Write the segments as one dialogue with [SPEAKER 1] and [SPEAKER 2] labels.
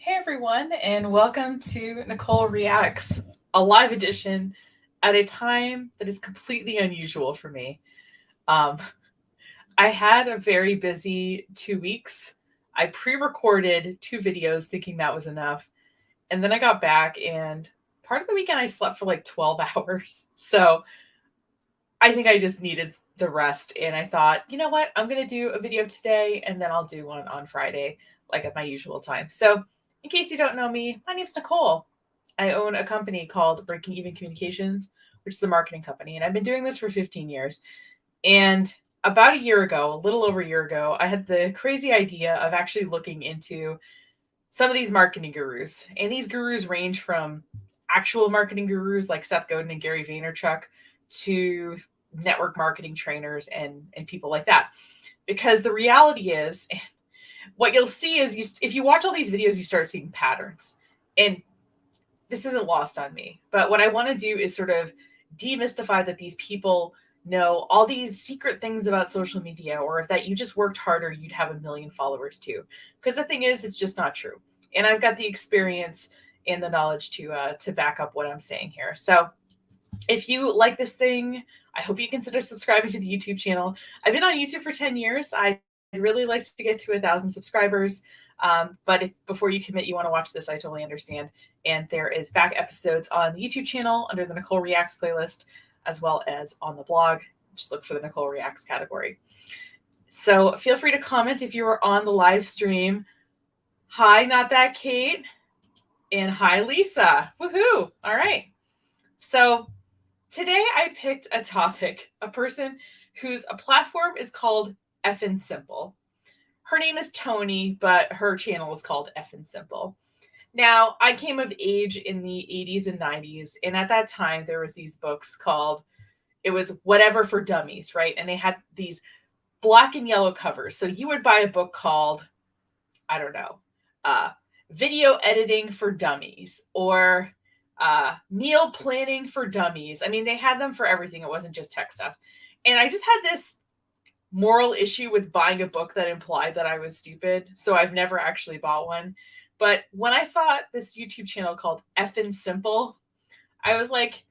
[SPEAKER 1] Hey everyone, and welcome to Nicole Reacts, a live edition at a time that is completely unusual for me. Um, I had a very busy 2 weeks. I pre recorded two videos thinking that was enough. And then I got back, and part of the weekend I slept for like 12 hours. So I think I just needed the rest. And I thought, you know what? I'm going to do a video today, and then I'll do one on Friday, like at my usual time. So, in case you don't know me, my name's Nicole. I own a company called Breaking Even Communications, which is a marketing company. And I've been doing this for 15 years. And about a year ago, a little over a year ago, I had the crazy idea of actually looking into some of these marketing gurus. And these gurus range from actual marketing gurus like Seth Godin and Gary Vaynerchuk to network marketing trainers and people like that. Because the reality is, what you'll see is if you watch all these videos, you start seeing patterns. And this isn't lost on me. But what I want to do is sort of demystify that these people know all these secret things about social media, or if that you just worked harder, you'd have a million followers too. Because the thing is, it's just not true. And I've got the experience and the knowledge to back up what I'm saying here. So if you like this thing, I hope you consider subscribing to the YouTube channel. I've been on YouTube for 10 years. I'd really like to get to 1,000 subscribers. But if before you commit, you want to watch this, I totally understand. And there is back episodes on the YouTube channel under the Nicole Reacts playlist, as well as on the blog. Just look for the Nicole Reacts category. So feel free to comment if you were on the live stream. Hi, not that Kate. And hi, Lisa. Woohoo. All right. So today I picked a topic, a person whose platform is called Effing Simple. Her name is Tony, but her channel is called Effing Simple. Now, I came of age in the 80s and 90s, and at that time there was these books called, it was Whatever for Dummies, right? And they had these black and yellow covers. So you would buy a book called, I don't know, Video Editing for Dummies, or Meal Planning for Dummies. I mean, they had them for everything. It wasn't just tech stuff. And I just had this moral issue with buying a book that implied that I was stupid. So I've never actually bought one. But when I saw this YouTube channel called Effin' Simple, I was like,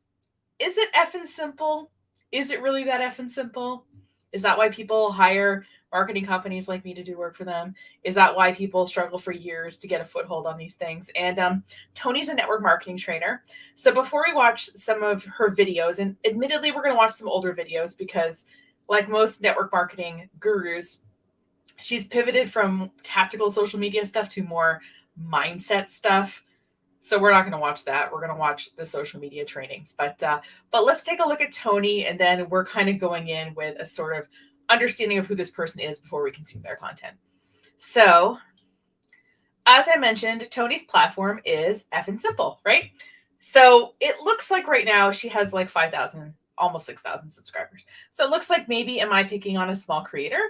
[SPEAKER 1] is it effing simple? Is it really that effing simple? Is that why people hire marketing companies like me to do work for them? Is that why people struggle for years to get a foothold on these things? And Tony's a network marketing trainer. So before we watch some of her videos, and admittedly, we're going to watch some older videos because, like most network marketing gurus, she's pivoted from tactical social media stuff to more mindset stuff. So we're not going to watch that. We're going to watch the social media trainings. But let's take a look at Tony, and then we're kind of going in with a sort of understanding of who this person is before we consume their content. So, as I mentioned, Tony's platform is effing simple, right? So it looks like right now she has like 5,000, almost 6,000 subscribers. So it looks like maybe am I picking on a small creator?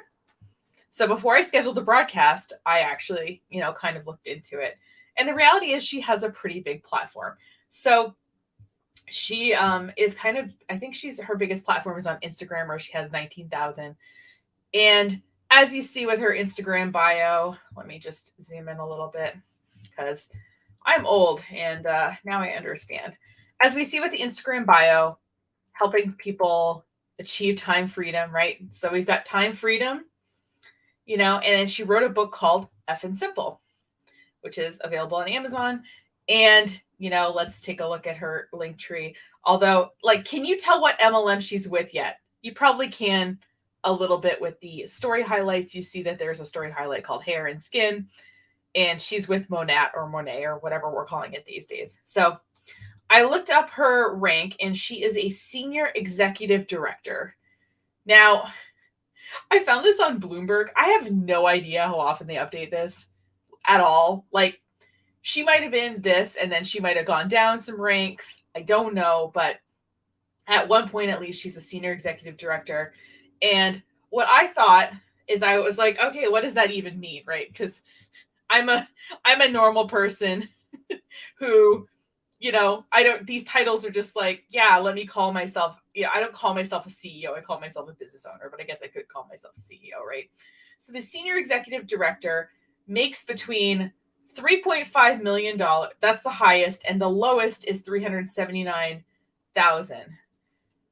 [SPEAKER 1] So before I scheduled the broadcast, I actually, kind of looked into it. And the reality is she has a pretty big platform. So she is kind of, I think her biggest platform is on Instagram, where she has 19,000. And as you see with her Instagram bio, let me just zoom in a little bit because I'm old and now I understand. As we see with the Instagram bio, helping people achieve time freedom, right? So we've got time freedom, and then she wrote a book called Effin' Simple, which is available on Amazon. And, let's take a look at her link tree. Although, can you tell what MLM she's with yet? You probably can a little bit with the story highlights. You see that there's a story highlight called Hair and Skin, and she's with Monat or Monet or whatever we're calling it these days. So I looked up her rank, and she is a senior executive director. Now, I found this on Bloomberg. I have no idea how often they update this at all. Like, she might have been this, and then she might have gone down some ranks. I don't know, but at one point at least, she's a senior executive director. And what I thought is, I was like, okay, what does that even mean, right? Because I'm a normal person who, these titles are just like, yeah, let me call myself, I don't call myself a CEO. I call myself a business owner, but I guess I could call myself a CEO, right? So the senior executive director makes between $3.5 million. That's the highest, and the lowest is $379,000.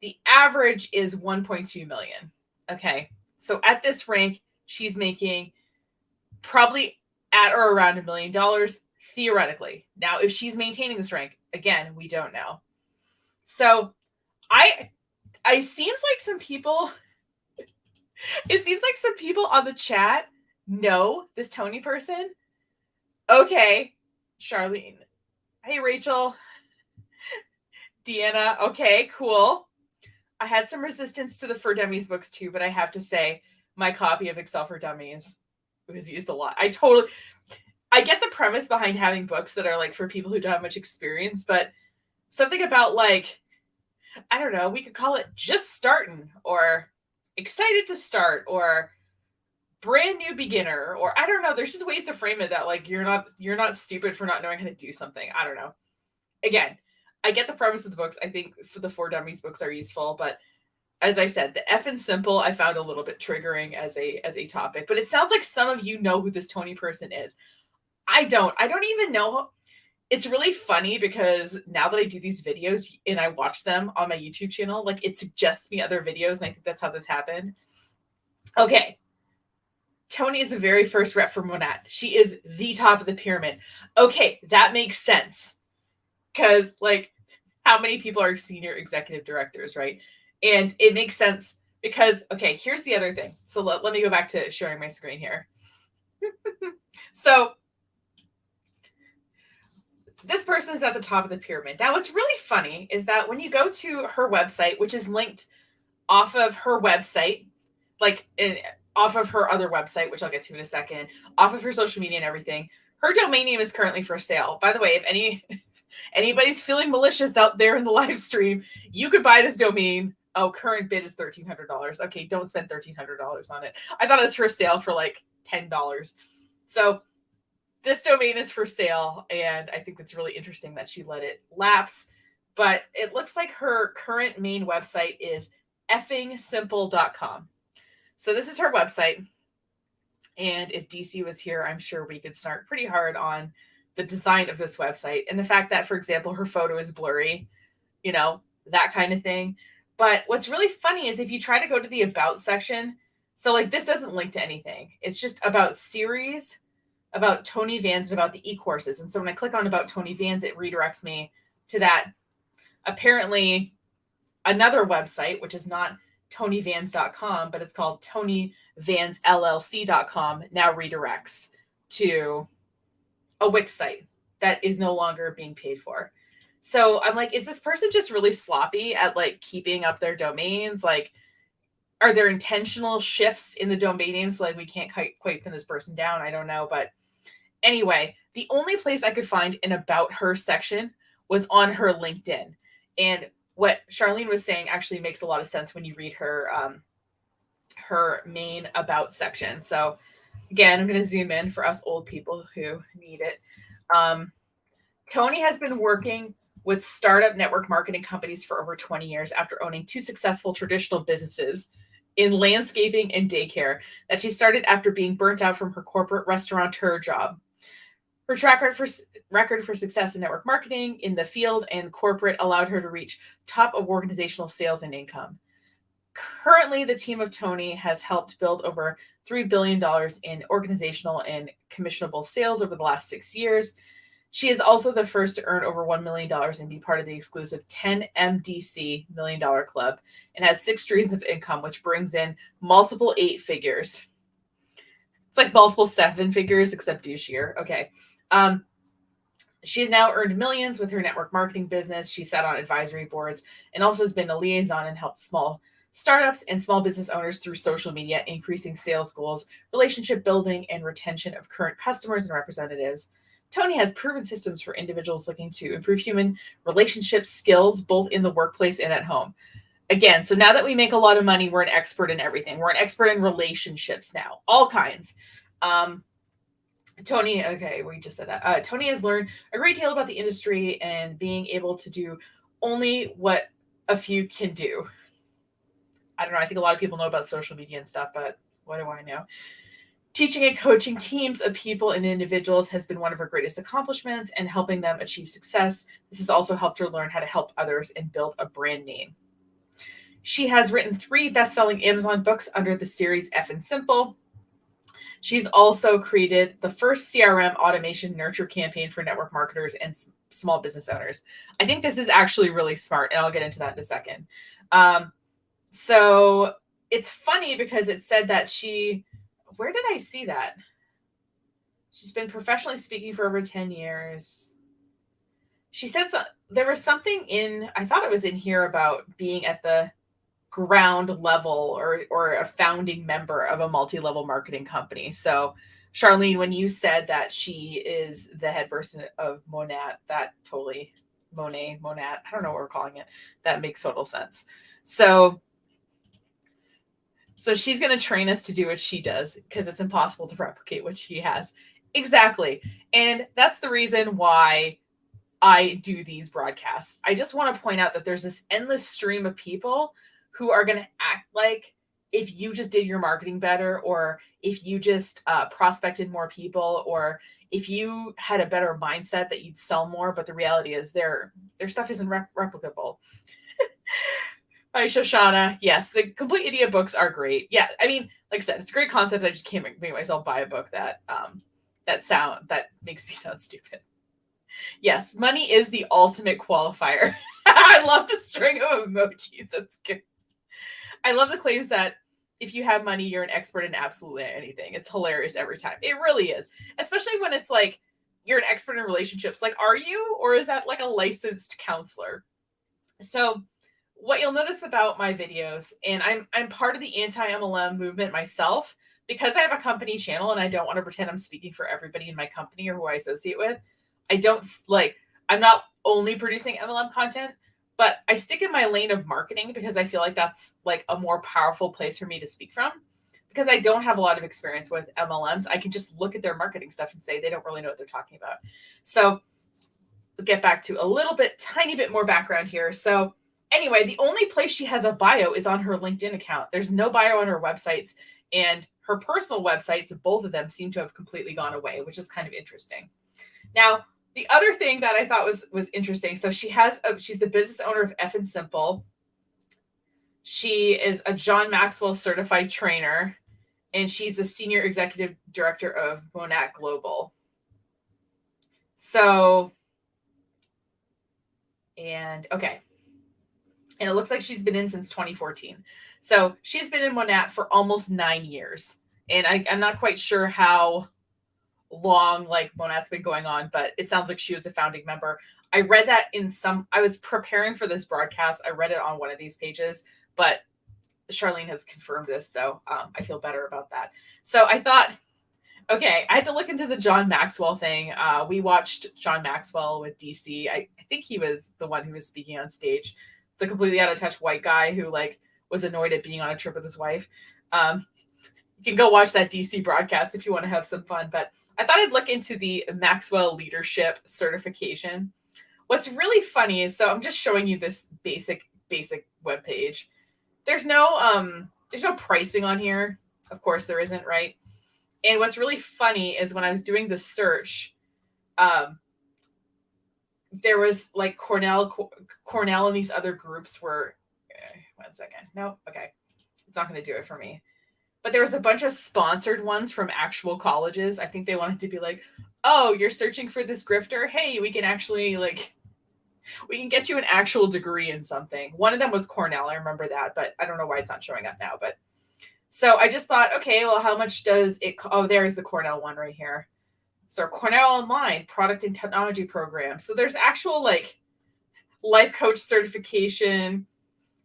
[SPEAKER 1] The average is $1.2 million. Okay. So at this rank, she's making probably at or around $1 million theoretically. Now, if she's maintaining this rank, again, we don't know. So it seems like some people on the chat know this Tony person. Okay, Charlene. Hey, Rachel. Deanna. Okay, cool. I had some resistance to the For Dummies books too, but I have to say my copy of Excel for Dummies was used a lot. I get the premise behind having books that are like for people who don't have much experience, but something about like, I don't know, we could call it just starting or excited to start or brand new beginner, or I don't know. There's just ways to frame it that like you're not stupid for not knowing how to do something. I don't know. Again, I get the premise of the books. I think for the For Dummies books are useful, but as I said, the effing simple I found a little bit triggering as a topic. But it sounds like some of you know who this Tony person is. I don't even know. It's really funny because now that I do these videos and I watch them on my YouTube channel, like it suggests me other videos, and I think that's how this happened. Okay. Tony is the very first rep for Monat. She is the top of the pyramid. Okay, that makes sense. Because, like, how many people are senior executive directors, right? And it makes sense because, okay, here's the other thing. So let me go back to sharing my screen here. So this person is at the top of the pyramid. Now, what's really funny is that when you go to her website, which is linked off of her website, like off of her other website, which I'll get to in a second, off of her social media and everything, her domain name is currently for sale. By the way, if anybody's feeling malicious out there in the live stream, you could buy this domain. Oh, current bid is $1,300. Okay, don't spend $1,300 on it. I thought it was for sale for like $10. So this domain is for sale, and I think it's really interesting that she let it lapse. But it looks like her current main website is effingsimple.com. So this is her website. And if DC was here, I'm sure we could snark pretty hard on the design of this website and the fact that, for example, her photo is blurry, that kind of thing. But what's really funny is if you try to go to the About section, so like this doesn't link to anything. It's just about series, about Tony Vans, and about the e-courses. And so when I click on About Tony Vans, it redirects me to that apparently another website, which is not TonyVans.com, but it's called TonyVansLLC.com, now redirects to a Wix site that is no longer being paid for. So I'm like, is this person just really sloppy at like keeping up their domains? Like, are there intentional shifts in the domain names? Like we can't quite pin this person down. I don't know. But anyway, the only place I could find an About Her section was on her LinkedIn. And what Charlene was saying actually makes a lot of sense when you read her her main About section. So again, I'm going to zoom in for us old people who need it. Tony has been working with startup network marketing companies for over 20 years after owning 2 successful traditional businesses in landscaping and daycare that she started after being burnt out from her corporate restaurateur job. Her track record for success in network marketing in the field and corporate allowed her to reach top of organizational sales and income. Currently, the team of Tony has helped build over $3 billion in organizational and commissionable sales over the last 6 years. She is also the first to earn over $1 million and be part of the exclusive 10 MDC $1 Million Club and has 6 streams of income, which brings in multiple 8 figures. It's like multiple 7 figures, except douchier. Okay. She's now earned millions with her network marketing business. She sat on advisory boards and also has been a liaison and helped small startups and small business owners through social media, increasing sales goals, relationship building, and retention of current customers and representatives. Tony has proven systems for individuals looking to improve human relationship skills, both in the workplace and at home. Again, so now that we make a lot of money, we're an expert in everything. We're an expert in relationships now, all kinds. Tony, okay, we just said that. Tony has learned a great deal about the industry and being able to do only what a few can do. I don't know. I think a lot of people know about social media and stuff, but what do I know? Teaching and coaching teams of people and individuals has been one of her greatest accomplishments, and helping them achieve success. This has also helped her learn how to help others and build a brand name. She has written 3 best-selling Amazon books under the series Effing Simple. She's also created the first CRM automation nurture campaign for network marketers and small business owners. I think this is actually really smart, and I'll get into that in a second. So it's funny because it said that where did I see that? She's been professionally speaking for over 10 years. She said there was something I thought it was in here about being at the ground level or a founding member of a multi-level marketing company. So Charlene, when you said that she is the head person of Monat, that totally Monat, I don't know what we're calling it. That makes total sense. So she's going to train us to do what she does because it's impossible to replicate what she has. Exactly. And that's the reason why I do these broadcasts. I just want to point out that there's this endless stream of people who are going to act like if you just did your marketing better, or if you just prospected more people, or if you had a better mindset that you'd sell more. But the reality is their stuff isn't replicable. Hi, Shoshana. Yes, the Complete Idiot books are great. Yeah, I mean, like I said, it's a great concept. I just can't make myself buy a book that makes me sound stupid. Yes, money is the ultimate qualifier. I love the string of emojis. That's good. I love the claims that if you have money, you're an expert in absolutely anything. It's hilarious every time. It really is. Especially when it's like you're an expert in relationships. Like, are you? Or is that like a licensed counselor? So what you'll notice about my videos, and I'm part of the anti-MLM movement myself, because I have a company channel and I don't want to pretend I'm speaking for everybody in my company or who I associate with. I'm not only producing MLM content, but I stick in my lane of marketing because I feel like that's like a more powerful place for me to speak from, because I don't have a lot of experience with MLMs. I can just look at their marketing stuff and say they don't really know what they're talking about. So we'll get back to tiny bit more background here. So anyway, the only place she has a bio is on her LinkedIn account. There's no bio on her websites, and her personal websites, both of them, seem to have completely gone away, which is kind of interesting. Now, the other thing that I thought was interesting, so she's the business owner of Effing Simple. She is a John Maxwell certified trainer, and she's the senior executive director of Monat Global. So, and it looks like she's been in since 2014. So she's been in Monat for almost 9 years, and I'm not quite sure how long like Monat's been going on, but it sounds like she was a founding member. I read that I was preparing for this broadcast. I read it on one of these pages, but Charlene has confirmed this, so I feel better about that. So I thought, okay, I had to look into the John Maxwell thing. We watched John Maxwell with DC. I think he was the one who was speaking on stage, the completely out of touch white guy who like was annoyed at being on a trip with his wife. You can go watch that DC broadcast if you want to have some fun, but I thought I'd look into the Maxwell Leadership Certification. What's really funny is, so I'm just showing you this basic webpage. There's no pricing on here. Of course there isn't, right? And what's really funny is when I was doing the search, there was like Cornell and these other groups were, one second. No, okay. It's not going to do it for me. But there was a bunch of sponsored ones from actual colleges. I think they wanted to be like, oh, you're searching for this grifter? Hey, we can get you an actual degree in something. One of them was Cornell. I remember that, but I don't know why it's not showing up now. But so I just thought, okay, well, how much does it? Oh, there's the Cornell one right here. So Cornell Online Product and Technology Program. So there's actual like life coach certification.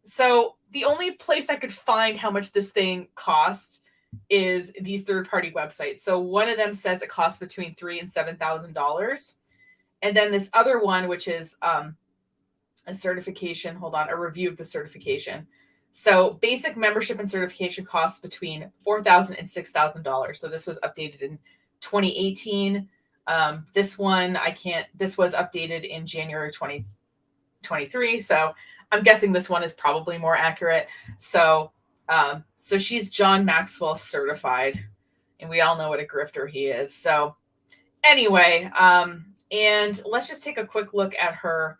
[SPEAKER 1] So the only place I could find how much this thing costs is these third-party websites. So one of them says it costs between $3,000 and $7,000. And then this other one, which is a certification, a review of the certification. So basic membership and certification costs between $4,000 and $6,000. So this was updated in 2018. This was updated in January 2023. So I'm guessing this one is probably more accurate. So she's John Maxwell certified and we all know what a grifter he is. So anyway, and let's just take a quick look at her.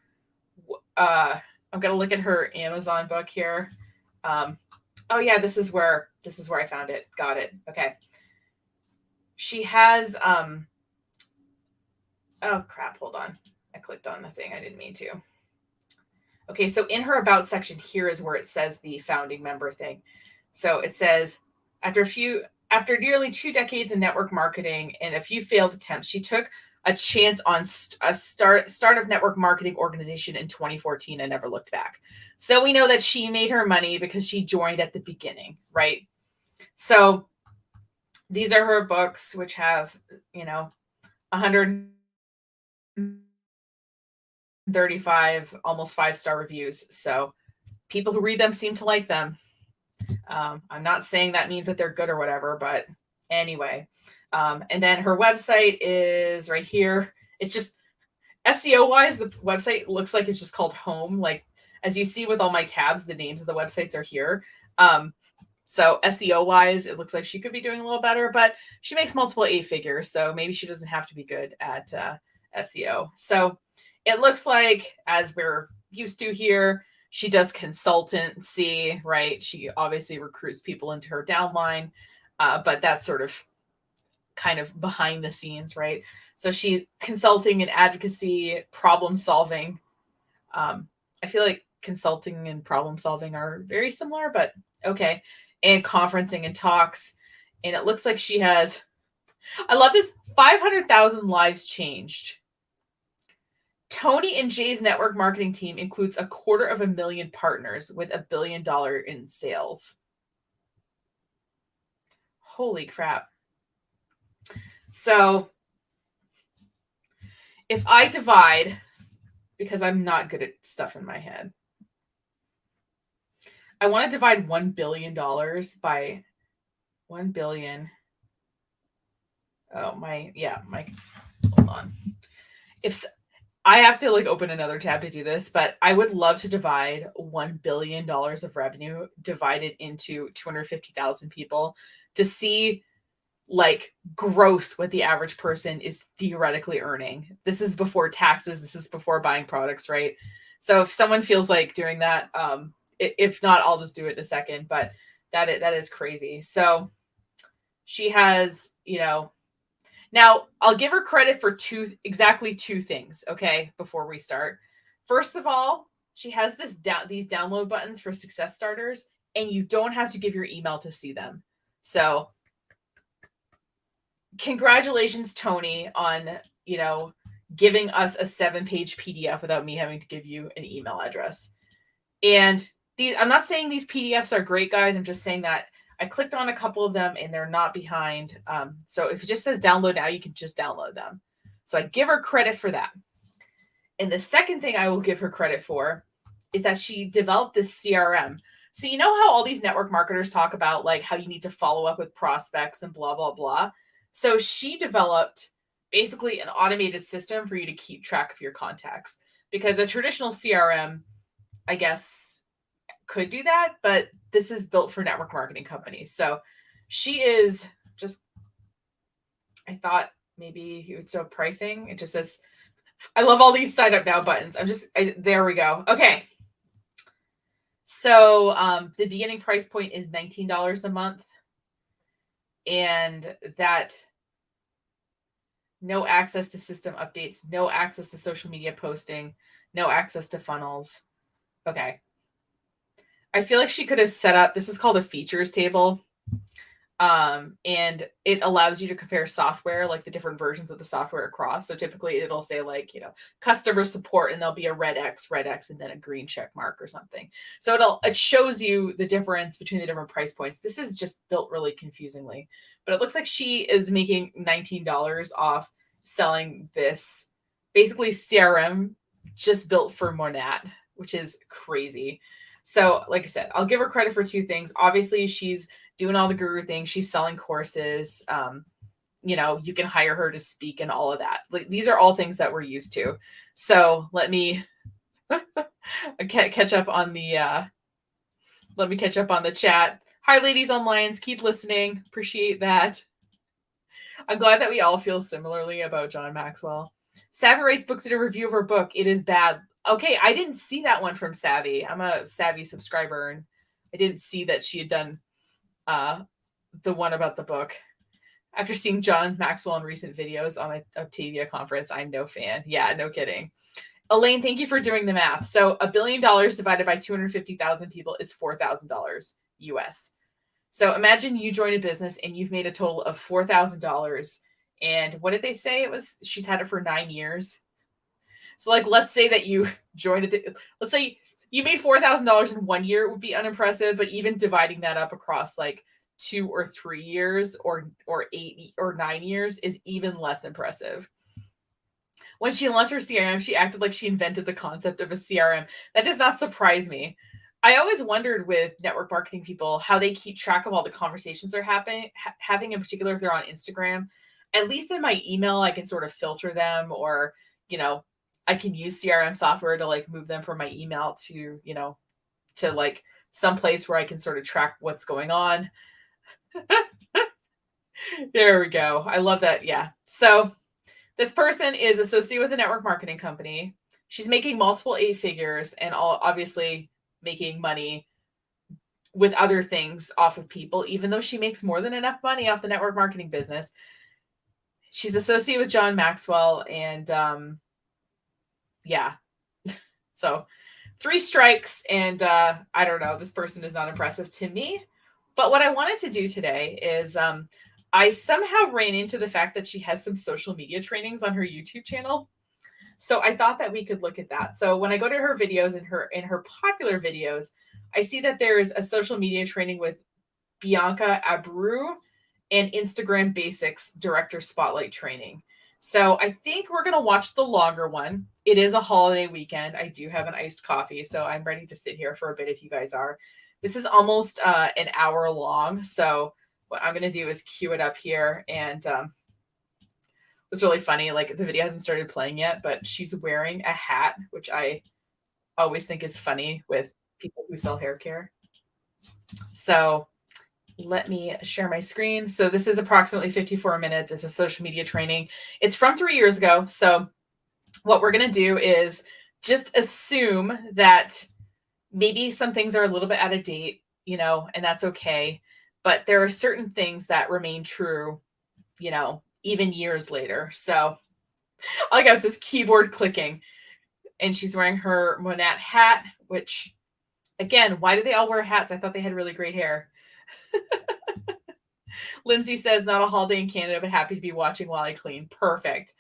[SPEAKER 1] I'm gonna look at her Amazon book here. Oh yeah, this is where I found it. Got it. Okay. She has oh crap, hold on. I clicked on the thing I didn't mean to. Okay, so in her about section here is where it says the founding member thing. So it says after nearly 2 decades in network marketing and a few failed attempts, she took a chance on a startup network marketing organization in 2014 and never looked back. So we know that she made her money because she joined at the beginning, right? So these are her books, which have, 135 almost 5-star reviews. So people who read them seem to like them. I'm not saying that means that they're good or whatever, but anyway. And then her website is right here. It's just SEO wise, the website looks like it's just called home. Like as you see with all my tabs, the names of the websites are here. So SEO wise, it looks like she could be doing a little better, but she makes multiple 8 figures. So maybe she doesn't have to be good at SEO. So it looks like, as we're used to here, she does consultancy, right? She obviously recruits people into her downline, but that's sort of kind of behind the scenes, right? So she's consulting and advocacy, problem solving. I feel like consulting and problem solving are very similar, but okay. And conferencing and talks. And it looks like she has, I love this, 500,000 lives changed. Tony and Jay's network marketing team includes 250,000 partners with $1 billion in sales. Holy crap. So if I divide, because I'm not good at stuff in my head, I want to divide $1 billion by 1 billion. Oh, hold on. If I have to open another tab to do this, but I would love to divide $1 billion of revenue divided into 250,000 people to see gross what the average person is theoretically earning. This is before taxes. This is before buying products, right? So if someone feels like doing that, if not, I'll just do it in a second, but that is crazy. So she has, now I'll give her credit for exactly two things. Okay. Before we start, first of all, she has these download buttons for success starters, and you don't have to give your email to see them. So congratulations, Tony, on, giving us a 7-page PDF without me having to give you an email address. And I'm not saying these PDFs are great, guys. I'm just saying that I clicked on a couple of them and they're not behind. So if it just says download now, you can just download them. So I give her credit for that. And the second thing I will give her credit for is that she developed this CRM. So you know how all these network marketers talk about how you need to follow up with prospects and blah, blah, blah. So she developed basically an automated system for you to keep track of your contacts, because a traditional CRM, I guess, could do that, but this is built for network marketing companies. So she is just, I thought maybe you would show pricing. It just says, I love all these sign up now buttons. There we go. Okay. So the beginning price point is $19 a month. And that no access to system updates, no access to social media posting, no access to funnels. Okay. I feel like she could have set up, this is called a features table. And it allows you to compare software, the different versions of the software across. So typically it'll say customer support, and there'll be a red X, and then a green check mark or something. So it shows you the difference between the different price points. This is just built really confusingly, but it looks like she is making $19 off selling this basically CRM just built for Monat, which is crazy. So like I said, I'll give her credit for two things. Obviously she's doing all the guru things. She's selling courses. You can hire her to speak and all of that. These are all things that we're used to. So let me catch up on the chat. Hi, ladies on Lions. Keep listening. Appreciate that. I'm glad that we all feel similarly about John Maxwell. Savvy writes books in a review of her book. It is bad. Okay, I didn't see that one from Savvy. I'm a Savvy subscriber, and I didn't see that she had done the one about the book. After seeing John Maxwell in recent videos on a Octavia conference, I'm no fan. Yeah, no kidding. Elaine, thank you for doing the math. So $1 billion divided by 250,000 people is $4,000 US. So imagine you join a business and you've made a total of $4,000. And what did they say it was? She's had it for 9 years. So like, let's say that you joined it. Let's say you made $4,000 in 1 year. It would be unimpressive, but even dividing that up across like 2 or 3 years or 8 or 9 years is even less impressive. When she launched her CRM, she acted like she invented the concept of a CRM. That does not surprise me. I always wondered with network marketing people how they keep track of all the conversations they're having, in particular if they're on Instagram. At least in my email, I can sort of filter them, or, I can use CRM software to like move them from my email to, to like some place where I can sort of track what's going on. There we go. I love that. Yeah. So this person is associated with a network marketing company. She's making multiple 8 figures and obviously making money with other things off of people, even though she makes more than enough money off the network marketing business. She's associated with John Maxwell, and yeah. So 3 strikes, and I don't know, this person is not impressive to me. But what I wanted to do today is I somehow ran into the fact that she has some social media trainings on her YouTube channel. So I thought that we could look at that. So when I go to her videos, in her popular videos, I see that there's a social media training with Bianca Abreu and Instagram Basics Director Spotlight training. So I think we're going to watch the longer one. It is a holiday weekend. I do have an iced coffee, so I'm ready to sit here for a bit if you guys are. This is almost an hour long. So what I'm going to do is cue it up here. And it's really funny. Like, the video hasn't started playing yet, but she's wearing a hat, which I always think is funny with people who sell hair care. So let me share my screen. So this is approximately 54 minutes. It's a social media training. It's from 3 years ago. So what we're going to do is just assume that maybe some things are a little bit out of date, and that's okay. But there are certain things that remain true, even years later. So all I got is this keyboard clicking, and she's wearing her Monat hat, which, again, why do they all wear hats? I thought they had really great hair. Lindsay says, not a holiday in Canada, but happy to be watching while I clean. Perfect.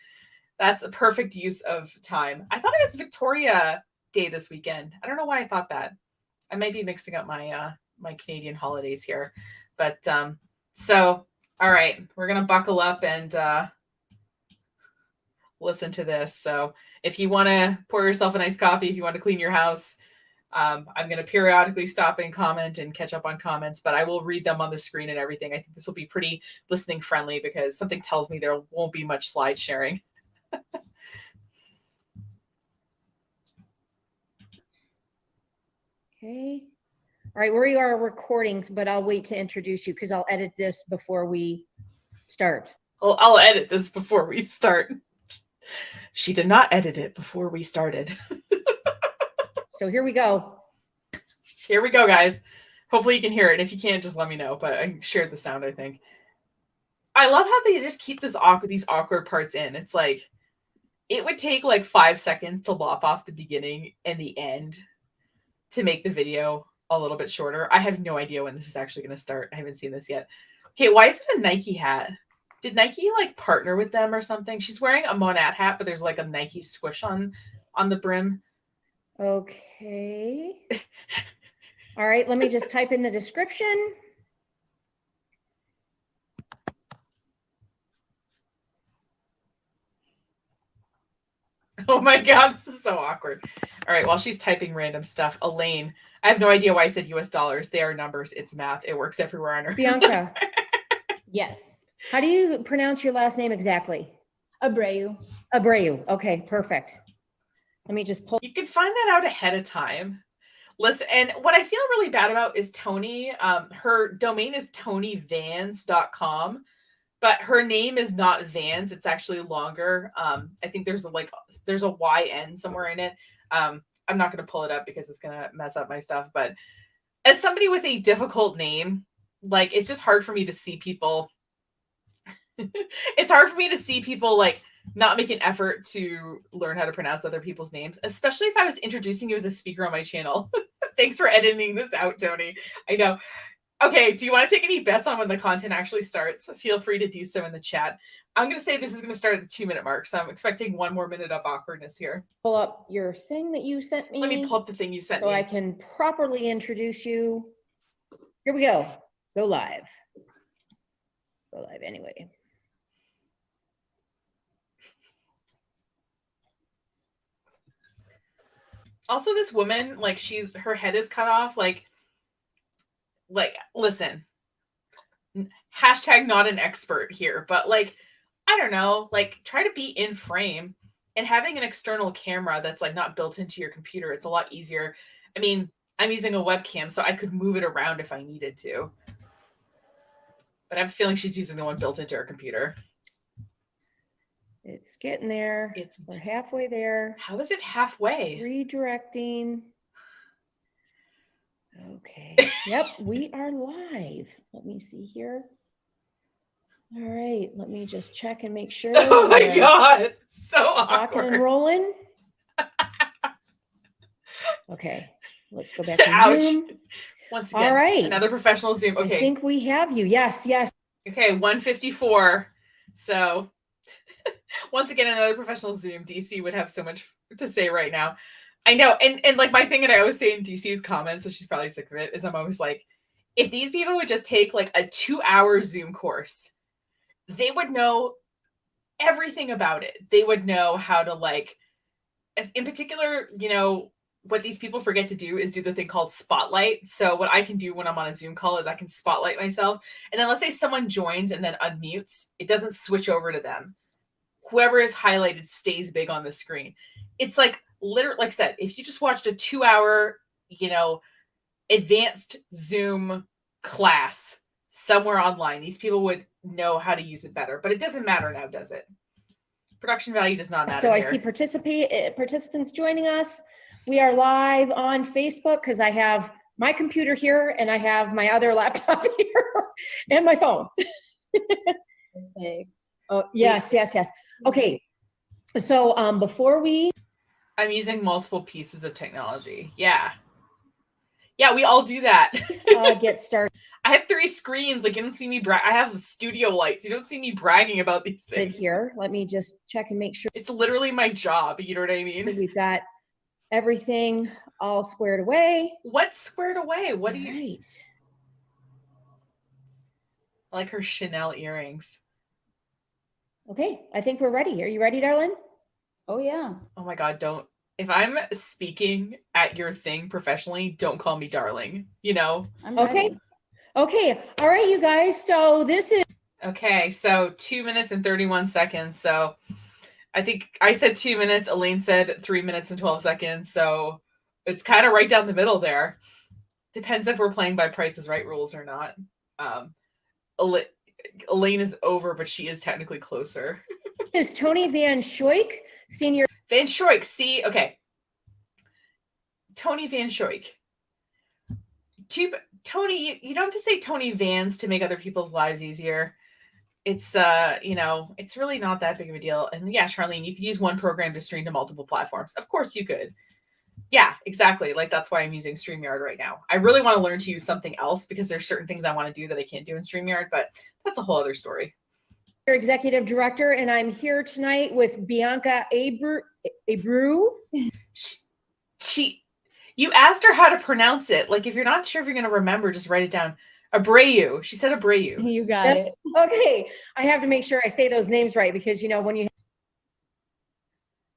[SPEAKER 1] That's a perfect use of time. I thought it was Victoria Day this weekend. I don't know why I thought that. I might be mixing up my my Canadian holidays here. But so, all right, we're going to buckle up and listen to this. So if you want to pour yourself a nice coffee, if you want to clean your house, I'm going to periodically stop and comment and catch up on comments, but I will read them on the screen and everything. I think this will be pretty listening friendly because something tells me there won't be much slide sharing.
[SPEAKER 2] Okay. All right, we are recording, but I'll wait to introduce you because I'll edit this before we start.
[SPEAKER 1] Well, I'll edit this before we start. She did not edit it before we started.
[SPEAKER 2] So here we go.
[SPEAKER 1] Here we go, guys. Hopefully you can hear it. If you can't, just let me know. But I shared the sound, I think. I love how they just keep these awkward parts in. It's like, it would take like 5 seconds to lop off the beginning and the end to make the video a little bit shorter. I have no idea when this is actually going to start. I haven't seen this yet. Okay, why is it a Nike hat? Did Nike like partner with them or something? She's wearing a Monat hat, but there's like a Nike swoosh on the brim.
[SPEAKER 2] Okay. All right, let me just type in the description.
[SPEAKER 1] Oh my God, this is so awkward. All right, while she's typing random stuff, Elaine, I have no idea why I said US dollars. They are numbers. It's math. It works everywhere on Earth.
[SPEAKER 2] Bianca.
[SPEAKER 3] Yes.
[SPEAKER 2] How do you pronounce your last name exactly?
[SPEAKER 3] Abreu.
[SPEAKER 2] Abreu. Okay, perfect. Let me just pull.
[SPEAKER 1] You can find that out ahead of time. Listen, and what I feel really bad about is Tony. Her domain is tonyvans.com, but her name is not Vans. It's actually longer. I think there's a YN somewhere in it. I'm not going to pull it up because it's going to mess up my stuff. But as somebody with a difficult name, like, it's just hard for me to see people. It's hard for me to see people like not make an effort to learn how to pronounce other people's names, especially if I was introducing you as a speaker on my channel. Thanks for editing this out, Tony. I know. Okay, do you want to take any bets on when the content actually starts? Feel free to do so in the chat. I'm going to say this is going to start at the 2-minute mark, so I'm expecting 1 more minute of awkwardness here.
[SPEAKER 2] Pull up your thing that you sent me.
[SPEAKER 1] Let me pull up the thing you sent me.
[SPEAKER 2] So I can properly introduce you. Here we go. Go live. Go live anyway.
[SPEAKER 1] Also, this woman, like, her head is cut off. Like, listen, hashtag not an expert here, but like, I don't know, like, try to be in frame, and having an external camera that's like not built into your computer, it's a lot easier. I mean, I'm using a webcam, so I could move it around if I needed to. But I have a feeling she's using the one built into her computer.
[SPEAKER 2] It's getting there. We're halfway there.
[SPEAKER 1] How is it halfway?
[SPEAKER 2] Redirecting. Okay. Yep, we are live. Let me see here. All right, let me just check and make sure.
[SPEAKER 1] Oh my God, so awkward.
[SPEAKER 2] Rocking and rolling. Okay, let's go back to
[SPEAKER 1] Ouch.
[SPEAKER 2] Zoom.
[SPEAKER 1] Once again,
[SPEAKER 2] all right.
[SPEAKER 1] Another professional Zoom. Okay.
[SPEAKER 2] I think we have you. Yes, yes.
[SPEAKER 1] Okay, 154. So once again, another professional Zoom. DC would have so much to say right now. I know. And like, my thing that I always say in DC's comments, so she's probably sick of it, is I'm always like, if these people would just take like a 2-hour Zoom course, they would know everything about it. They would know how to, like, in particular, you know, what these people forget to do is do the thing called spotlight. So what I can do when I'm on a Zoom call is I can spotlight myself. And then let's say someone joins and then unmutes, it doesn't switch over to them. Whoever is highlighted stays big on the screen. It's like, literally, like I said, if you just watched a 2-hour, you know, advanced Zoom class somewhere online, these people would know how to use it better. But it doesn't matter now, does it? Production value does not matter.
[SPEAKER 2] So I
[SPEAKER 1] here.
[SPEAKER 2] see participants joining us. We are live on Facebook because I have my computer here and I have my other laptop here and my phone.
[SPEAKER 3] Perfect.
[SPEAKER 2] Oh, yes. Okay. So before
[SPEAKER 1] I'm using multiple pieces of technology. Yeah, we all do that.
[SPEAKER 2] get started
[SPEAKER 1] I have 3 screens. Like, you don't see me I have studio lights. You don't see me bragging about these things.
[SPEAKER 2] here, let me just check and make sure
[SPEAKER 1] It's literally my job. You know what I mean?
[SPEAKER 2] we've got everything all squared away.
[SPEAKER 1] What's squared away? What do you?
[SPEAKER 2] Right.
[SPEAKER 1] I like her Chanel earrings.
[SPEAKER 2] Okay, I think we're ready. Are you ready, darling?
[SPEAKER 3] Oh yeah.
[SPEAKER 1] Oh my God, don't. If I'm speaking at your thing professionally, don't call me darling. You know?
[SPEAKER 3] I'm
[SPEAKER 2] Okay.
[SPEAKER 3] ready.
[SPEAKER 2] Okay. All right, you guys. So this is
[SPEAKER 1] Okay, so 2 minutes and 31 seconds. So I think I said 2 minutes. Elaine said 3 minutes and 12 seconds. So it's kind of right down the middle there. Depends if we're playing by Price is Right rules or not. Elaine is over, but she is technically closer.
[SPEAKER 2] is Tony Van Schoik, senior.
[SPEAKER 1] Van Schoik, see, okay. Tony Van Schoik. Tony, you don't have to say Tony Vans to make other people's lives easier. It's, you know, it's really not that big of a deal. And yeah, Charlene, you could use one program to stream to multiple platforms. Of course you could. Yeah, exactly. Like, that's why I'm using StreamYard right now. I really want to learn to use something else because there's certain things I want to do that I can't do in StreamYard, but that's a whole other story.
[SPEAKER 2] Executive Director, and I'm here tonight with Bianca Abreu.
[SPEAKER 1] You asked her how to pronounce it. Like, if you're not sure if you're going to remember, just write it down. Abreu. She said Abreu.
[SPEAKER 3] You got it.
[SPEAKER 2] Okay. I have to make sure I say those names right because, you know, when you.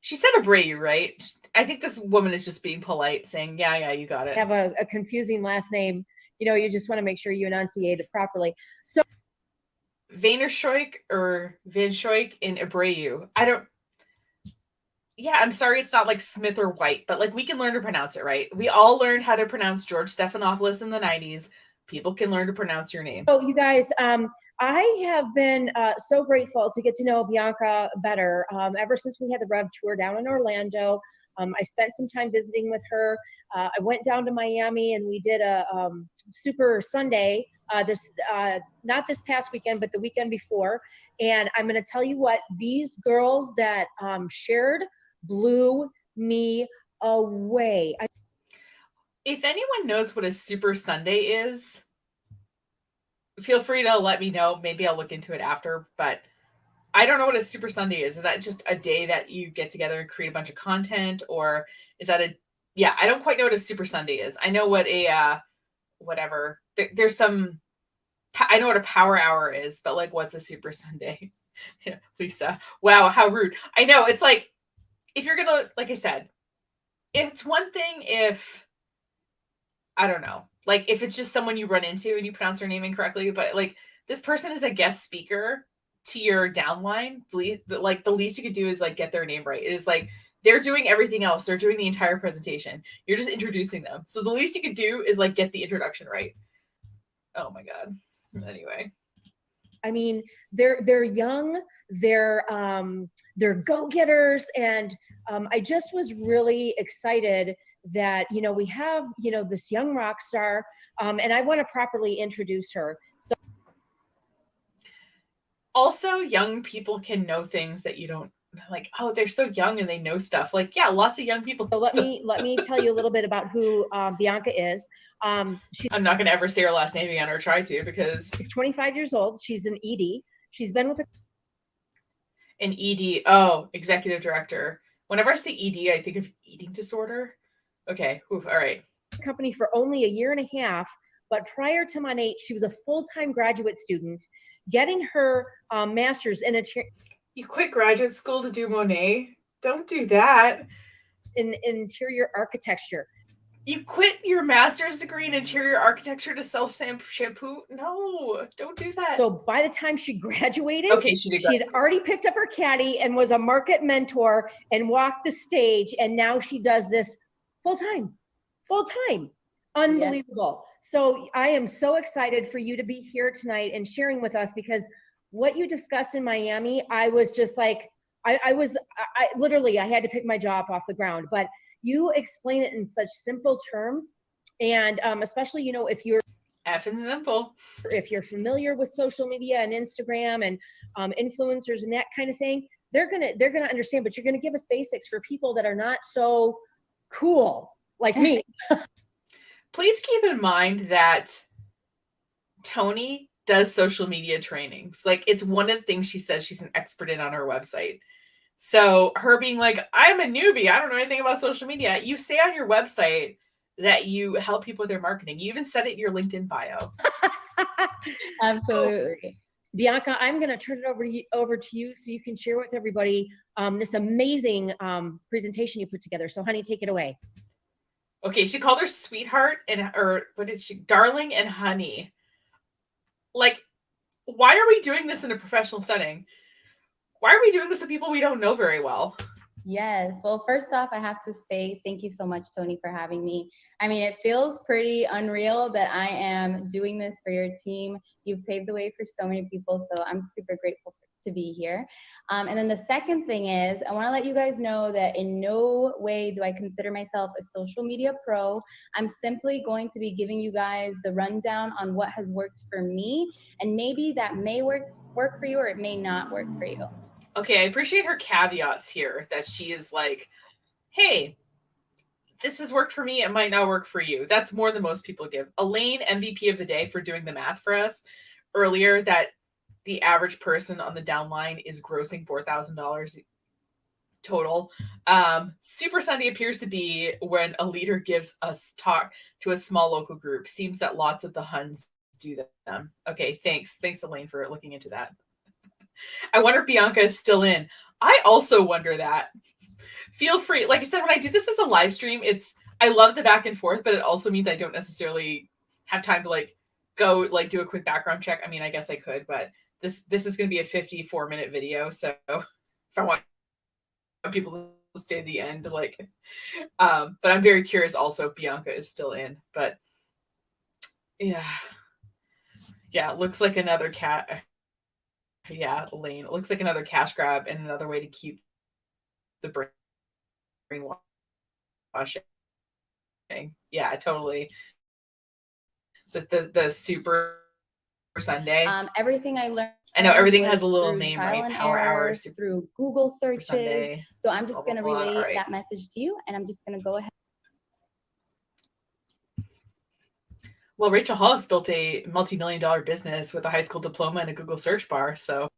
[SPEAKER 1] She said Abreu, right? I think this woman is just being polite, saying, yeah, you got it.
[SPEAKER 2] Have a confusing last name. You know, you just want to make sure you enunciate it properly. So.
[SPEAKER 1] Vaynershoik or Van Schoik in Abreu. Yeah, I'm sorry it's not like Smith or White, but like, we can learn to pronounce it, right? We all learned how to pronounce George Stephanopoulos in the 90s. People can learn to pronounce your name.
[SPEAKER 2] So you guys, I have been so grateful to get to know Bianca better ever since we had the Rev Tour down in Orlando. I spent some time visiting with her. I went down to Miami and we did a Super Sunday, not this past weekend, but the weekend before. And I'm going to tell you what, these girls that shared blew me away.
[SPEAKER 1] If anyone knows what a Super Sunday is, feel free to let me know. Maybe I'll look into it after, but I don't know what a Super Sunday is. Is that just a day that you get together and create a bunch of content, or is that I don't quite know what a Super Sunday is. I know what a whatever. There's some. I know what a power hour is, but like, what's a Super Sunday? Yeah, Lisa. Wow, how rude. I know. It's like, if you're gonna, like I said, it's one thing if I don't know, like if it's just someone you run into and you pronounce their name incorrectly, but like this person is a guest speaker to your downline. Like the least you could do is like get their name right. It is like they're doing everything else. They're doing the entire presentation. You're just introducing them. So the least you could do is like get the introduction right. Oh my God. Anyway.
[SPEAKER 2] I mean, they're young, they're go-getters, and I just was really excited that we have this young rock star, and I want to properly introduce her. So
[SPEAKER 1] also, young people can know things that you don't like. Oh, they're so young and they know stuff. Like, yeah, lots of young people.
[SPEAKER 2] So let me tell you a little bit about who Bianca is.
[SPEAKER 1] I'm not going to ever say her last name again or try to because
[SPEAKER 2] she's 25 years old. She's an ED. She's been with
[SPEAKER 1] an ED. Oh, executive director. Whenever I say ED, I think of eating disorder. Okay. Oof, all right.
[SPEAKER 2] Company for only a year and a half, but prior to Monate, she was a full-time graduate student, getting her master's in
[SPEAKER 1] You quit graduate school to do Monet? Don't do that.
[SPEAKER 2] In interior architecture.
[SPEAKER 1] You quit your master's degree in interior architecture to sell shampoo? No, don't do that.
[SPEAKER 2] So by the time she graduated,
[SPEAKER 1] okay, she had
[SPEAKER 2] already picked up her caddy and was a market mentor and walked the stage. And now she does this full time. Unbelievable. Yeah. So I am so excited for you to be here tonight and sharing with us, because what you discussed in Miami, I was just like, I literally, I had to pick my jaw off the ground, but you explain it in such simple terms. And especially, if you're
[SPEAKER 1] effing simple,
[SPEAKER 2] if you're familiar with social media and Instagram and influencers and that kind of thing, they're gonna understand, but you're gonna give us basics for people that are not so cool like me.
[SPEAKER 1] Please keep in mind that Tony does social media trainings. Like, it's one of the things she says she's an expert in on her website. So her being like, I'm a newbie, I don't know anything about social media. You say on your website that you help people with their marketing. You even said it in your LinkedIn bio.
[SPEAKER 3] Absolutely.
[SPEAKER 2] Bianca, I'm going to turn it over to you so you can share with everybody this amazing presentation you put together. So honey, take it away.
[SPEAKER 1] Okay, she called her sweetheart or what did she? Darling and honey. Like, why are we doing this in a professional setting? Why are we doing this to people we don't know very well?
[SPEAKER 3] Yes. Well, first off, I have to say thank you so much, Tony, for having me. I mean, it feels pretty unreal that I am doing this for your team. You've paved the way for so many people, so I'm super grateful to be here. And then the second thing is, I want to let you guys know that in no way do I consider myself a social media pro. I'm simply going to be giving you guys the rundown on what has worked for me, and maybe that may work for you or it may not work for you.
[SPEAKER 1] Okay, I appreciate her caveats here that she is like, hey, this has worked for me. It might not work for you. That's more than most people give. Elaine, MVP of the day, for doing the math for us earlier, that the average person on the downline is grossing $4,000 total. Super Sunday appears to be when a leader gives us talk to a small local group. Seems that lots of the Huns do them. Okay, thanks. Thanks, Elaine, for looking into that. I wonder if Bianca is still in. I also wonder that. Feel free. Like I said, when I do this as a live stream, I love the back and forth, but it also means I don't necessarily have time to go do a quick background check. I mean, I guess I could, but this is going to be a 54-minute video. So if I want people to stay at the end, but I'm very curious also if Bianca is still in, but yeah. Yeah, it looks like another cat. Yeah, Elaine. It looks like another cash grab and another way to keep the brainwashing. Yeah, totally. The Super Sunday.
[SPEAKER 3] Everything I
[SPEAKER 1] I know
[SPEAKER 3] learned
[SPEAKER 1] everything has a
[SPEAKER 3] was
[SPEAKER 1] little
[SPEAKER 3] through
[SPEAKER 1] name,
[SPEAKER 3] trial
[SPEAKER 1] right?
[SPEAKER 3] and
[SPEAKER 1] Power Hour,
[SPEAKER 3] error,
[SPEAKER 1] Super
[SPEAKER 3] through Google searches.
[SPEAKER 1] Sunday,
[SPEAKER 3] So I'm
[SPEAKER 1] blah
[SPEAKER 3] just
[SPEAKER 1] blah
[SPEAKER 3] going to
[SPEAKER 1] blah. All
[SPEAKER 3] relay
[SPEAKER 1] right.
[SPEAKER 3] that message to you, and I'm just going to go ahead.
[SPEAKER 1] Well, Rachel Hollis built a multi-million-dollar business with a high school diploma and a Google search bar. So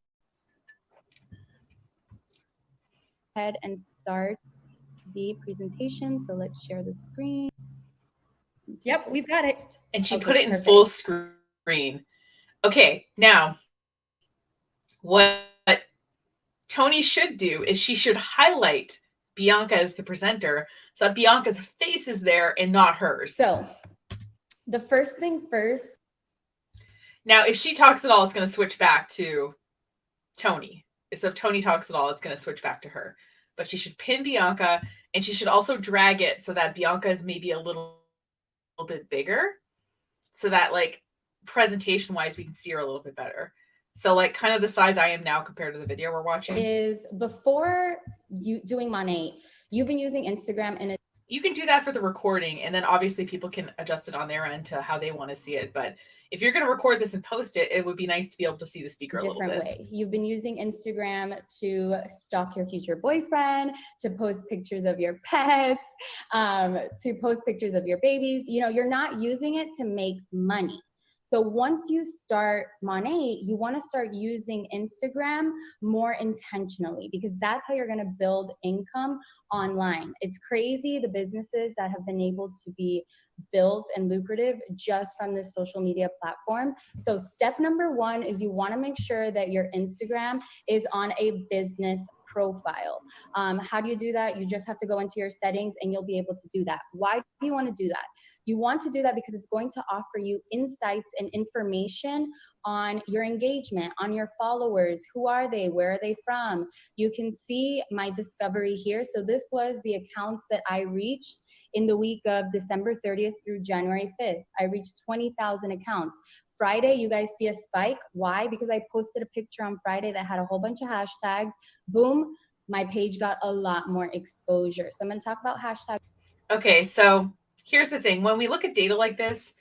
[SPEAKER 3] Ahead and start the presentation. So let's share the screen.
[SPEAKER 2] Yep, we've got it.
[SPEAKER 1] And she
[SPEAKER 3] Okay,
[SPEAKER 1] put it in
[SPEAKER 3] perfect.
[SPEAKER 1] full screen. Okay, now what Tony should do is she should highlight Bianca as the presenter so that Bianca's face is there and not hers.
[SPEAKER 3] So the first thing first.
[SPEAKER 1] Now, if she talks at all, it's going to switch back to Tony. So if Tony talks at all, it's going to switch back to her. But she should pin Bianca, and she should also drag it so that Bianca is maybe a little bit bigger, so that like presentation wise we can see her a little bit better. So like kind of the size I am now compared to the video we're watching.
[SPEAKER 3] Is before you doing Monet, you've been using Instagram, and
[SPEAKER 1] you can do that for the recording, and then obviously people can adjust it on their end to how they want to see it. But if you're going to record this and post it, it would be nice to be able to see the speaker a little bit.
[SPEAKER 3] Way. You've been using Instagram to stalk your future boyfriend, to post pictures of your pets, to post pictures of your babies. You know, you're not using it to make money. So once you start Monet, you want to start using Instagram more intentionally, because that's how you're going to build income online. It's crazy the businesses that have been able to be built and lucrative just from this social media platform. So step number one is you want to make sure that your Instagram is on a business profile. How do you do that? You just have to go into your settings and you'll be able to do that. Why do you want to do that? You want to do that because it's going to offer you insights and information on your engagement, on your followers. Who are they? Where are they from? You can see my discovery here. So this was the accounts that I reached in the week of December 30th through January 5th. I reached 20,000 accounts. Friday, you guys see a spike. Why? Because I posted a picture on Friday that had a whole bunch of hashtags. Boom, my page got a lot more exposure. So I'm going to talk about hashtags.
[SPEAKER 1] Okay, so here's the thing. When we look at data like this,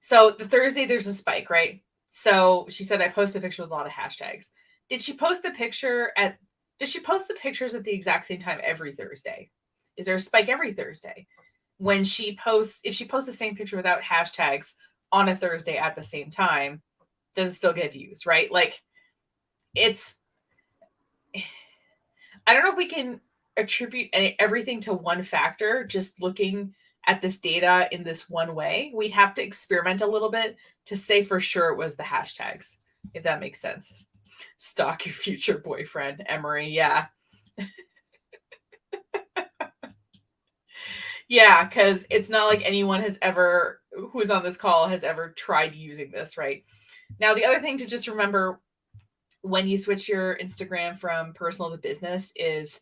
[SPEAKER 1] so the Thursday, there's a spike, right? So she said, I posted a picture with a lot of hashtags. Did she post the pictures at the exact same time every Thursday? Is there a spike every Thursday? When she posts, if she posts the same picture without hashtags on a Thursday at the same time, does it still get views, right? Like it's, I don't know if we can attribute everything to one factor, just looking at this data in this one way. We'd have to experiment a little bit to say for sure it was the hashtags, if that makes sense. Stalk your future boyfriend, Emery. Yeah. Yeah, because it's not like anyone who's on this call has ever tried using this, right? Now, the other thing to just remember when you switch your Instagram from personal to business is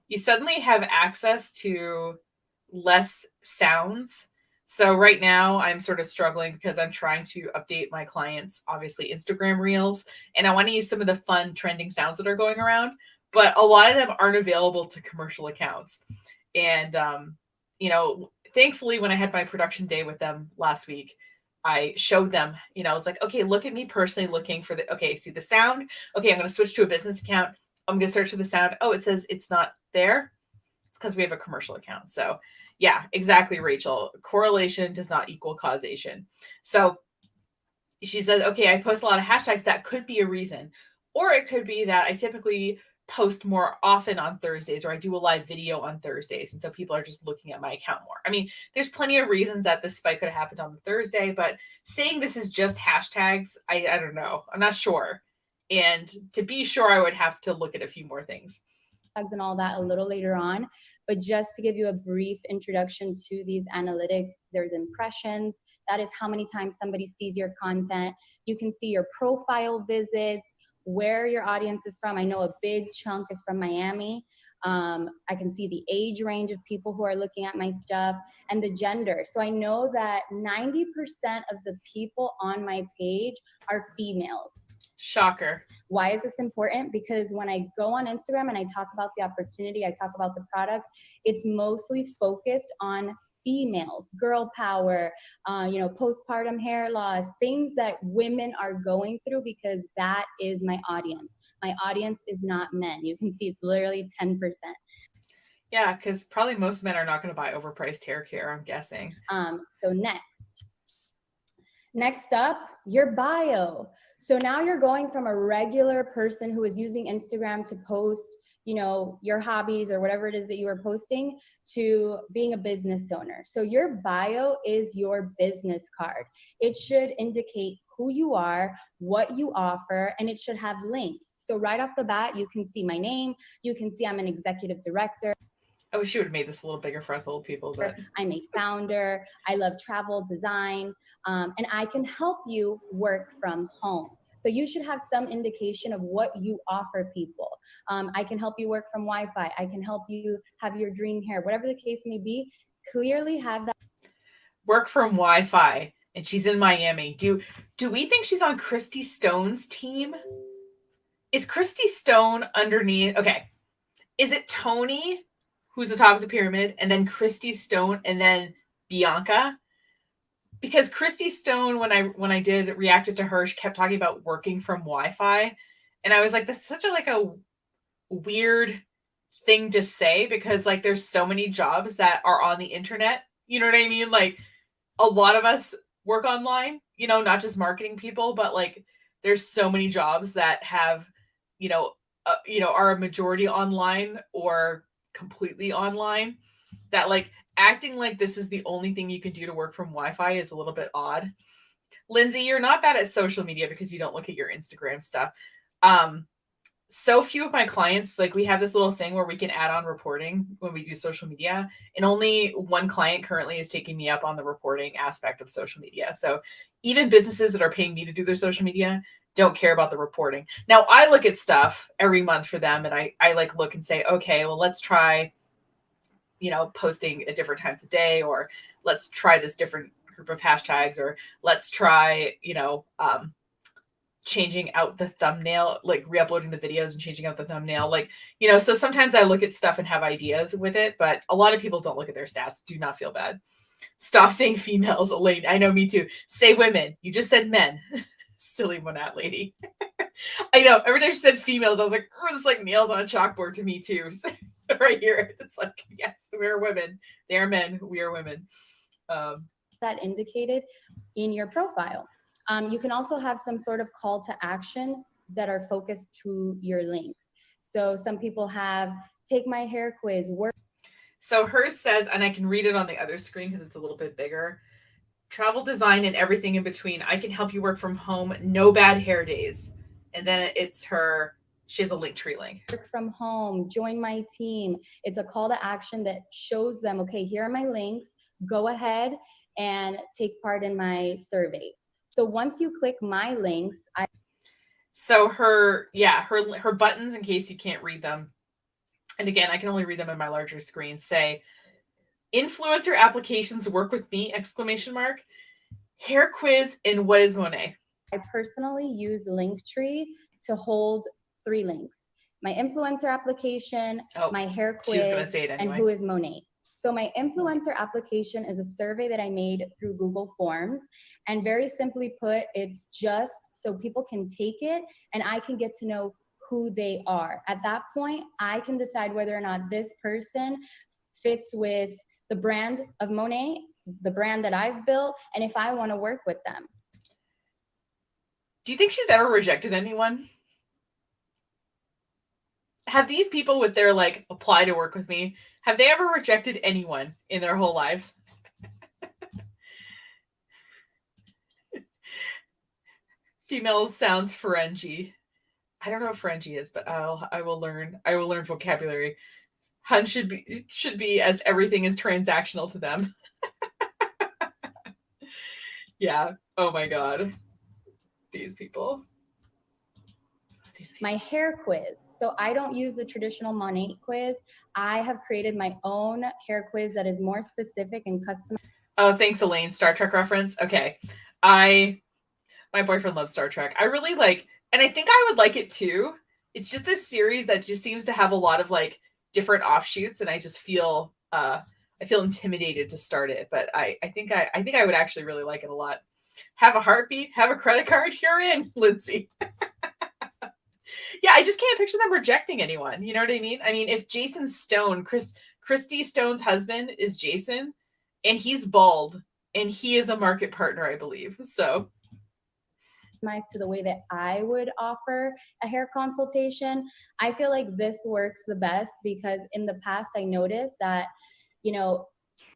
[SPEAKER 1] you suddenly have access to less sounds. So right now I'm sort of struggling because I'm trying to update my clients, obviously Instagram reels, and I want to use some of the fun trending sounds that are going around, but a lot of them aren't available to commercial accounts. And, thankfully when I had my production day with them last week, I showed them, it's like, okay, look at me personally looking for see the sound. Okay, I'm going to switch to a business account. I'm going to search for the sound. Oh, it says it's not there. It's because we have a commercial account. So yeah, exactly, Rachel. Correlation does not equal causation. So she said, okay, I post a lot of hashtags. That could be a reason. Or it could be that I typically post more often on Thursdays, or I do a live video on Thursdays. And so people are just looking at my account more. I mean, there's plenty of reasons that this spike could have happened on the Thursday, but saying this is just hashtags, I don't know. I'm not sure. And to be sure, I would have to look at a few more things.
[SPEAKER 3] And all that a little later on. But just to give you a brief introduction to these analytics, there's impressions. That is how many times somebody sees your content. You can see your profile visits, where your audience is from. I know a big chunk is from Miami. I can see the age range of people who are looking at my stuff and the gender. So I know that 90% of the people on my page are females.
[SPEAKER 1] Shocker.
[SPEAKER 3] Why is this important? Because when I go on Instagram and I talk about the opportunity, I talk about the products, it's mostly focused on females, girl power, postpartum hair loss, things that women are going through, because that is my audience. My audience is not men. You can see it's literally 10%.
[SPEAKER 1] Yeah, because probably most men are not going to buy overpriced hair care, I'm guessing.
[SPEAKER 3] So next up, your bio. So now you're going from a regular person who is using Instagram to post, your hobbies or whatever it is that you are posting, to being a business owner. So your bio is your business card. It should indicate who you are, what you offer, and it should have links. So right off the bat, you can see my name. You can see I'm an executive director.
[SPEAKER 1] I wish you would have made this a little bigger for us old people, but
[SPEAKER 3] I'm a founder. I love travel design, and I can help you work from home. So you should have some indication of what you offer people. I can help you work from Wi-Fi. I can help you have your dream hair, whatever the case may be. Clearly have that.
[SPEAKER 1] Work from Wi-Fi, and she's in Miami. Do we think she's on Christy Stone's team? Is Christy Stone underneath? Okay. Is it Tony, who's the top of the pyramid, and then Christy Stone, and then Bianca? Because Christy Stone, when I did reacted to her, she kept talking about working from Wi-Fi, and I was like, that's such a weird thing to say, because like there's so many jobs that are on the internet. You know what I mean? Like a lot of us work online. Not just marketing people, but like there's so many jobs that have, are a majority online or completely online, that like acting like this is the only thing you can do to work from Wi-Fi is a little bit odd. Lindsay, you're not bad at social media because you don't look at your Instagram stuff. So few of my clients, like we have this little thing where we can add on reporting when we do social media, and only one client currently is taking me up on the reporting aspect of social media. So even businesses that are paying me to do their social media don't care about the reporting. Now I look at stuff every month for them, and I like look and say, okay, well, let's try, posting at different times of day, or let's try this different group of hashtags, or let's try, changing out the thumbnail, like re-uploading the videos and changing out the thumbnail. Like, so sometimes I look at stuff and have ideas with it, but a lot of people don't look at their stats. Do not feel bad. Stop saying females, Elaine. I know, me too. Say women. You just said men. Silly monat lady. I know. Every time she said females, I was like, oh, it's like nails on a chalkboard to me too. Right here. It's like, yes, we're women. They are men. We are women.
[SPEAKER 3] That indicated in your profile. You can also have some sort of call to action that are focused to your links. So some people have take my hair quiz, work.
[SPEAKER 1] So hers says, and I can read it on the other screen because it's a little bit bigger, travel design and everything in between. I can help you work from home. No bad hair days. And then she has a Linktree link.
[SPEAKER 3] Work from home, join my team. It's a call to action that shows them, okay, here are my links. Go ahead and take part in my surveys. So once you click my links,
[SPEAKER 1] so her buttons, in case you can't read them, and again, I can only read them in my larger screen, say, influencer applications work with me, ! Hair quiz, and what is Monet?
[SPEAKER 3] I personally use Linktree to hold 3 links. My influencer application, my hair quiz,
[SPEAKER 1] she was gonna say it anyway.
[SPEAKER 3] And who is Monet. So my influencer application is a survey that I made through Google Forms. And very simply put, it's just so people can take it and I can get to know who they are. At that point, I can decide whether or not this person fits with the brand of Monet, the brand that I've built, and if I want to work with them.
[SPEAKER 1] Do you think she's ever rejected anyone? Have these people with their like apply to work with me, have they ever rejected anyone in their whole lives? Females sounds Ferengi. I don't know what Ferengi is, but I will learn vocabulary. Hun should be as everything is transactional to them. Yeah. Oh my God. These people.
[SPEAKER 3] my hair quiz. So I don't use the traditional Monat quiz. I have created my own hair quiz that is more specific and customized.
[SPEAKER 1] Oh, thanks, Elaine. Star Trek reference. Okay. My boyfriend loves Star Trek. I really like, and I think I would like it too. It's just this series that just seems to have a lot of like different offshoots, and I just feel I feel intimidated to start it. But I think I would actually really like it a lot. Have a heartbeat, have a credit card, you're in, Lindsay. Yeah, I just can't picture them rejecting anyone. You know what I mean? I mean, if Jason Stone, Christy Stone's husband is Jason, and he's bald, and he is a market partner, I believe. So
[SPEAKER 3] to the way that I would offer a hair consultation. I feel like this works the best because in the past I noticed that, you know,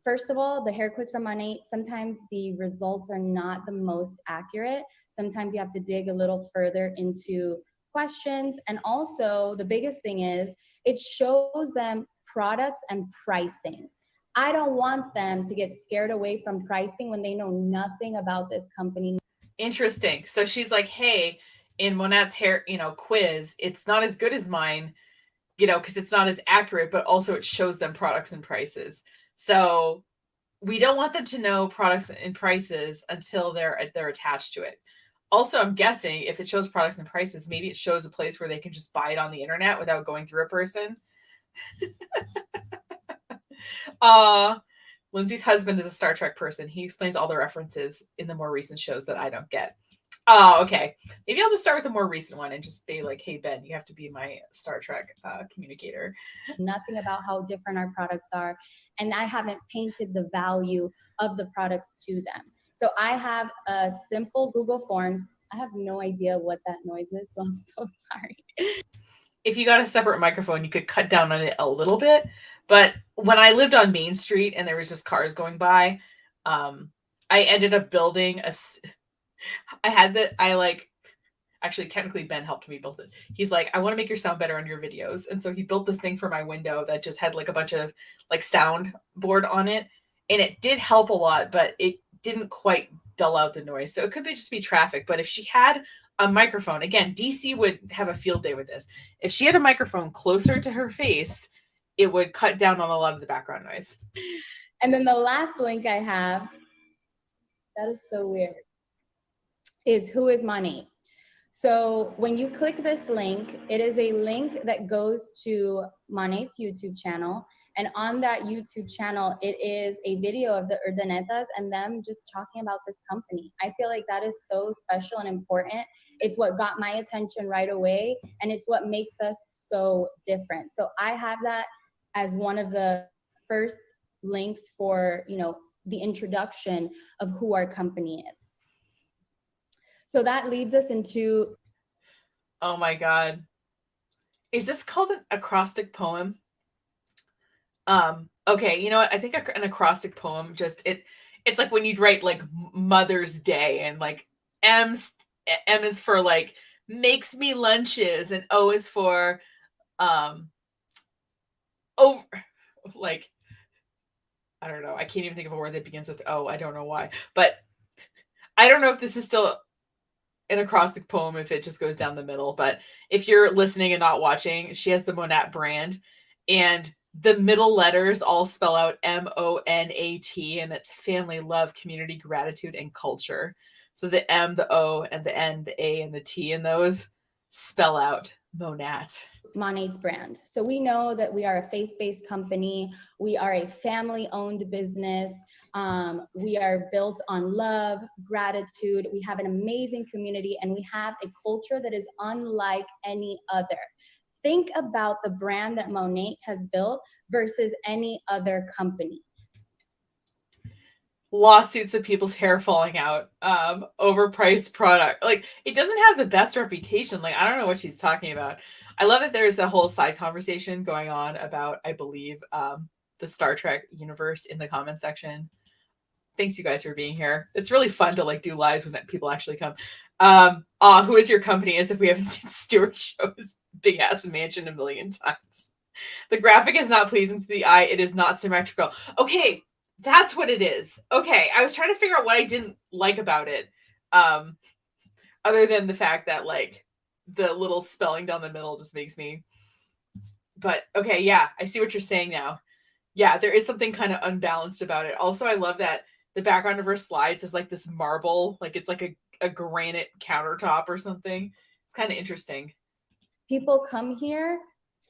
[SPEAKER 3] first of all, the hair quiz from Monat, sometimes the results are not the most accurate. Sometimes you have to dig a little further into questions. And also the biggest thing is it shows them products and pricing. I don't want them to get scared away from pricing when they know nothing about this company.
[SPEAKER 1] Interesting. So she's like, hey, in Monat's hair, quiz, it's not as good as mine, because it's not as accurate, but also it shows them products and prices. So we don't want them to know products and prices until they're attached to it. Also, I'm guessing if it shows products and prices, maybe it shows a place where they can just buy it on the internet without going through a person. Lindsay's husband is a Star Trek person. He explains all the references in the more recent shows that I don't get. Oh, okay. Maybe I'll just start with a more recent one and just be like, hey, Ben, you have to be my Star Trek communicator.
[SPEAKER 3] Nothing about how different our products are. And I haven't painted the value of the products to them. So I have a simple Google Forms. I have no idea what that noise is, so I'm so sorry.
[SPEAKER 1] If you got a separate microphone, you could cut down on it a little bit. But when I lived on Main Street and there was just cars going by, I ended up building actually technically Ben helped me build it. He's like, I want to make your sound better on your videos. And so he built this thing for my window that just had like a bunch of like sound board on it. And it did help a lot, but it didn't quite dull out the noise. So it could just be traffic. But if she had a microphone, again, DC would have a field day with this. If she had a microphone closer to her face, it would cut down on a lot of the background noise.
[SPEAKER 3] And then the last link I have, that is so weird, is Who is Monat? So when you click this link, it is a link that goes to Monat's YouTube channel. And on that YouTube channel, it is a video of the Urdanetas and them just talking about this company. I feel like that is so special and important. It's what got my attention right away, and it's what makes us so different. So I have that as one of the first links for, the introduction of who our company is. So that leads us into...
[SPEAKER 1] Oh my God. Is this called an acrostic poem? Okay, you know what? I think an acrostic poem it's like when you'd write like Mother's Day and like M is for like makes me lunches and O is for over like I don't know. I can't even think of a word that begins with O. I don't know why. But I don't know if this is still an acrostic poem if it just goes down the middle, but if you're listening and not watching, she has the Monat brand and the middle letters all spell out MONAT, and it's family, love, community, gratitude, and culture. So the M, the O, and the N, the A, and the T in those spell out Monat.
[SPEAKER 3] Monat's brand. So we know that we are a faith-based company. We are a family-owned business. We are built on love, gratitude. We have an amazing community, and we have a culture that is unlike any other. Think about the brand that Monat has built versus any other company.
[SPEAKER 1] Lawsuits of people's hair falling out, overpriced product. Like, it doesn't have the best reputation. Like, I don't know what she's talking about. I love that there's a whole side conversation going on about, I believe, the Star Trek universe in the comment section. Thanks you guys for being here. It's really fun to like do lives when people actually come. Who is your company? As if we haven't seen Stuart Show's big ass mansion a million times. The graphic is not pleasing to the eye. It is not symmetrical. Okay, that's what it is. Okay, I was trying to figure out what I didn't like about it. Other than the fact that like the little spelling down the middle just makes me. But okay, yeah, I see what you're saying now. Yeah, there is something kind of unbalanced about it. Also, I love that the background of her slides is like this marble, like it's like a granite countertop or something. It's kind of interesting.
[SPEAKER 3] People come here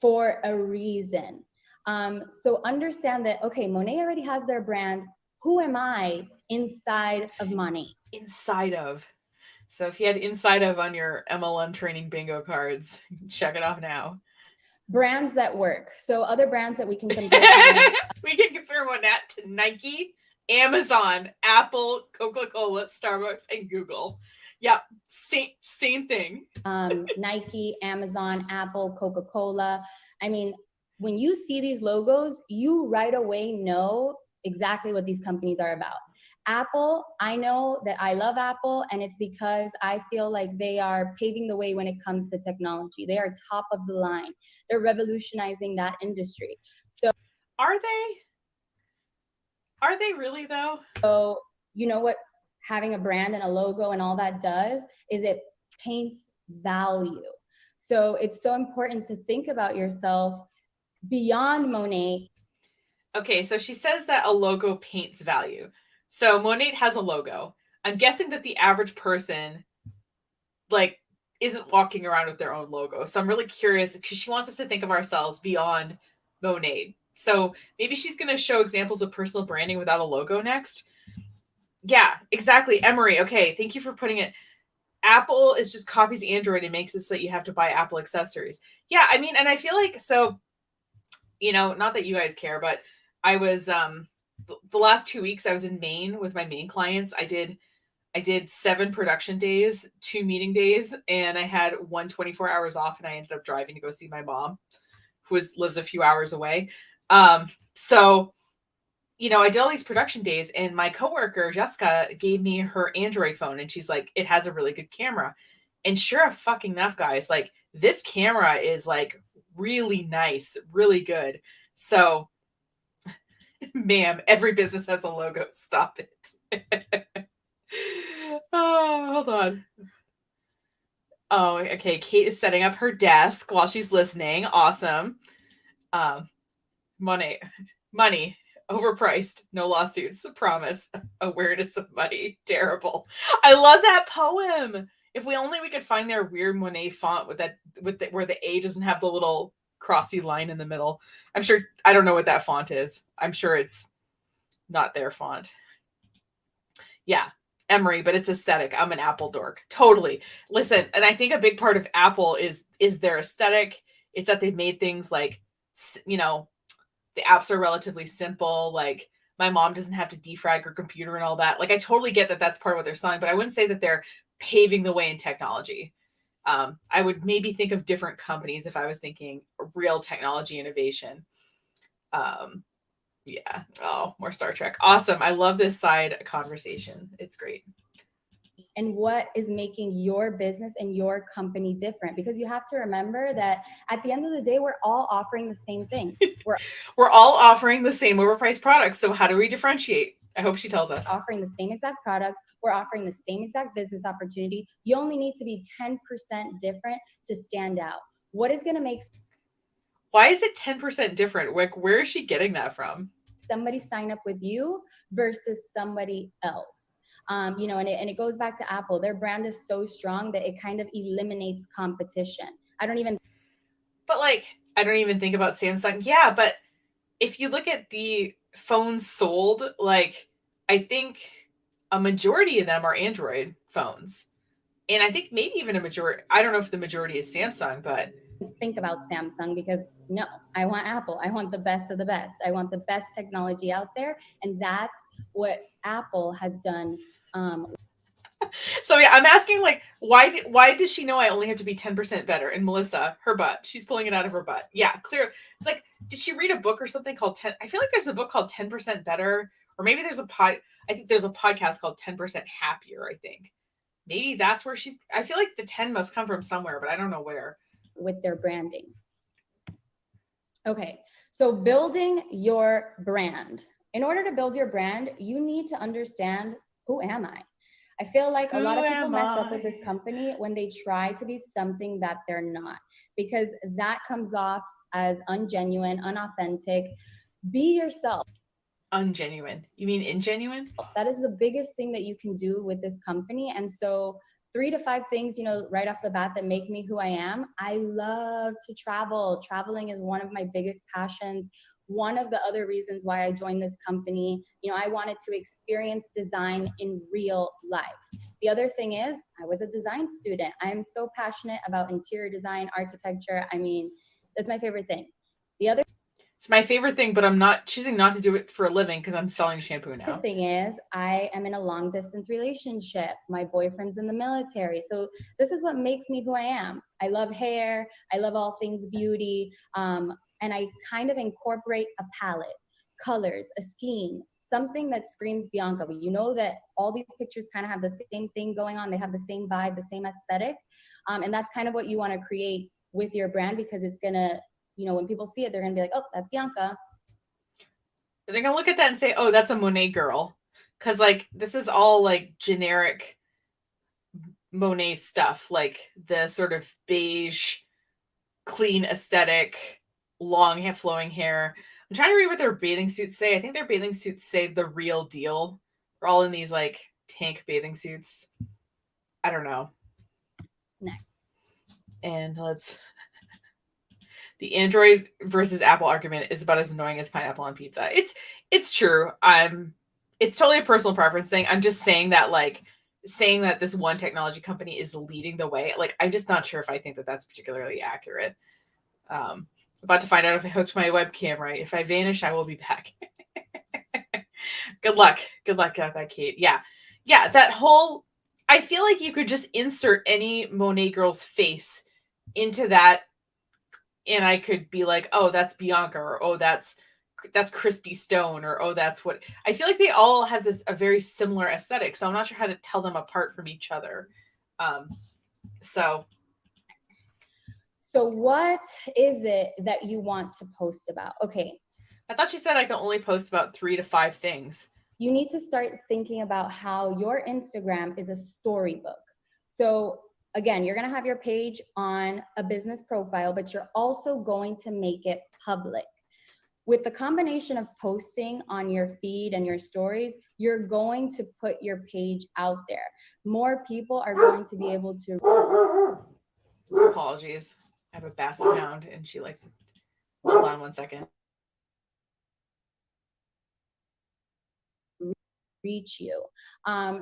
[SPEAKER 3] for a reason. So understand that, okay, Monet already has their brand. Who am I inside of Monet?
[SPEAKER 1] Inside of. So if you had inside of on your MLM training bingo cards, check it off now.
[SPEAKER 3] Brands that work. So other brands that we can compare to.
[SPEAKER 1] We can compare Monet to Nike, Amazon, Apple, Coca-Cola, Starbucks, and Google. Yeah, same thing.
[SPEAKER 3] Nike, Amazon, Apple, Coca-Cola. I mean, when you see these logos, you right away know exactly what these companies are about. Apple, I know that I love Apple, and it's because I feel like they are paving the way when it comes to technology. They are top of the line. They're revolutionizing that industry. So
[SPEAKER 1] are they? Are they really though?
[SPEAKER 3] So you know what having a brand and a logo and all that does is it paints value. So it's so important to think about yourself beyond Monet.
[SPEAKER 1] Okay, so she says that a logo paints value. So Monet has a logo. I'm guessing that the average person like isn't walking around with their own logo. So I'm really curious because she wants us to think of ourselves beyond Monet. So maybe she's going to show examples of personal branding without a logo next. Yeah, exactly. Emery, okay, thank you for putting it. Apple is just copies Android and makes it so that you have to buy Apple accessories. Yeah, I mean, and I feel like, so, not that you guys care, but I was, the last 2 weeks I was in Maine with my Maine clients. I did 7 production days, 2 meeting days, and I had 24 hours off, and I ended up driving to go see my mom, who lives a few hours away. So, I did all these production days, and my coworker, Jessica, gave me her Android phone, and she's like, it has a really good camera. And sure fucking enough, guys, like, this camera is, like, really nice, really good. So, ma'am, every business has a logo. Stop it. Oh, hold on. Oh, okay. Kate is setting up her desk while she's listening. Awesome. Money, overpriced, no lawsuits. Promise. Awareness of money, terrible. I love that poem. If we could find their weird Monet font where the A doesn't have the little crossy line in the middle. I'm sure, I don't know what that font is. I'm sure it's not their font. Yeah, Emery, but it's aesthetic. I'm an Apple dork. Totally. Listen, and I think a big part of Apple is their aesthetic. It's that they've made things like, the apps are relatively simple. Like, my mom doesn't have to defrag her computer and all that. Like, I totally get that that's part of what they're selling, but I wouldn't say that they're paving the way in technology. I would maybe think of different companies if I was thinking real technology innovation. Yeah. Oh, more Star Trek. Awesome. I love this side conversation. It's great.
[SPEAKER 3] And what is making your business and your company different? Because you have to remember that at the end of the day, we're all offering the same thing.
[SPEAKER 1] We're all offering the same overpriced products. So how do we differentiate? I hope she tells us.
[SPEAKER 3] Offering the same exact products. We're offering the same exact business opportunity. You only need to be 10% different to stand out. What is going to make...
[SPEAKER 1] Why is it 10% different? Like, where is she getting that from?
[SPEAKER 3] Somebody sign up with you versus somebody else. And it goes back to Apple. Their brand is so strong that it kind of eliminates competition. I don't even
[SPEAKER 1] think about Samsung. Yeah, but if you look at the phones sold, like, I think a majority of them are Android phones. And I think maybe even a majority, I don't know if the majority is Samsung, but
[SPEAKER 3] think about Samsung, because no, I want Apple. I want the best of the best. I want the best technology out there. And that's what Apple has done.
[SPEAKER 1] So yeah, I'm asking, like, why does she know I only have to be 10% better? And Melissa, her butt, she's pulling it out of her butt. Yeah, clear. It's like, did she read a book or something called 10? I feel like there's a book called 10% Better, or maybe there's I think there's a podcast called 10% Happier, I think. Maybe that's where I feel like the 10 must come from somewhere, but I don't know where.
[SPEAKER 3] With their branding. Okay, so building your brand. In order to build your brand, you need to understand, who am I? I feel like a lot
[SPEAKER 1] Who
[SPEAKER 3] of people
[SPEAKER 1] am
[SPEAKER 3] mess up with
[SPEAKER 1] I?
[SPEAKER 3] this company when they try to be something that they're not, because that comes off as ungenuine, unauthentic. Be yourself.
[SPEAKER 1] Ungenuine. You mean ingenuine?
[SPEAKER 3] That is the biggest thing that you can do with this company. And so 3 to 5 things, right off the bat that make me who I am. I love to travel. Traveling is one of my biggest passions. One of the other reasons why I joined this company, I wanted to experience design in real life. The other thing is I was a design student. I am so passionate about interior design, architecture. I mean, that's my favorite thing. The other
[SPEAKER 1] It's my favorite thing, but I'm not choosing not to do it for a living because I'm selling shampoo now.
[SPEAKER 3] thing is I am in a long distance relationship. My boyfriend's in the military. So this is what makes me who I am. I love hair. I love all things beauty. And I kind of incorporate a palette, colors, a scheme, something that screams Bianca. You know that all these pictures kind of have the same thing going on. They have the same vibe, the same aesthetic. And that's kind of what you want to create with your brand, because it's going to, when people see it, they're going to be like, oh, that's Bianca.
[SPEAKER 1] They're gonna look at that and say, "Oh, that's a Monet girl," because like this is all like generic Monet stuff, like the sort of beige, clean aesthetic, long flowing hair. I'm trying to read what their bathing suits say. I think their bathing suits say the real deal. They're all in these like tank bathing suits. I don't know.
[SPEAKER 3] Next.
[SPEAKER 1] And the Android versus Apple argument is about as annoying as pineapple on pizza. It's true. It's totally a personal preference thing. I'm just saying that this one technology company is leading the way. Like, I'm just not sure if I think that that's particularly accurate. About to find out if I hooked my webcam right. If I vanish, I will be back. Good luck. Good luck at that, Kate. Yeah. That whole. I feel like you could just insert any Monet girl's face into that, and I could be like, oh, that's Bianca, or oh, that's Christy Stone, or oh, that's what. I feel like they all have a very similar aesthetic, so I'm not sure how to tell them apart from each other. So
[SPEAKER 3] what is it that you want to post about? Okay.
[SPEAKER 1] I thought you said I can only post about 3 to 5 things.
[SPEAKER 3] You need to start thinking about how your Instagram is a storybook. So again, you're going to have your page on a business profile, but you're also going to make it public. With the combination of posting on your feed and your stories, you're going to put your page out there. More people are going to be able to.
[SPEAKER 1] Apologies. I have a basset hound and she likes. Hold on one second.
[SPEAKER 3] Reach you.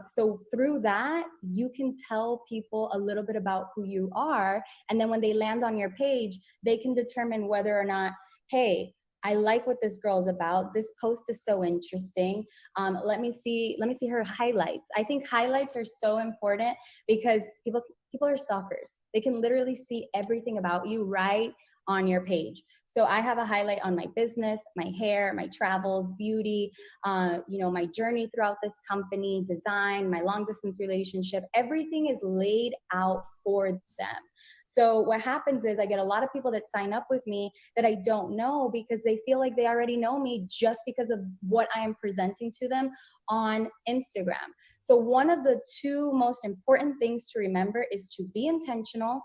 [SPEAKER 3] So through that, you can tell people a little bit about who you are. And then when they land on your page, they can determine whether or not, hey, I like what this girl's about. This post is so interesting. Let me see her highlights. I think highlights are so important because people are stalkers. They can literally see everything about you right on your page. So I have a highlight on my business, my hair, my travels, beauty, my journey throughout this company, design, my long distance relationship. Everything is laid out for them. So what happens is I get a lot of people that sign up with me that I don't know because they feel like they already know me just because of what I am presenting to them on Instagram. So one of the 2 most important things to remember is to be intentional.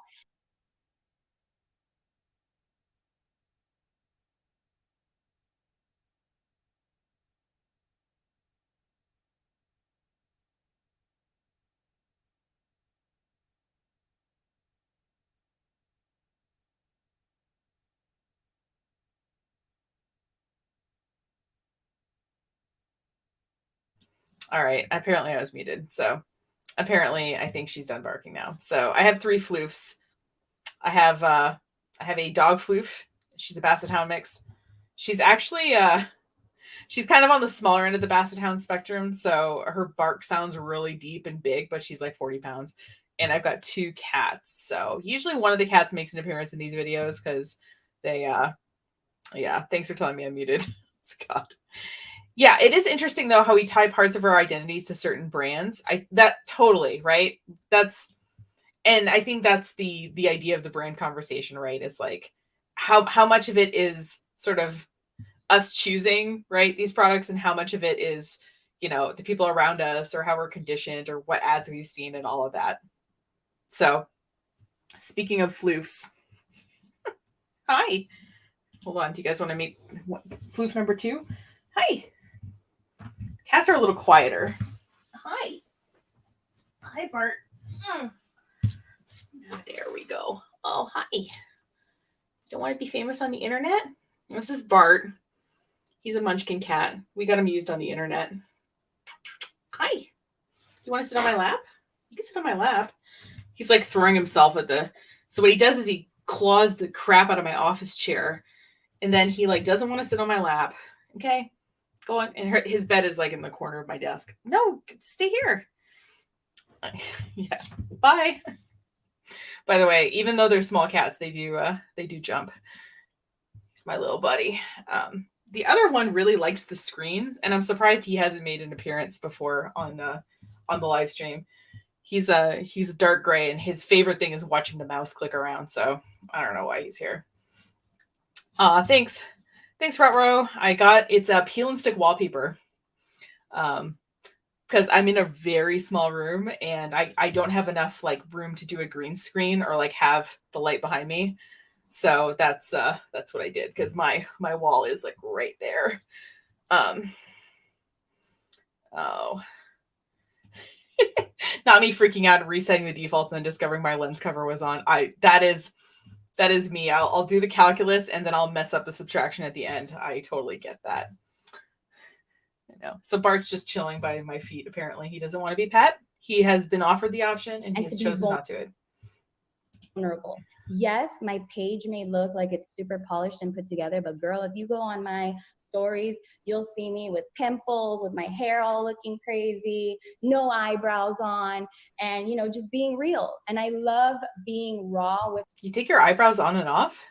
[SPEAKER 1] All right. Apparently I was muted. So apparently I think she's done barking now. So I have 3 floofs. I have a dog floof. She's a basset hound mix. She's actually she's kind of on the smaller end of the basset hound spectrum, so her bark sounds really deep and big, but she's like 40 pounds. And I've got 2 cats. So usually one of the cats makes an appearance in these videos because they yeah, thanks for telling me I'm muted. God. Yeah, it is interesting though how we tie parts of our identities to certain brands. That totally, right? And I think that's the idea of the brand conversation, right? Is like how much of it is sort of us choosing, right, these products, and how much of it is, the people around us or how we're conditioned or what ads we've seen and all of that. So speaking of floofs, hi. Hold on. Do you guys want to meet floof number 2? Hi. Cats are a little quieter. Hi. Hi, Bart. There we go. Oh, hi. Don't want to be famous on the internet? This is Bart. He's a munchkin cat. We got him used on the internet. Hi. You want to sit on my lap? You can sit on my lap. He's like throwing himself at the... So what he does is he claws the crap out of my office chair. And then he like doesn't want to sit on my lap. Okay. Go on. And his bed is like in the corner of my desk. No, stay here. Yeah. Bye. By the way, even though they're small cats, they do jump. He's my little buddy. The other one really likes the screen, and I'm surprised he hasn't made an appearance before on the live stream. He's a dark gray, and his favorite thing is watching the mouse click around. So I don't know why he's here. Thanks, Rutro. It's a peel and stick wallpaper. Because I'm in a very small room and I don't have enough like room to do a green screen or like have the light behind me. So that's what I did, because my wall is like right there. Oh. Not me freaking out and resetting the defaults and then discovering my lens cover was on. That is me. I'll do the calculus and then I'll mess up the subtraction at the end. I totally get that. So Bart's just chilling by my feet. Apparently he doesn't want to be pet. He has been offered the option and he has chosen not to.
[SPEAKER 3] Vulnerable. Yes, my page may look like it's super polished and put together, but girl, if you go on my stories, you'll see me with pimples, with my hair all looking crazy, no eyebrows on, and just being real. And I love being raw with...
[SPEAKER 1] You take your eyebrows on and off?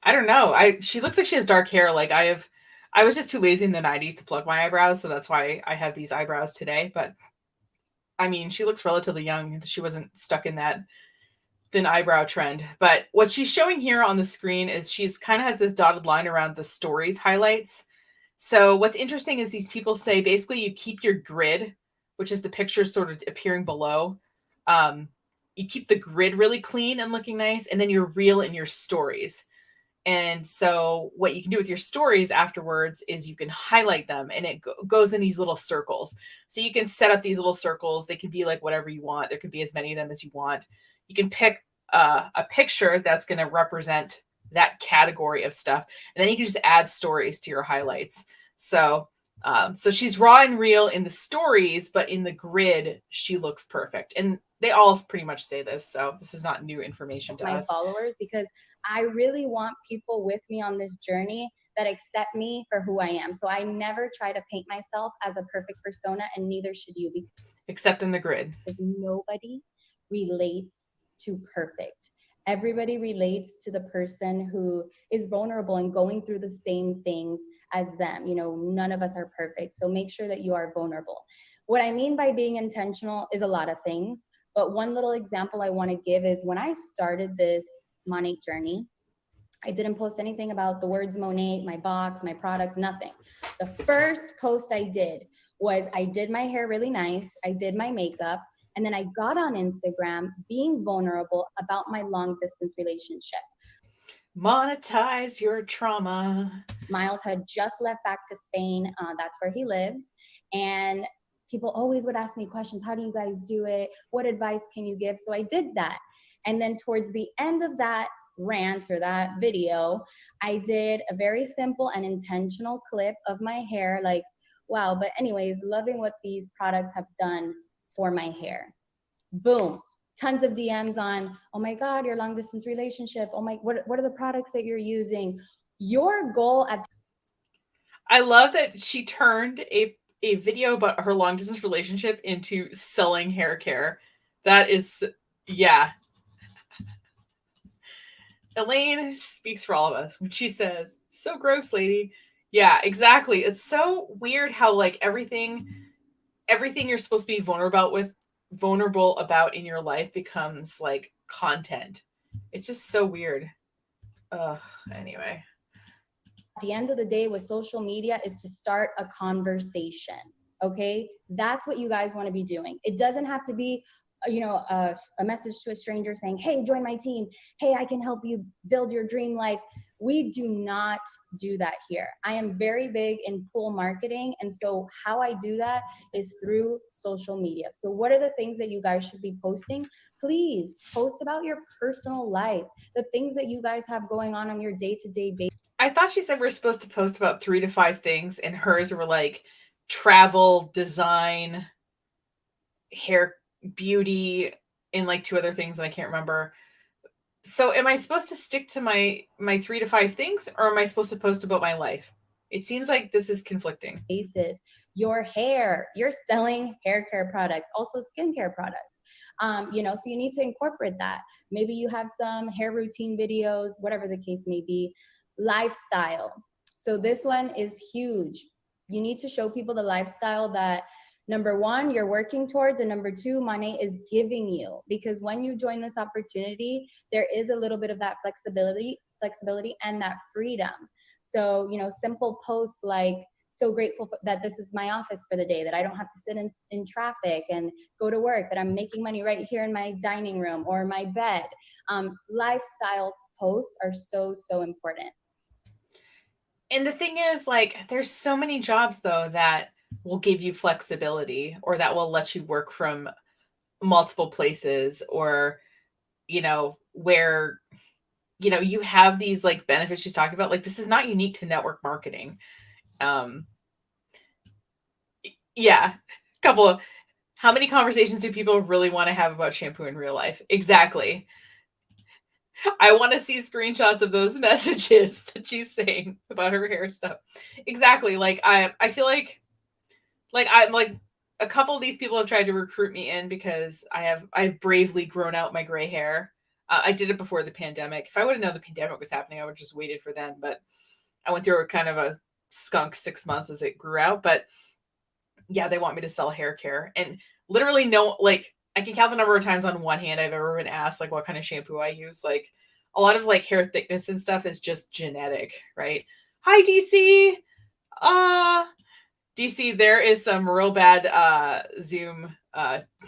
[SPEAKER 1] I don't know. She looks like she has dark hair. Like I was just too lazy in the 90s to plug my eyebrows, so that's why I have these eyebrows today. But I mean, she looks relatively young. She wasn't stuck in that thin eyebrow trend. But what she's showing here on the screen is she's kind of has this dotted line around the stories highlights. So what's interesting is these people say basically you keep your grid, which is the pictures sort of appearing below. You keep the grid really clean and looking nice, and then you're real in your stories. And so what you can do with your stories afterwards is you can highlight them, and it goes in these little circles. So you can set up these little circles. They can be like whatever you want. There could be as many of them as you want. You can pick a picture that's going to represent that category of stuff. And then you can just add stories to your highlights. So she's raw and real in the stories, but in the grid, she looks perfect. And they all pretty much say this. So this is not new information to
[SPEAKER 3] my
[SPEAKER 1] us.
[SPEAKER 3] Followers, because I really want people with me on this journey that accept me for who I am. So I never try to paint myself as a perfect persona, and neither should you.
[SPEAKER 1] Except in the grid.
[SPEAKER 3] Because nobody relates to perfect. Everybody relates to the person who is vulnerable and going through the same things as them. None of us are perfect. So make sure that you are vulnerable. What I mean by being intentional is a lot of things. But one little example I want to give is when I started this Monat journey, I didn't post anything about the words Monat, my box, my products, nothing. The first post I did was I did my hair really nice. I did my makeup. And then I got on Instagram being vulnerable about my long distance relationship.
[SPEAKER 1] Monetize your trauma.
[SPEAKER 3] Miles had just left back to Spain. That's where he lives. And people always would ask me questions. How do you guys do it? What advice can you give? So I did that. And then towards the end of that rant or that video, I did a very simple and intentional clip of my hair. Like, wow. But anyways, loving what these products have done for my hair. Boom. Tons of DMs on, oh my God, your long distance relationship. Oh my, what are the products that you're using? Your goal at...
[SPEAKER 1] I love that she turned a video about her long distance relationship into selling hair care. That is, yeah. Elaine speaks for all of us when she says, so gross, lady. Yeah, exactly. It's so weird how like everything you're supposed to be vulnerable about in your life becomes like content. It's just so weird. Anyway.
[SPEAKER 3] the end of the day with social media is to start a conversation. Okay, that's what you guys want to be doing. It doesn't have to be a message to a stranger saying, hey, join my team, hey, I can help you build your dream life. We do not do that here. I am very big in pull marketing, and so how I do that is through social media. So what are the things that you guys should be posting? Please post about your personal life, the things that you guys have going on your day-to-day basis.
[SPEAKER 1] I thought she said we're supposed to post about 3 to 5 things, and hers were like travel, design, hair, beauty, and like 2 other things that I can't remember. So am I supposed to stick to my 3 to 5 things, or am I supposed to post about my life? It seems like this is conflicting.
[SPEAKER 3] Your hair, you're selling hair care products, also skincare products. So you need to incorporate that. Maybe you have some hair routine videos, whatever the case may be. Lifestyle. So this one is huge. You need to show people the lifestyle that, number one, you're working towards, and number two, money is giving you. Because when you join this opportunity, there is a little bit of that flexibility and that freedom. So, simple posts like, so grateful that this is my office for the day, that I don't have to sit in traffic and go to work, that I'm making money right here in my dining room or my bed. Lifestyle posts are so, so important.
[SPEAKER 1] And the thing is, like, there's so many jobs, though, that will give you flexibility, or that will let you work from multiple places, or, where, you have these like benefits she's talking about. Like, this is not unique to network marketing. Yeah. Couple of, how many conversations do people really want to have about shampoo in real life? Exactly. I want to see screenshots of those messages that she's saying about her hair stuff. Exactly. Like, I feel like I'm like, a couple of these people have tried to recruit me in because I've bravely grown out my gray hair. I did it before the pandemic. If I would have known the pandemic was happening, I would have just waited for then. But I went through a kind of a skunk 6 months as it grew out. But yeah, they want me to sell hair care, and literally I can count the number of times on one hand I've ever been asked like what kind of shampoo I use. Like, a lot of like hair thickness and stuff is just genetic, right? Hi, DC. DC, there is some real bad Zoom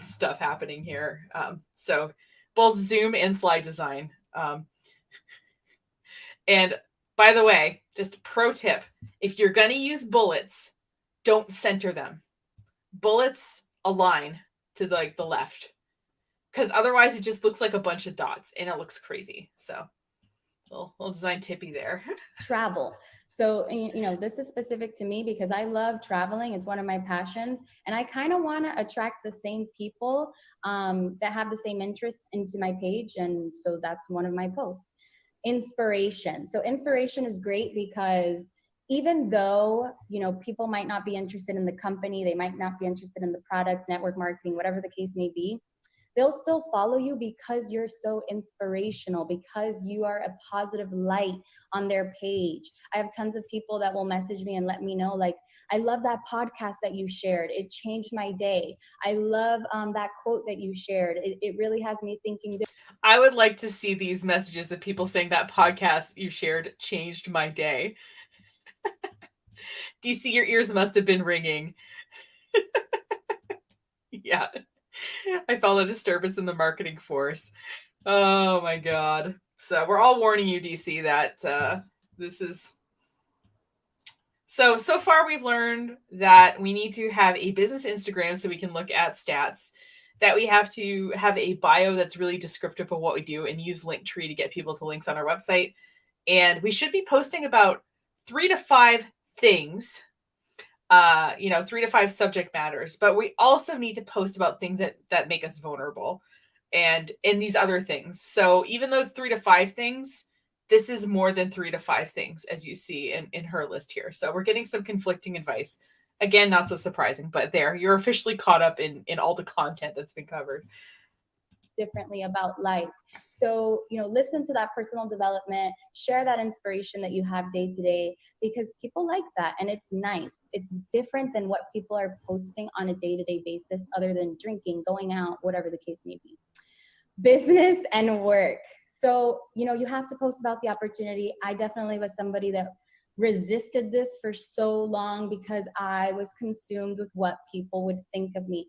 [SPEAKER 1] stuff happening here. So both Zoom and slide design. And by the way, just a pro tip, if you're going to use bullets, don't center them. Bullets align to the left, because otherwise it just looks like a bunch of dots and it looks crazy. So little design tippy there.
[SPEAKER 3] Travel. So, this is specific to me because I love traveling. It's one of my passions. And I kind of want to attract the same people that have the same interests into my page. And so that's one of my posts. Inspiration. So inspiration is great because even though, people might not be interested in the company, they might not be interested in the products, network marketing, whatever the case may be, they'll still follow you because you're so inspirational, because you are a positive light on their page. I have tons of people that will message me and let me know, like, I love that podcast that you shared. It changed my day. I love that quote that you shared. It really has me thinking.
[SPEAKER 1] I would like to see these messages of people saying that podcast you shared changed my day. DC, your ears must have been ringing. Yeah. I felt a disturbance in the marketing force. Oh my God. So we're all warning you, DC, that this is... So far we've learned that we need to have a business Instagram so we can look at stats, that we have to have a bio that's really descriptive of what we do and use Linktree to get people to links on our website. And we should be posting about 3 to 5 things, 3 to 5 subject matters, but we also need to post about things that make us vulnerable and these other things. So even though it's 3 to 5 things, this is more than 3 to 5 things, as you see in her list here. So we're getting some conflicting advice. Again, not so surprising, but there, you're officially caught up in all the content that's been covered.
[SPEAKER 3] Differently about life. So, listen to that personal development, share that inspiration that you have day to day, because people like that and it's nice. It's different than what people are posting on a day-to-day basis, other than drinking, going out, whatever the case may be. Business and work. So, you have to post about the opportunity. I definitely was somebody that resisted this for so long because I was consumed with what people would think of me.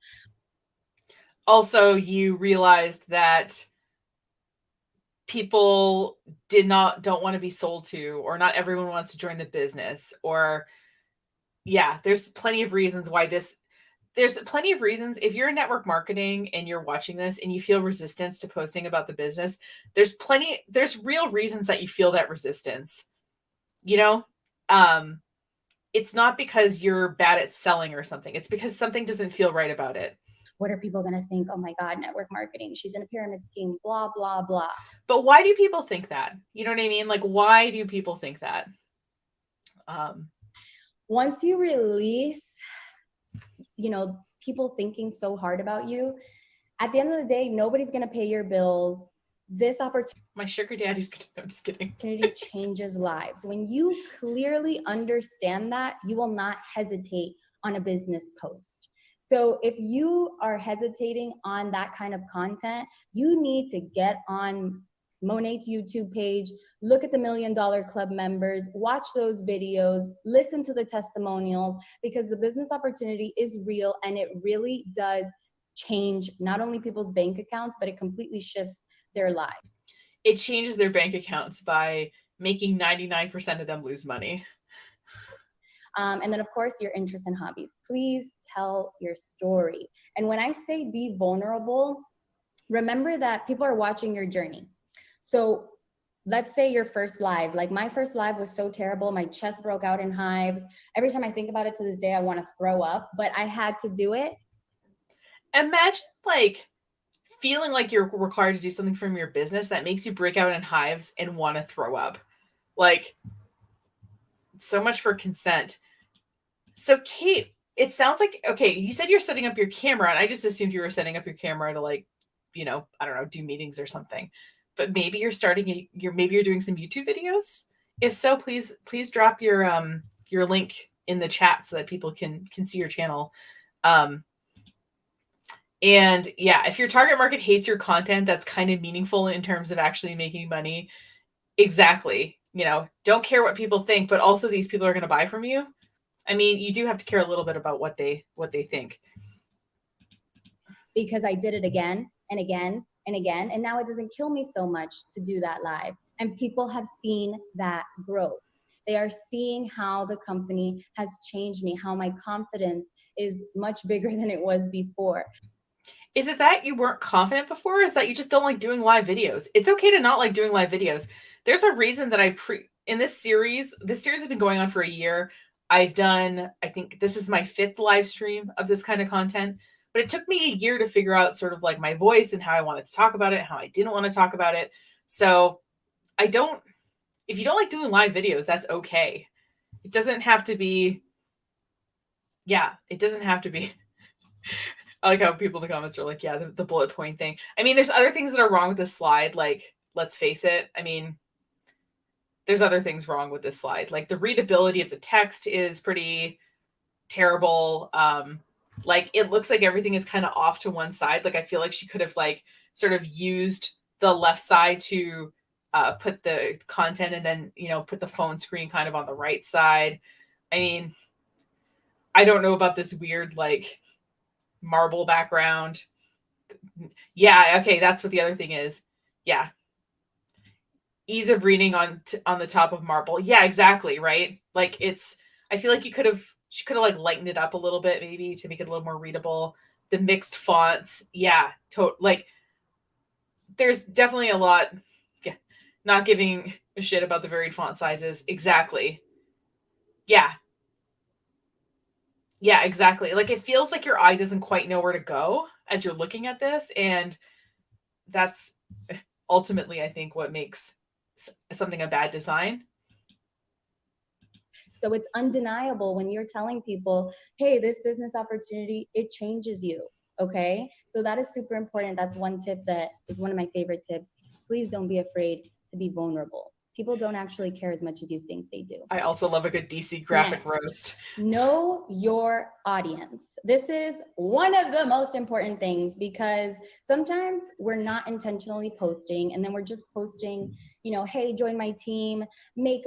[SPEAKER 1] Also, you realized that people don't want to be sold to, or not everyone wants to join the business, or yeah, there's plenty of reasons why there's plenty of reasons. If you're in network marketing and you're watching this and you feel resistance to posting about the business, there's real reasons that you feel that resistance. You know, it's not because you're bad at selling or something. It's because something doesn't feel right about it.
[SPEAKER 3] What are people going to think? Oh my God, network marketing, she's in a pyramid scheme, blah, blah, blah.
[SPEAKER 1] But why do people think that? You know what I mean? Like, why do people think that?
[SPEAKER 3] Once you release, people thinking so hard about you, at the end of the day, nobody's going to pay your bills. This opportunity,
[SPEAKER 1] my sugar daddy's gonna, I'm just kidding.
[SPEAKER 3] Changes lives. When you clearly understand that, you will not hesitate on a business post. So if you are hesitating on that kind of content, you need to get on Monat's YouTube page, look at the $1 Million Club members, watch those videos, listen to the testimonials, because the business opportunity is real and it really does change not only people's bank accounts, but it completely shifts their lives.
[SPEAKER 1] It changes their bank accounts by making 99% of them lose money.
[SPEAKER 3] And then, of course, your interests and hobbies. Please tell your story. And when I say be vulnerable, remember that people are watching your journey. So let's say your first live, like my first live was so terrible. My chest broke out in hives. Every time I think about it to this day, I want to throw up, but I had to do it.
[SPEAKER 1] Imagine like feeling like you're required to do something from your business that makes you break out in hives and want to throw up. Like, so much for consent. So Kate, it sounds like, okay, you said you're setting up your camera, and I just assumed you were setting up your camera to, like, I don't know, do meetings or something. But maybe maybe you're doing some YouTube videos. If so, please drop your link in the chat so that people can see your channel. And yeah, if your target market hates your content that's kind of meaningful in terms of actually making money, exactly. Don't care what people think, but also these people are going to buy from you. I mean, you do have to care a little bit about what they think.
[SPEAKER 3] Because I did it again and again and again, and now it doesn't kill me so much to do that live. And people have seen that growth. They are seeing how the company has changed me, how my confidence is much bigger than it was before.
[SPEAKER 1] Is it that you weren't confident before? Or is that you just don't like doing live videos? It's okay to not like doing live videos. There's a reason that in this series has been going on for a year. I think this is my 5th live stream of this kind of content, but it took me a year to figure out sort of like my voice and how I wanted to talk about it, how I didn't want to talk about it. So if you don't like doing live videos, that's okay. It doesn't have to be. I like how people in the comments are like, yeah, the bullet point thing. I mean, there's other things that are wrong with this slide. Like, let's face it. I mean, there's other things wrong with this slide. Like the readability of the text is pretty terrible. Like it looks like everything is kind of off to one side. Like I feel like she could have like sort of used the left side to put the content and then, put the phone screen kind of on the right side. I mean, I don't know about this weird, like, marble background. Yeah, okay, that's what the other thing is. Yeah. Ease of reading on the top of marble. Yeah, exactly, right? Like I feel like she could have like lightened it up a little bit maybe to make it a little more readable. The mixed fonts. Yeah, like there's definitely a lot. Yeah. Not giving a shit about the varied font sizes. Exactly. Yeah. Yeah, exactly. Like it feels like your eye doesn't quite know where to go as you're looking at this, and that's ultimately, I think, what makes something a bad design.
[SPEAKER 3] So it's undeniable when you're telling people, hey, this business opportunity, it changes you. Okay. So that is super important. That's one tip that is one of my favorite tips. Please don't be afraid to be vulnerable. People don't actually care as much as you think they do.
[SPEAKER 1] I also love a good DC graphic roast.
[SPEAKER 3] Know your audience. This is one of the most important things because sometimes we're not intentionally posting and then we're just posting, hey, join my team, make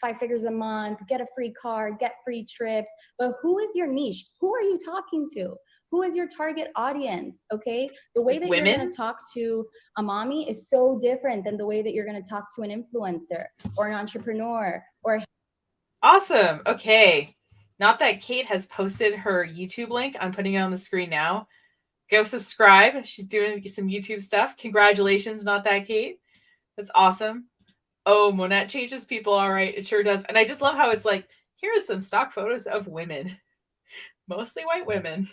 [SPEAKER 3] 5 figures a month, get a free car, get free trips. But who is your niche? Who are you talking to? Who is your target audience? Okay. The way that you're going to talk to a mommy is so different than the way that you're going to talk to an influencer or an entrepreneur or.
[SPEAKER 1] Awesome. Okay. Not That Kate has posted her YouTube link. I'm putting it on the screen now. Go subscribe. She's doing some YouTube stuff. Congratulations, Not That Kate. That's awesome. Oh, Monette changes people. All right. It sure does. And I just love how it's like, here are some stock photos of women, mostly white women.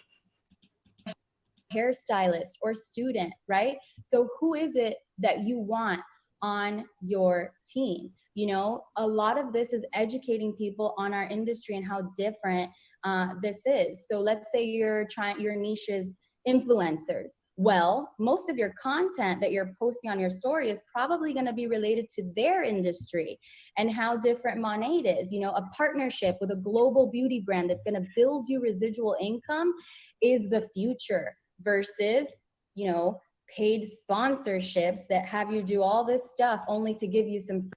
[SPEAKER 3] Hairstylist or student, right? So who is it that you want on your team? You know, a lot of this is educating people on our industry and how different this is. So let's say your niche is influencers. Well, most of your content that you're posting on your story is probably going to be related to their industry and how different Monat is. You know, a partnership with a global beauty brand that's going to build you residual income is the future versus, you know, paid sponsorships that have you do all this stuff only to give you some.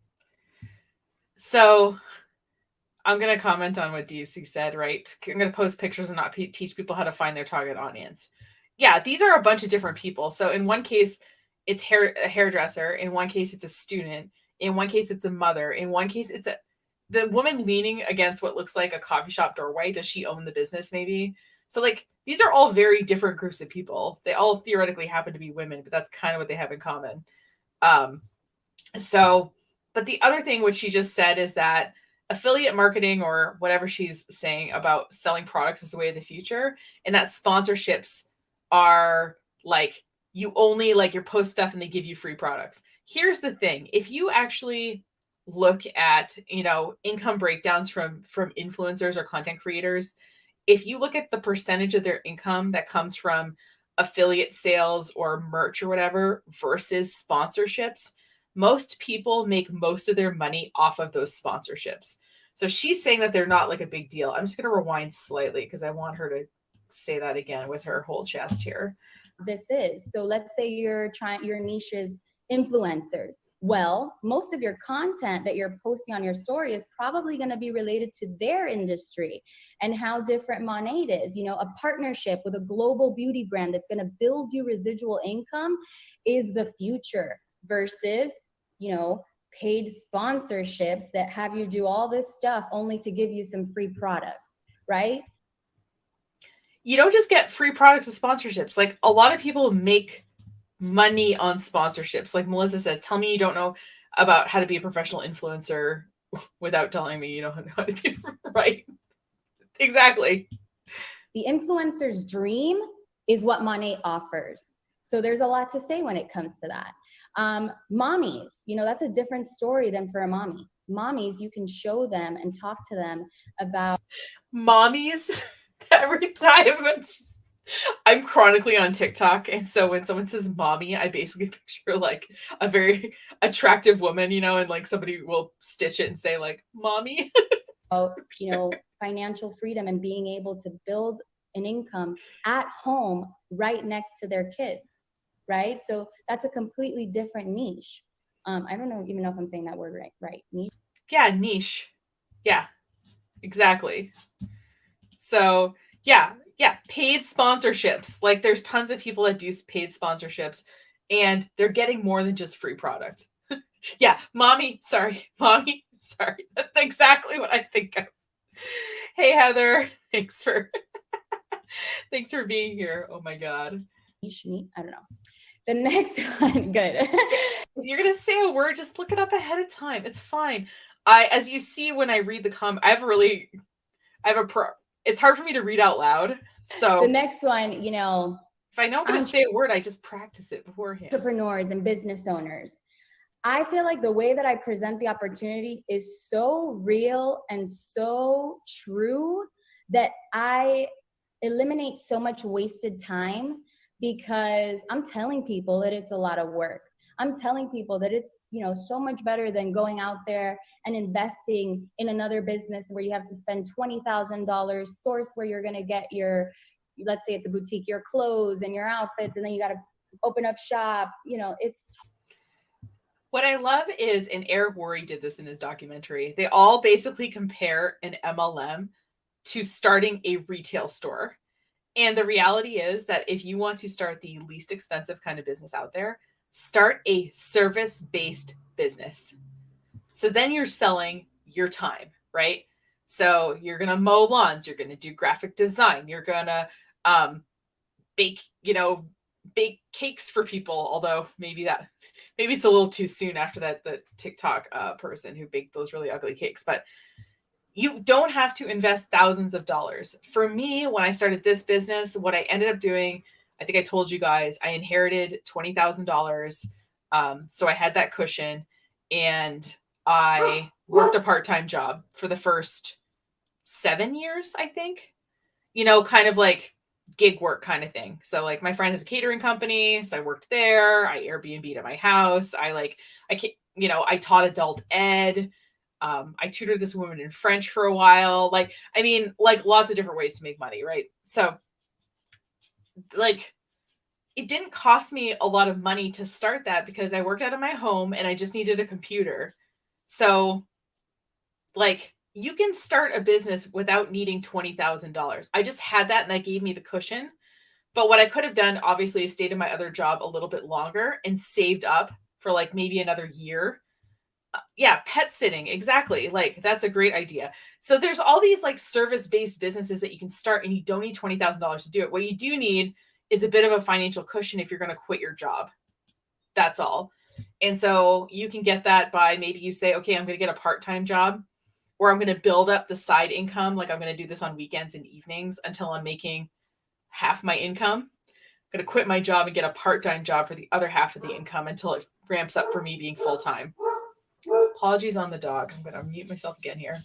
[SPEAKER 1] So I'm going to comment on what DC said, right? I'm going to post pictures and not teach people how to find their target audience. Yeah, these are a bunch of different people. So in one case, it's a hairdresser. In one case, it's a student. In one case, it's a mother. In one case, it's the woman leaning against what looks like a coffee shop doorway. Does she own the business maybe? So like, these are all very different groups of people. They all theoretically happen to be women, but that's kind of what they have in common. But the other thing which she just said is that affiliate marketing or whatever she's saying about selling products is the way of the future. And that sponsorships are like, you only like your post stuff and they give you free products. Here's the thing. If you actually look at, you know, income breakdowns from influencers or content creators, if you look at the percentage of their income that comes from affiliate sales or merch or whatever versus sponsorships, most people make most of their money off of those sponsorships. So she's saying that they're not like a big deal. I'm just going to rewind slightly because I want her to say that again with her whole chest here.
[SPEAKER 3] This is. So let's say your niche is influencers. Well, most of your content that you're posting on your story is probably going to be related to their industry and how different Monat is. You know, a partnership with a global beauty brand that's going to build you residual income is the future versus, you know, paid sponsorships that have you do all this stuff only to give you some free products, right?
[SPEAKER 1] You don't just get free products and sponsorships. Like, a lot of people make money on sponsorships. Like Melissa says, tell me you don't know about how to be a professional influencer without telling me you don't know how to be right. Exactly.
[SPEAKER 3] The influencer's dream is what Monat offers. So there's a lot to say when it comes to that. Mommies, you know, that's a different story than for a mommy. Mommies, you can show them and talk to them about.
[SPEAKER 1] Mommies, every time I'm chronically on TikTok, and so when someone says mommy, I basically picture like a very attractive woman, you know, and like somebody will stitch it and say like mommy.
[SPEAKER 3] You know, financial freedom and being able to build an income at home right next to their kids, right? So that's a completely different niche. I don't even know if I'm saying that word right. Niche.
[SPEAKER 1] Yeah, niche. Yeah, exactly. So yeah, paid sponsorships. Like, there's tons of people that do paid sponsorships and they're getting more than just free product. Yeah, mommy, sorry. That's exactly what I think of. Hey, Heather, thanks for being here. Oh my God.
[SPEAKER 3] I don't know. The next one, good.
[SPEAKER 1] If you're going to say a word, just look it up ahead of time. It's fine. As you see, when I read the comment, it's hard for me to read out loud. So
[SPEAKER 3] the next one, you know,
[SPEAKER 1] if I know I'm going to say a word, I just practice it beforehand.
[SPEAKER 3] Entrepreneurs and business owners. I feel like the way that I present the opportunity is so real and so true that I eliminate so much wasted time because I'm telling people that it's a lot of work. I'm telling people that it's, you know, so much better than going out there and investing in another business where you have to spend $20,000, source where you're going to get your, let's say it's a boutique, your clothes and your outfits, and then you got to open up shop. You know, it's.
[SPEAKER 1] What I love is, and Eric Worre did this in his documentary, they all basically compare an MLM to starting a retail store. And the reality is that if you want to start the least expensive kind of business out there, start a service-based business. So then you're selling your time, right? So you're going to mow lawns, you're going to do graphic design, you're going to bake, bake cakes for people. Although maybe it's a little too soon after that, the TikTok person who baked those really ugly cakes, but you don't have to invest thousands of dollars. For me, when I started this business, what I ended up doing, I think I told you guys, I inherited $20,000. So I had that cushion, and I worked a part-time job for the first 7 years, I think, kind of like gig work kind of thing. So like my friend has a catering company. So I worked there. I Airbnb'd at my house. I taught adult ed. I tutored this woman in French for a while. Like lots of different ways to make money. Right. So like, it didn't cost me a lot of money to start that because I worked out of my home and I just needed a computer. So like, you can start a business without needing $20,000. I just had that and that gave me the cushion. But what I could have done, obviously, is stayed in my other job a little bit longer and saved up for like maybe another year. Yeah, pet sitting. Exactly. Like, that's a great idea. So there's all these like service-based businesses that you can start, and you don't need $20,000 to do it. What you do need is a bit of a financial cushion if you're going to quit your job. That's all. And so you can get that by, maybe you say, okay, I'm going to get a part-time job, or I'm going to build up the side income. Like, I'm going to do this on weekends and evenings until I'm making half my income. I'm going to quit my job and get a part-time job for the other half of the income until it ramps up for me being full-time. Apologies on the dog. I'm going to mute myself again here.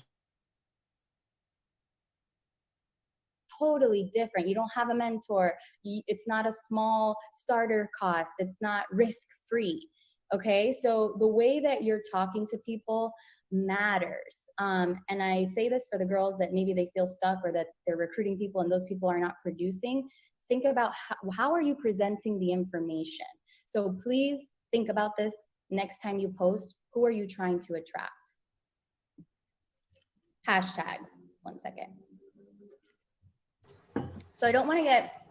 [SPEAKER 3] Totally different. You don't have a mentor. It's not a small starter cost. It's not risk-free. Okay. So the way that you're talking to people matters. And I say this for the girls that maybe they feel stuck, or that they're recruiting people and those people are not producing. Think about how are you presenting the information? So please think about this next time you post. Who are you trying to attract? Hashtags. 1 second. So I don't want to get...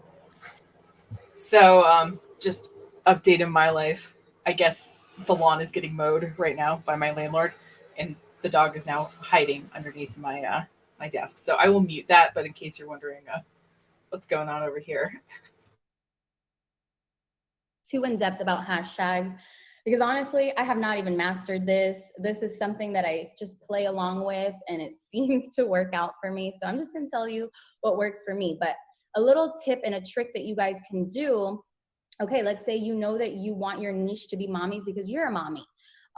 [SPEAKER 1] So just update in my life. I guess the lawn is getting mowed right now by my landlord, and the dog is now hiding underneath my my desk. So I will mute that, but in case you're wondering what's going on over here.
[SPEAKER 3] Too in depth about hashtags, because honestly, I have not even mastered this. This is something that I just play along with, and it seems to work out for me. So I'm just going to tell you what works for me. But a little tip and a trick that you guys can do. Okay, let's say you know that you want your niche to be mommies because you're a mommy.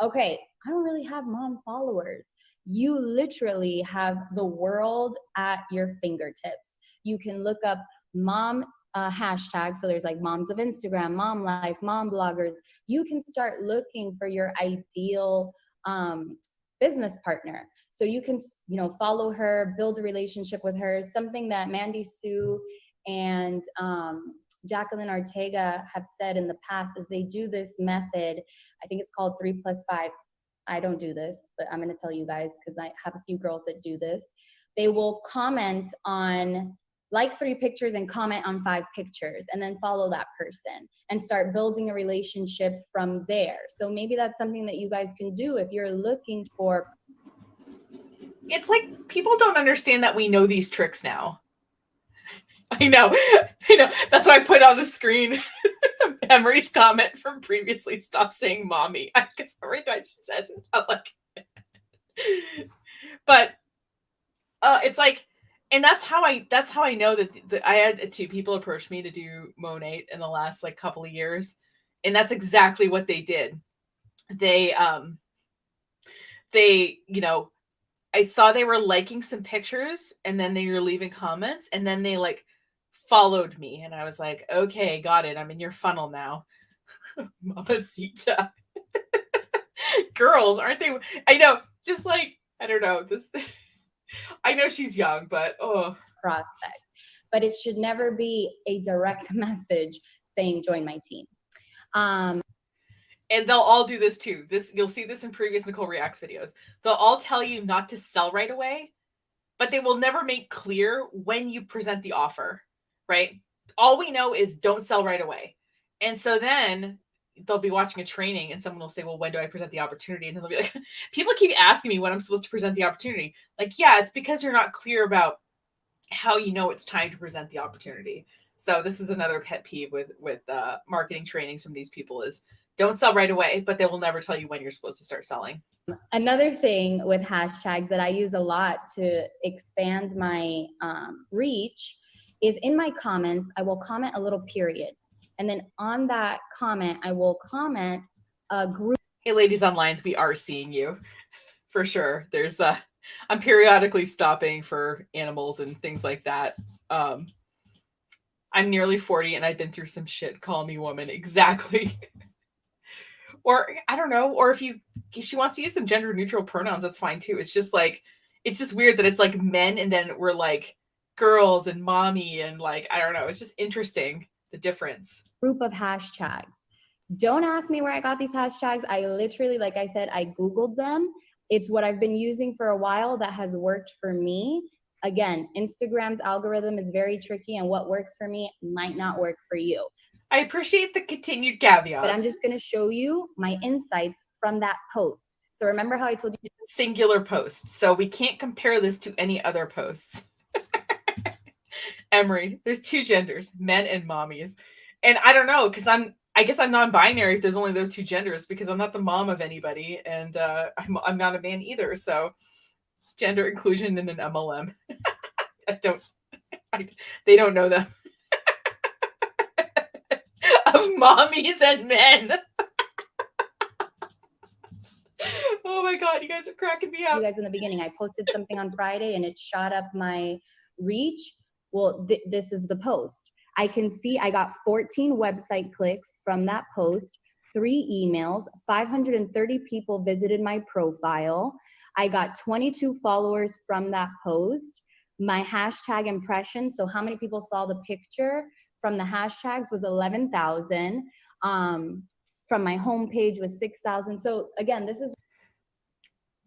[SPEAKER 3] Okay, I don't really have mom followers. You literally have the world at your fingertips. You can look up mom hashtags. So there's like moms of Instagram, mom life, mom bloggers. You can start looking for your ideal business partner. So you can, follow her, build a relationship with her. Something that Mandy Sue and Jacqueline Ortega have said in the past is they do this method. I think it's called 3+5. I don't do this, but I'm going to tell you guys because I have a few girls that do this. They will comment on, like 3 pictures and comment on 5 pictures, and then follow that person and start building a relationship from there. So maybe that's something that you guys can do if you're looking for.
[SPEAKER 1] It's like people don't understand that we know these tricks now. I know. That's why I put on the screen Emery's comment from previously. Stop saying mommy. I guess every time she says it, I'm like, but it's like, and that's how I know that I had 2 people approach me to do Monate in the last like couple of years, and that's exactly what they did. They I saw they were liking some pictures, and then they were leaving comments, and then they like followed me, and I was like, okay, got it. I'm in your funnel now. Mamacita. Girls, aren't they? I know, just like, I don't know, this. I know she's young, but
[SPEAKER 3] prospects. But it should never be a direct message saying join my team.
[SPEAKER 1] and they'll all do this too. You'll see this in previous Nicole Reacts videos. They'll all tell you not to sell right away, but they will never make clear when you present the offer, right? All we know is don't sell right away. And so then they'll be watching a training and someone will say, well, when do I present the opportunity? And then they'll be like, people keep asking me when I'm supposed to present the opportunity. Like, yeah, it's because you're not clear about how you know it's time to present the opportunity. So this is another pet peeve with marketing trainings from these people is don't sell right away, but they will never tell you when you're supposed to start selling.
[SPEAKER 3] Another thing with hashtags that I use a lot to expand my reach is in my comments, I will comment a little period. And then on that comment, I will comment a group.
[SPEAKER 1] Hey, ladies on lines, we are seeing you for sure. There's I'm periodically stopping for animals and things like that. I'm nearly 40 and I've been through some shit. Call me woman. Exactly. Or I don't know. Or if she wants to use some gender neutral pronouns, that's fine too. It's just like, it's just weird that it's like men and then we're like girls and mommy and like, I don't know. It's just interesting, the difference.
[SPEAKER 3] Group of hashtags. Don't ask me where I got these hashtags. I literally, like I said, I Googled them. It's what I've been using for a while that has worked for me. Again, Instagram's algorithm is very tricky and what works for me might not work for you.
[SPEAKER 1] I appreciate the continued caveats.
[SPEAKER 3] But I'm just going to show you my insights from that post. So remember how I told you?
[SPEAKER 1] Singular post. So we can't compare this to any other posts. Emery, there's two genders, men and mommies. And I don't know, because I guess I'm non-binary if there's only those two genders, because I'm not the mom of anybody, and I'm not a man either. So gender inclusion in an MLM. They don't know them. Of mommies and men. Oh my God, you guys are cracking me up.
[SPEAKER 3] You guys in the beginning, I posted something on Friday and it shot up my reach. Well, this is the post. I can see I got 14 website clicks from that post, 3 emails, 530 people visited my profile. I got 22 followers from that post. My hashtag impressions, so how many people saw the picture from the hashtags was 11,000. From my homepage was 6,000. So again, this is.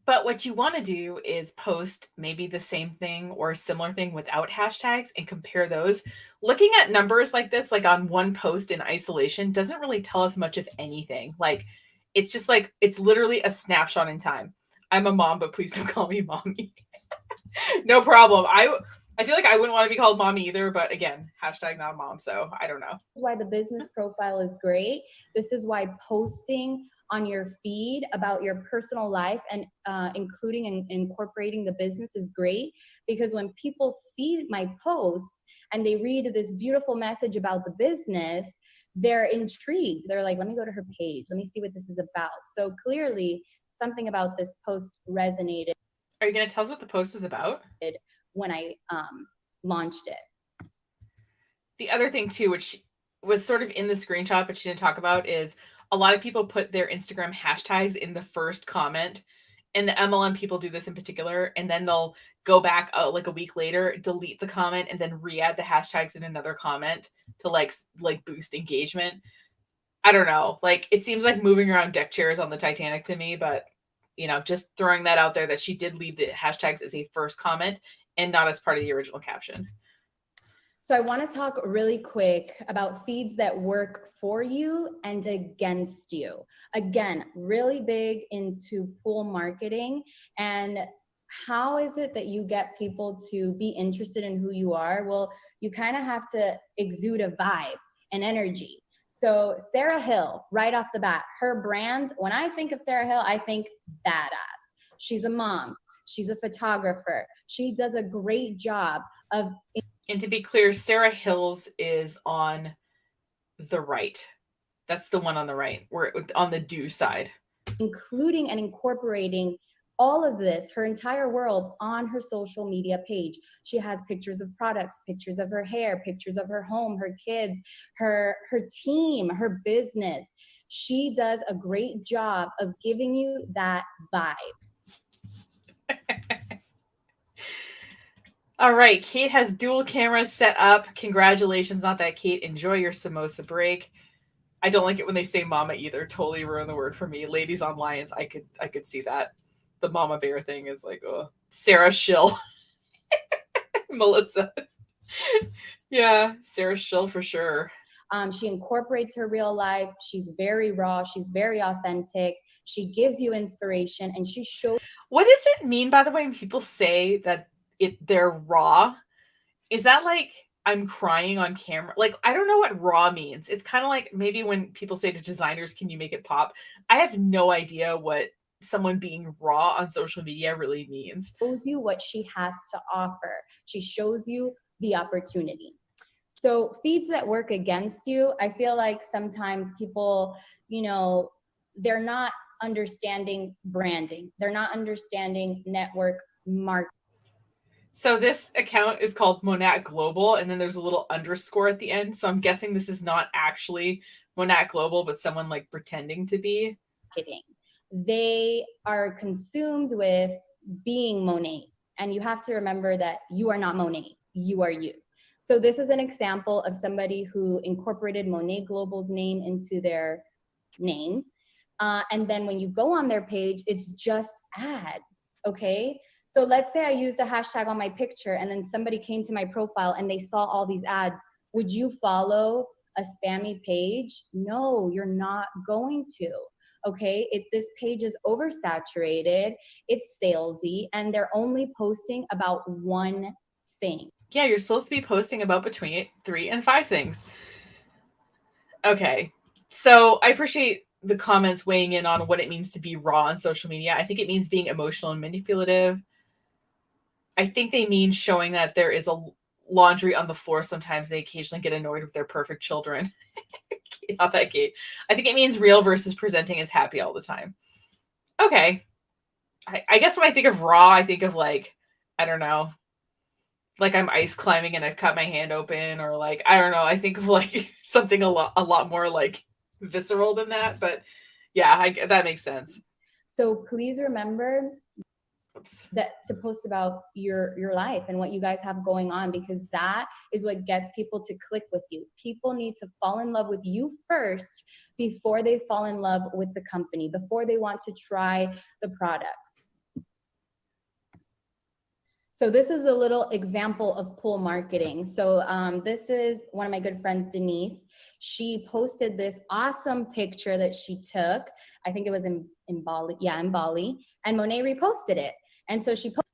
[SPEAKER 1] But what you want to do is post maybe the same thing or a similar thing without hashtags and compare those. Looking at numbers like this, like on one post in isolation, doesn't really tell us much of anything. Like, it's just like, it's literally a snapshot in time. I'm a mom, but please don't call me mommy. No problem. I feel like I wouldn't want to be called mommy either, but again, hashtag not a mom, so I don't know.
[SPEAKER 3] This is why the business profile is great. This is why posting on your feed about your personal life and including and incorporating the business is great, because when people see my posts and they read this beautiful message about the business, they're intrigued. They're like, let me go to her page. Let me see what this is about. So clearly something about this post resonated.
[SPEAKER 1] Are you going to tell us what the post was about?
[SPEAKER 3] When I launched it.
[SPEAKER 1] The other thing too, which was sort of in the screenshot, but she didn't talk about, is a lot of people put their Instagram hashtags in the first comment, and the MLM people do this in particular, and then they'll go back like a week later, delete the comment, and then re-add the hashtags in another comment to like boost engagement. I don't know. Like, it seems like moving around deck chairs on the Titanic to me, but you know, just throwing that out there that she did leave the hashtags as a first comment and not as part of the original caption.
[SPEAKER 3] So I want to talk really quick about feeds that work for you and against you. Again, really big into pool marketing. And how is it that you get people to be interested in who you are? Well, you kind of have to exude a vibe and energy. So Sarah Hill, right off the bat, her brand, when I think of Sarah Hill, I think badass. She's a mom. She's a photographer. She does a great job of.
[SPEAKER 1] And to be clear, Sarah Hills is on the right. That's the one on the right. We're on the do side.
[SPEAKER 3] Including and incorporating all of this, her entire world, on her social media page. She has pictures of products, pictures of her hair, pictures of her home, her kids, her team, her business. She does a great job of giving you that vibe.
[SPEAKER 1] All right, Kate has dual cameras set up. Congratulations, not that Kate. Enjoy your samosa break. I don't like it when they say mama either. Totally ruin the word for me. Ladies on Lions, I could see that. The mama bear thing is like, oh, Sarah Schill. Melissa. Yeah, Sarah Schill for sure.
[SPEAKER 3] She incorporates her real life. She's very raw. She's very authentic. She gives you inspiration, and she shows.
[SPEAKER 1] What does it mean, by the way, when people say that they're raw? Is that like I'm crying on camera? Like, I don't know what raw means. It's kind of like maybe when people say to designers, can you make it pop? I have no idea what someone being raw on social media really means.
[SPEAKER 3] Shows you what she has to offer. She shows you the opportunity. So feeds that work against you, I feel like sometimes people, they're not understanding branding. They're not understanding network marketing.
[SPEAKER 1] So this account is called Monat Global, and then there's a little underscore at the end. So I'm guessing this is not actually Monat Global, but someone like pretending to be.
[SPEAKER 3] They are consumed with being Monet. And you have to remember that you are not Monet, you are you. So this is an example of somebody who incorporated Monet Global's name into their name. And then when you go on their page, it's just ads, okay? So let's say I used the hashtag on my picture and then somebody came to my profile and they saw all these ads. Would you follow a spammy page? No, you're not going to. Okay, this page is oversaturated, it's salesy, and they're only posting about one thing.
[SPEAKER 1] Yeah, you're supposed to be posting about between 3 and 5 things. Okay, so I appreciate the comments weighing in on what it means to be raw on social media. I think it means being emotional and manipulative. I think they mean showing that there is a laundry on the floor. Sometimes they occasionally get annoyed with their perfect children. Not that Kate. I think it means real versus presenting as happy all the time. Okay. I guess when I think of raw, I think of like, I don't know, like I'm ice climbing and I've cut my hand open, or like, I don't know. I think of like something a lot more like visceral than that. But yeah, that makes sense.
[SPEAKER 3] So please remember that to post about your life and what you guys have going on, because that is what gets people to click with you. People need to fall in love with you first before they fall in love with the company, before they want to try the products. So this is a little example of pull marketing. So this is one of my good friends, Denise. She posted this awesome picture that she took. I think it was in Bali. Yeah, in Bali. And Monet reposted it. And so she posted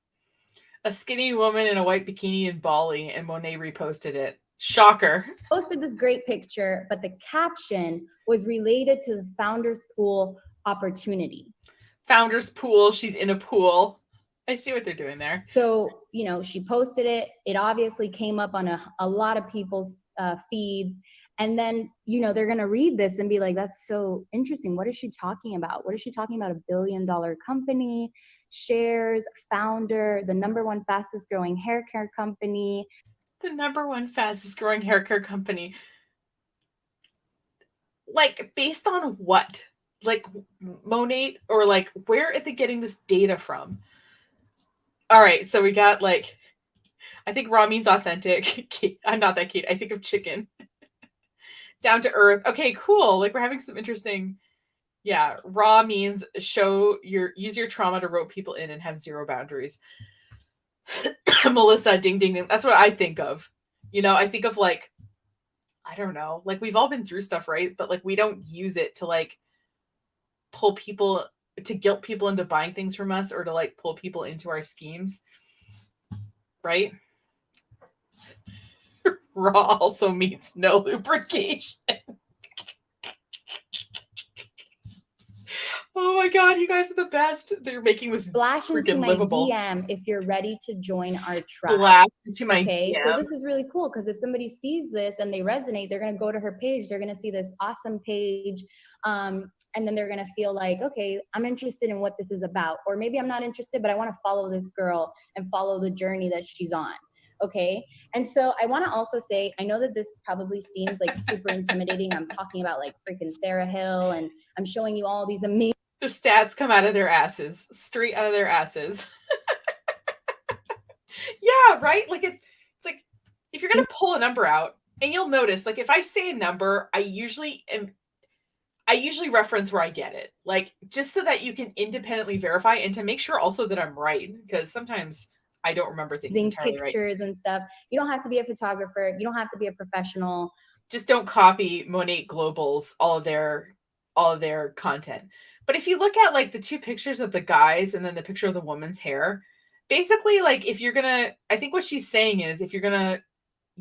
[SPEAKER 1] a skinny woman in a white bikini in Bali, and Monet reposted it. Shocker.
[SPEAKER 3] Posted this great picture, but the caption was related to the Founders Pool opportunity.
[SPEAKER 1] Founders Pool. She's in a pool. I see what they're doing there.
[SPEAKER 3] So, she posted it. It obviously came up on a lot of people's feeds. And then, they're going to read this and be like, that's so interesting. What is she talking about? What is she talking about? $1 billion company, shares, founder, the #1 fastest growing hair care company.
[SPEAKER 1] The #1 fastest growing hair care company. Like, based on what? Like, Monet, or like, where are they getting this data from? All right, so we got like, I think raw means authentic. I'm not that Kate. I think of chicken. Down to earth. Okay, cool. Like, we're having some interesting. Yeah, raw means use your trauma to rope people in and have zero boundaries. Melissa, ding ding ding. That's what I think of. I think of like, I don't know, like we've all been through stuff, right? But like we don't use it to like pull people, to guilt people into buying things from us, or to like pull people into our schemes, right? Raw also means no lubrication. Oh my God, you guys are the best. They're making this
[SPEAKER 3] splash into my
[SPEAKER 1] livable.
[SPEAKER 3] DM if you're ready to join our tribe.
[SPEAKER 1] Splash into my
[SPEAKER 3] okay,
[SPEAKER 1] DM.
[SPEAKER 3] So this is really cool, because if somebody sees this and they resonate, they're going to go to her page. They're going to see this awesome page. And then they're going to feel like, okay, I'm interested in what this is about. Or maybe I'm not interested, but I want to follow this girl and follow the journey that she's on. Okay. And so I want to also say, I know that this probably seems like super intimidating. I'm talking about like freaking Sarah Hill, and I'm showing you all these amazing.
[SPEAKER 1] Their stats come out of their asses, straight out of their asses. Yeah, right? Like it's like, if you're going to pull a number out, and you'll notice, like if I say a number, I usually am I usually reference where I get it, like just so that you can independently verify and to make sure also that I'm right, because sometimes I don't remember things entirely right.
[SPEAKER 3] Pictures and stuff. You don't have to be a photographer. You don't have to be a professional.
[SPEAKER 1] Just don't copy Monet Global's all of their content. But if you look at like the two pictures of the guys and then the picture of the woman's hair, basically like if you're gonna, I think what she's saying is if you're gonna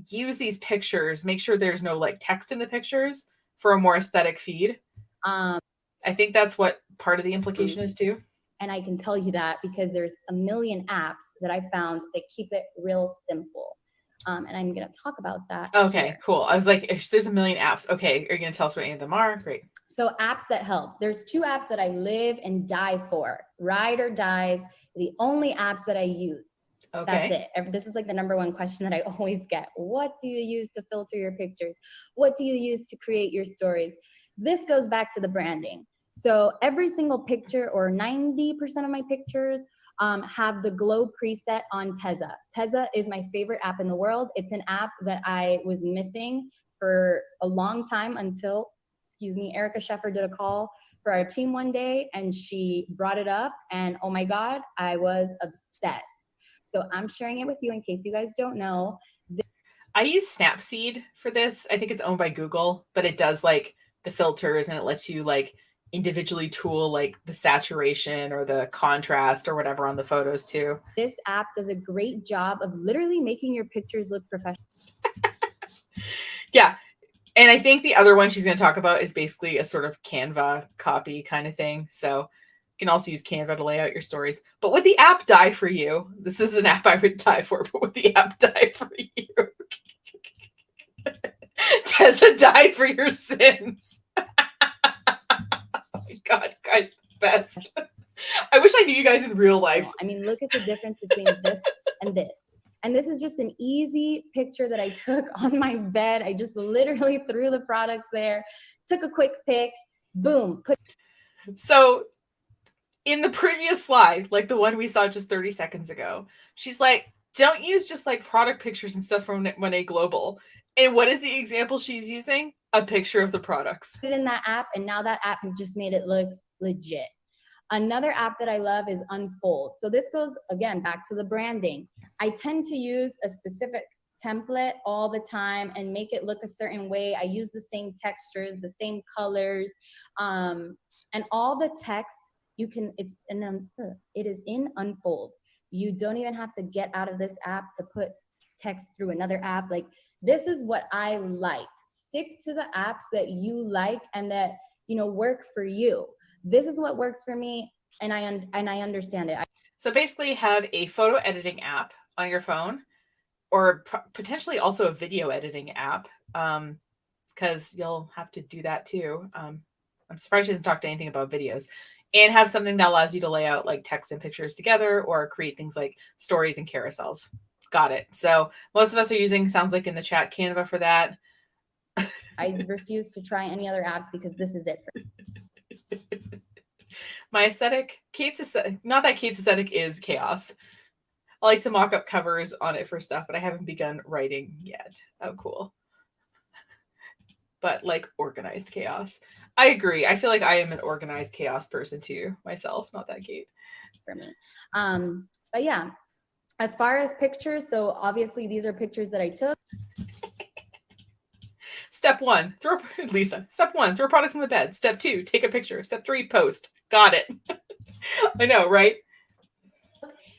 [SPEAKER 1] use these pictures, make sure there's no like text in the pictures for a more aesthetic feed. I think that's what part of the implication is too.
[SPEAKER 3] And I can tell you that because there's a million apps that I found that keep it real simple. And I'm going to talk about that.
[SPEAKER 1] Okay,
[SPEAKER 3] here.
[SPEAKER 1] cool. I was like, there's a million apps. Okay, are you going to tell us what any of them are? Great.
[SPEAKER 3] So apps that help. There's 2 apps that I live and die for. Ride or Dies, the only apps that I use.
[SPEAKER 1] Okay.
[SPEAKER 3] That's it. This is like the number 1 question that I always get. What do you use to filter your pictures? What do you use to create your stories? This goes back to the branding. So every single picture, or 90% of my pictures, have the glow preset on Tezza. Tezza is my favorite app in the world. It's an app that I was missing for a long time until, Erica Sheffer did a call for our team one day and she brought it up, and oh my God, I was obsessed. So I'm sharing it with you in case you guys don't know.
[SPEAKER 1] I use Snapseed for this. I think it's owned by Google, but it does like the filters and it lets you like individually tool like the saturation or the contrast or whatever on the photos too.
[SPEAKER 3] This app does a great job of literally making your pictures look professional.
[SPEAKER 1] Yeah. And I think the other one she's going to talk about is basically a sort of Canva copy kind of thing. So you can also use Canva to lay out your stories. But would the app die for you? This is an app I would die for, but would the app die for you? Tessa died for your sins. Oh my God, guys, best. I wish I knew you guys in real life.
[SPEAKER 3] I mean, look at the difference between this and this. And this is just an easy picture that I took on my bed. I just literally threw the products there, took a quick pic, boom.
[SPEAKER 1] So in the previous slide, like the one we saw just 30 seconds ago, she's like, don't use just like product pictures and stuff from Monet Global. And what is the example she's using? A picture of the products.
[SPEAKER 3] Put it in that app, and now that app just made it look legit. Another app that I love is Unfold. So this goes, again, back to the branding. I tend to use a specific template all the time and make it look a certain way. I use the same textures, the same colors, and all the text it is in Unfold. You don't even have to get out of this app to put text through another app. Like, this is what I like. Stick to the apps that you like and that, work for you. This is what works for me, and I understand it.
[SPEAKER 1] So basically have a photo editing app on your phone, or potentially also a video editing app, because you'll have to do that too. I'm surprised she doesn't talk to anything about videos. And have something that allows you to lay out like text and pictures together, or create things like stories and carousels. Got it. So most of us are using, sounds like in the chat, Canva for that.
[SPEAKER 3] I refuse to try any other apps because this is it for me.
[SPEAKER 1] My aesthetic, not that Kate's aesthetic is chaos. I like to mock up covers on it for stuff, but I haven't begun writing yet. Oh, cool. But like organized chaos. I agree. I feel like I am an organized chaos person too, myself, not that Kate.
[SPEAKER 3] For me. But yeah, as far as pictures, so obviously these are pictures that I took.
[SPEAKER 1] Step 1, Lisa. Step 1, throw products in the bed. Step 2, take a picture. Step 3, post. Got it. I know, right?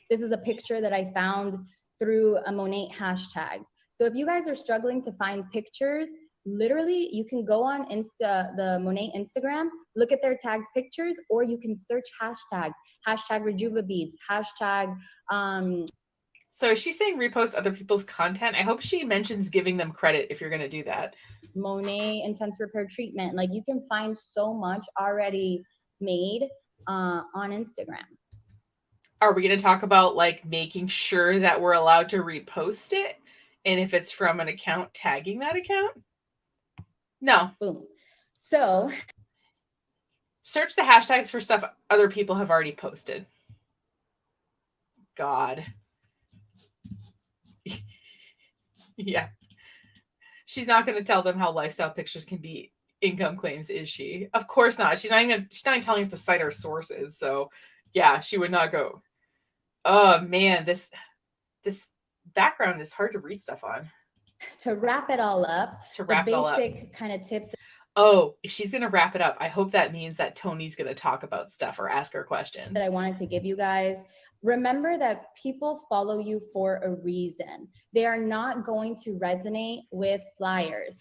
[SPEAKER 3] This is a picture that I found through a Monet hashtag. So if you guys are struggling to find pictures, literally you can go on the Monet Instagram, look at their tagged pictures, or you can search hashtags, hashtag Rejuva Beads, hashtag.
[SPEAKER 1] So she's saying repost other people's content. I hope she mentions giving them credit if you're going to do that.
[SPEAKER 3] Monet Intense Repair Treatment. Like, you can find so much already made on Instagram.
[SPEAKER 1] Are we going to talk about like making sure that we're allowed to repost it? And if it's from an account, tagging that account? No.
[SPEAKER 3] Boom. So
[SPEAKER 1] search the hashtags for stuff other people have already posted. God. Yeah. She's not going to tell them how lifestyle pictures can be income claims is she? Of course not. She's not even telling us to cite our sources. So yeah, she would not go. Oh man, this background is hard to read stuff on.
[SPEAKER 3] To wrap it all up, the basic kind of tips.
[SPEAKER 1] Oh, if she's going to wrap it up, I hope that means that Tony's going to talk about stuff or ask her questions.
[SPEAKER 3] That I wanted to give you guys. Remember that people follow you for a reason. They are not going to resonate with flyers.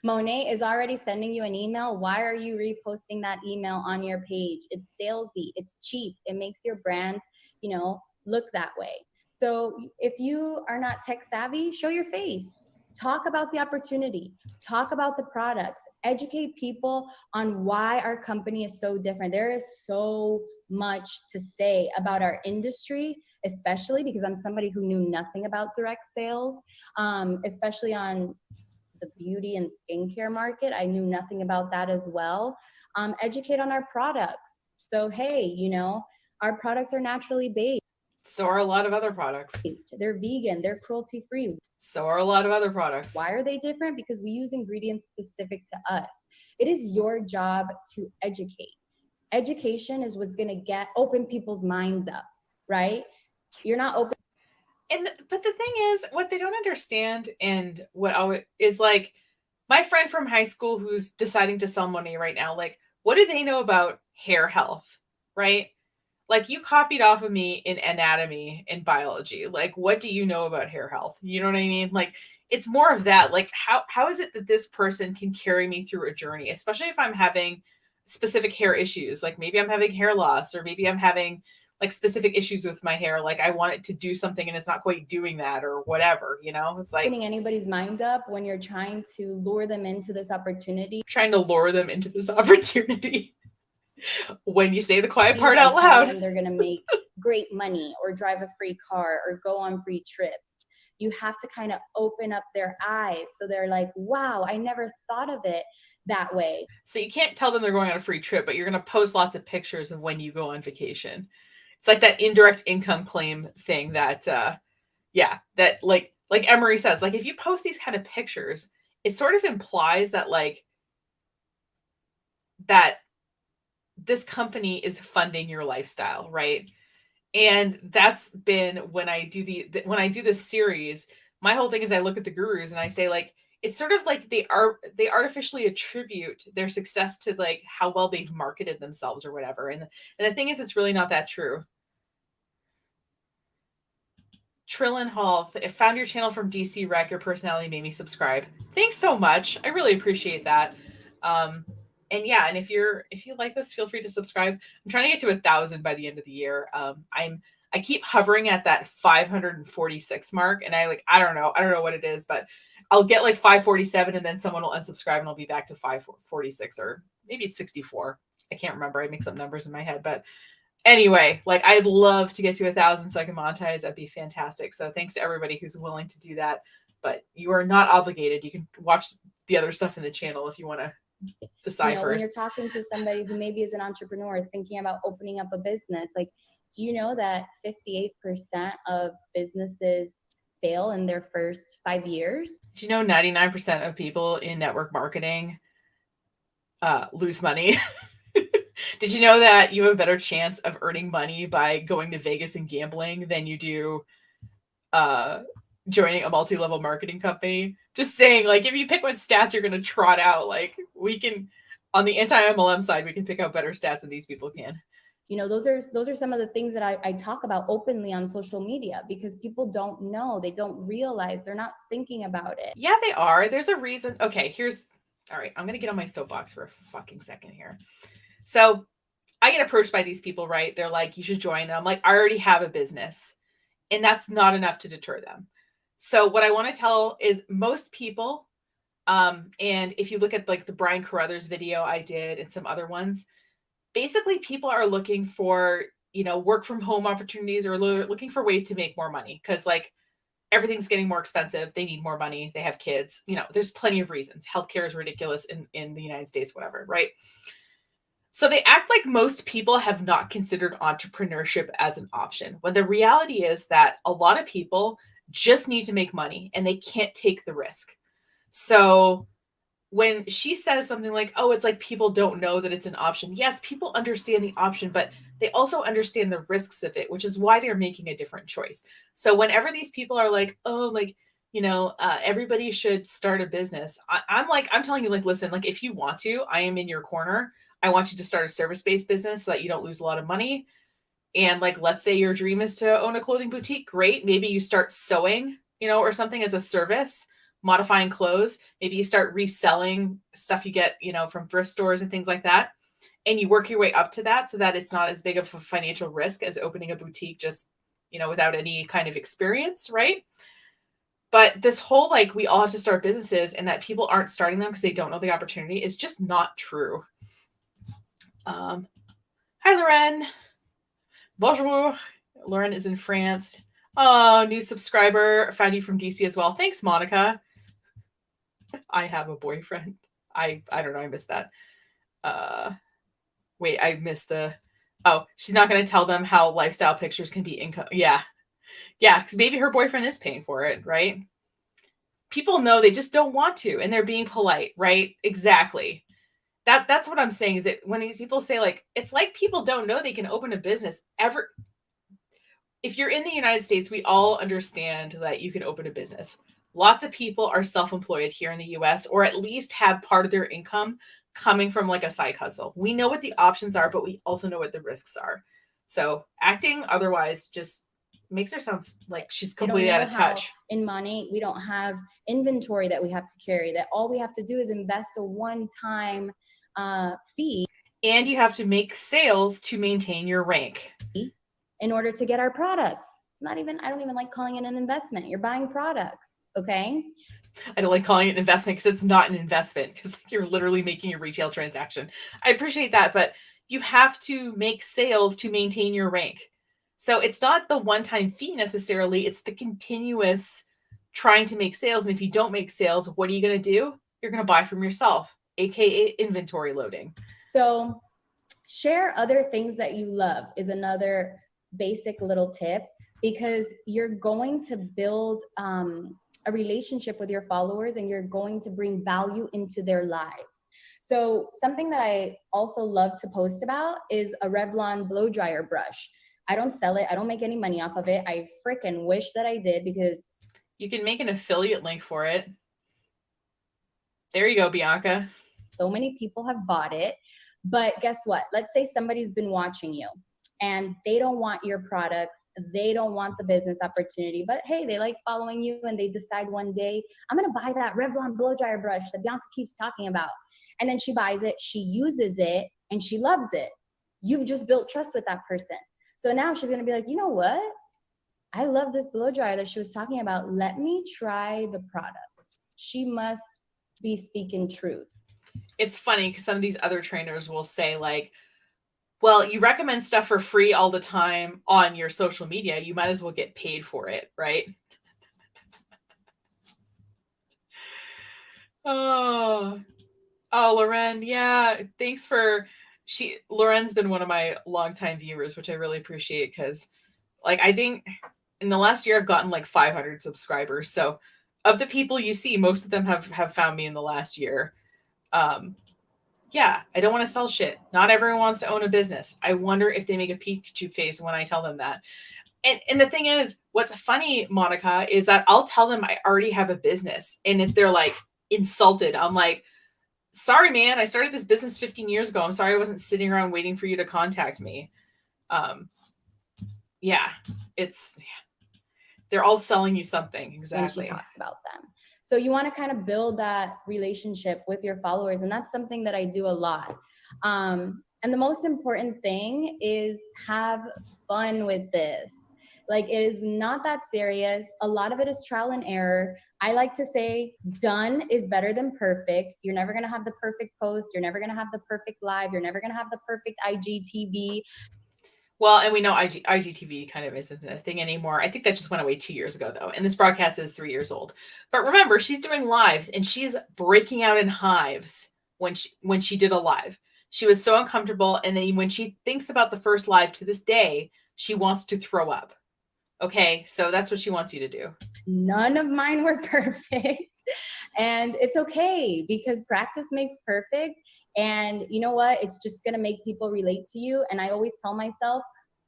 [SPEAKER 3] Monet is already sending you an email. Why are you reposting that email on your page? It's salesy. It's cheap. It makes your brand, look that way. So if you are not tech savvy, show your face. Talk about the opportunity, talk about the products, educate people on why our company is so different. There is so much to say about our industry, especially because I'm somebody who knew nothing about direct sales, especially on the beauty and skincare market. I knew nothing about that as well. Educate on our products. So, hey, our products are naturally based.
[SPEAKER 1] So are a lot of other products.
[SPEAKER 3] They're vegan, they're cruelty-free.
[SPEAKER 1] So are a lot of other products.
[SPEAKER 3] Why are they different? Because we use ingredients specific to us. It is your job to educate. Education is what's going to open people's minds up, right? You're not open.
[SPEAKER 1] But the thing is, what they don't understand, and what is like, my friend from high school who's deciding to sell money right now, like, what do they know about hair health, right? Like, you copied off of me in anatomy and biology. Like, what do you know about hair health? You know what I mean? Like, it's more of that. Like, how is it that this person can carry me through a journey, especially if I'm having specific hair issues? Like, maybe I'm having hair loss, or maybe I'm having like specific issues with my hair. Like, I want it to do something and it's not quite doing that, or whatever, It's like
[SPEAKER 3] opening anybody's mind up when you're trying to lure them into this opportunity.
[SPEAKER 1] When you say the quiet part out loud,
[SPEAKER 3] and they're going to make great money or drive a free car or go on free trips. You have to kind of open up their eyes so they're like, wow, I never thought of it that way.
[SPEAKER 1] So you can't tell them they're going on a free trip, but you're going to post lots of pictures of when you go on vacation. It's like that indirect income claim thing that, that like Emery says, like, if you post these kind of pictures, it sort of implies that that this company is funding your lifestyle, right? And that's been when I do this series, my whole thing is I look at the gurus and I say, like, it's sort of like they artificially attribute their success to like how well they've marketed themselves or whatever. And the thing is, it's really not that true. Trillin Hall, found your channel from DC Rec. Your personality made me subscribe. Thanks so much. I really appreciate that. And yeah, and if you like this, feel free to subscribe. I'm trying to get to 1,000 by the end of the year. I keep hovering at that 546 mark, and I don't know what it is, but I'll get like 547, and then someone will unsubscribe, and I'll be back to 546, or maybe it's 64. I can't remember. I mix up numbers in my head, but anyway, like, I'd love to get to 1,000 so I can monetize. That'd be fantastic. So thanks to everybody who's willing to do that. But you are not obligated. You can watch the other stuff in the channel if you want to decide first.
[SPEAKER 3] When you're talking to somebody who maybe is an entrepreneur thinking about opening up a business, like, do you know that 58% of businesses fail in their first 5 years?
[SPEAKER 1] Do you know 99% of people in network marketing lose money? Did you know that you have a better chance of earning money by going to Vegas and gambling than you do joining a multi-level marketing company? Just saying, like, if you pick what stats you're going to trot out, like, we can, on the anti-MLM side, we can pick out better stats than these people can.
[SPEAKER 3] Those are some of the things that I talk about openly on social media, because people don't know, they don't realize, they're not thinking about it.
[SPEAKER 1] Yeah, they are. There's a reason. Okay, all right, I'm going to get on my soapbox for a fucking second here. So I get approached by these people, right? They're like, you should join. And I'm like, I already have a business. And that's not enough to deter them. So what I want to tell is most people, and if you look at like the Brian Carruthers video I did and some other ones, basically people are looking for, work from home opportunities, or looking for ways to make more money. Because like everything's getting more expensive. They need more money. They have kids. There's plenty of reasons. Healthcare is ridiculous in the United States, whatever, right? So they act like most people have not considered entrepreneurship as an option, when the reality is that a lot of people just need to make money and they can't take the risk. So when she says something like, oh, it's like people don't know that it's an option. Yes, people understand the option, but they also understand the risks of it, which is why they're making a different choice. So whenever these people are like, oh, like, everybody should start a business. I'm telling you, like, listen, like, if you want to, I am in your corner. I want you to start a service-based business so that you don't lose a lot of money. And like, let's say your dream is to own a clothing boutique. Great. Maybe you start sewing, or something as a service, modifying clothes. Maybe you start reselling stuff you get, from thrift stores and things like that. And you work your way up to that so that it's not as big of a financial risk as opening a boutique just, without any kind of experience. Right. But this whole, like, we all have to start businesses and that people aren't starting them because they don't know the opportunity is just not true. Hi, Loren. Bonjour. Lauren is in France. Oh, new subscriber. Found you from DC as well. Thanks, Monica. I have a boyfriend. I don't know. I missed that. Wait, I missed the... Oh, she's not going to tell them how lifestyle pictures can be income. Yeah. Yeah, because maybe her boyfriend is paying for it, right? People know, they just don't want to, and they're being polite, right? Exactly. That's what I'm saying, is that when these people say, like, it's like people don't know they can open a business ever. If you're in the United States, we all understand that you can open a business. Lots of people are self-employed here in the US, or at least have part of their income coming from like a side hustle. We know what the options are, but we also know what the risks are. So acting otherwise just makes her sound like she's completely out of touch.
[SPEAKER 3] In money, we don't have inventory that we have to carry, that all we have to do is invest a one-time fee.
[SPEAKER 1] And you have to make sales to maintain your rank
[SPEAKER 3] in order to get our products. It's not even, I don't even like calling it an investment. You're buying products, okay?
[SPEAKER 1] I don't like calling it an investment because it's not an investment, because you're literally making a retail transaction. I appreciate that, but you have to make sales to maintain your rank. So it's not the one-time fee necessarily, it's the continuous trying to make sales. And if you don't make sales, what are you going to do? You're going to buy from yourself, aka inventory loading.
[SPEAKER 3] So share other things that you love is another basic little tip, because you're going to build a relationship with your followers and you're going to bring value into their lives. So something that I also love to post about is a Revlon blow dryer brush. I don't sell it. I don't make any money off of it. I freaking wish that I did, because
[SPEAKER 1] you can make an affiliate link for it. There you go, Bianca.
[SPEAKER 3] So many people have bought it, but guess what? Let's say somebody's been watching you and they don't want your products. They don't want the business opportunity, but hey, they like following you and they decide one day, I'm going to buy that Revlon blow dryer brush that Bianca keeps talking about. And then she buys it, she uses it, and she loves it. You've just built trust with that person. So now she's going to be like, you know what? I love this blow dryer that she was talking about. Let me try the products. She must be speaking truth.
[SPEAKER 1] It's funny because some of these other trainers will say, like, well, you recommend stuff for free all the time on your social media. You might as well get paid for it, right? Oh, Loren. Yeah. Thanks for, Loren's been one of my longtime viewers, which I really appreciate, because like, I think in the last year I've gotten like 500 subscribers. So of the people you see, most of them have found me in the last year. Yeah, I don't want to sell shit. Not everyone wants to own a business. I wonder if they make a Pikachu face when I tell them that. And the thing is, what's funny, Monica, is that I'll tell them I already have a business. And if they're like insulted, I'm like, sorry, man, I started this business 15 years ago. I'm sorry I wasn't sitting around waiting for you to contact me. Yeah, they're all selling you something. Exactly.
[SPEAKER 3] When she talks about them. So you want to kind of build that relationship with your followers. And that's something that I do a lot. And the most important thing is have fun with this. Like, it is not that serious. A lot of it is trial and error. I like to say done is better than perfect. You're never going to have the perfect post. You're never going to have the perfect live. You're never going to have the perfect IGTV.
[SPEAKER 1] Well, and we know IGTV kind of isn't a thing anymore. I think that just went away 2 years ago, though. And this broadcast is 3 years old. But remember, she's doing lives and she's breaking out in hives when she did a live. She was so uncomfortable. And then when she thinks about the first live to this day, she wants to throw up. Okay, so that's what she wants you to do.
[SPEAKER 3] None of mine were perfect. And it's okay, because practice makes perfect. And you know what? It's just going to make people relate to you. And I always tell myself,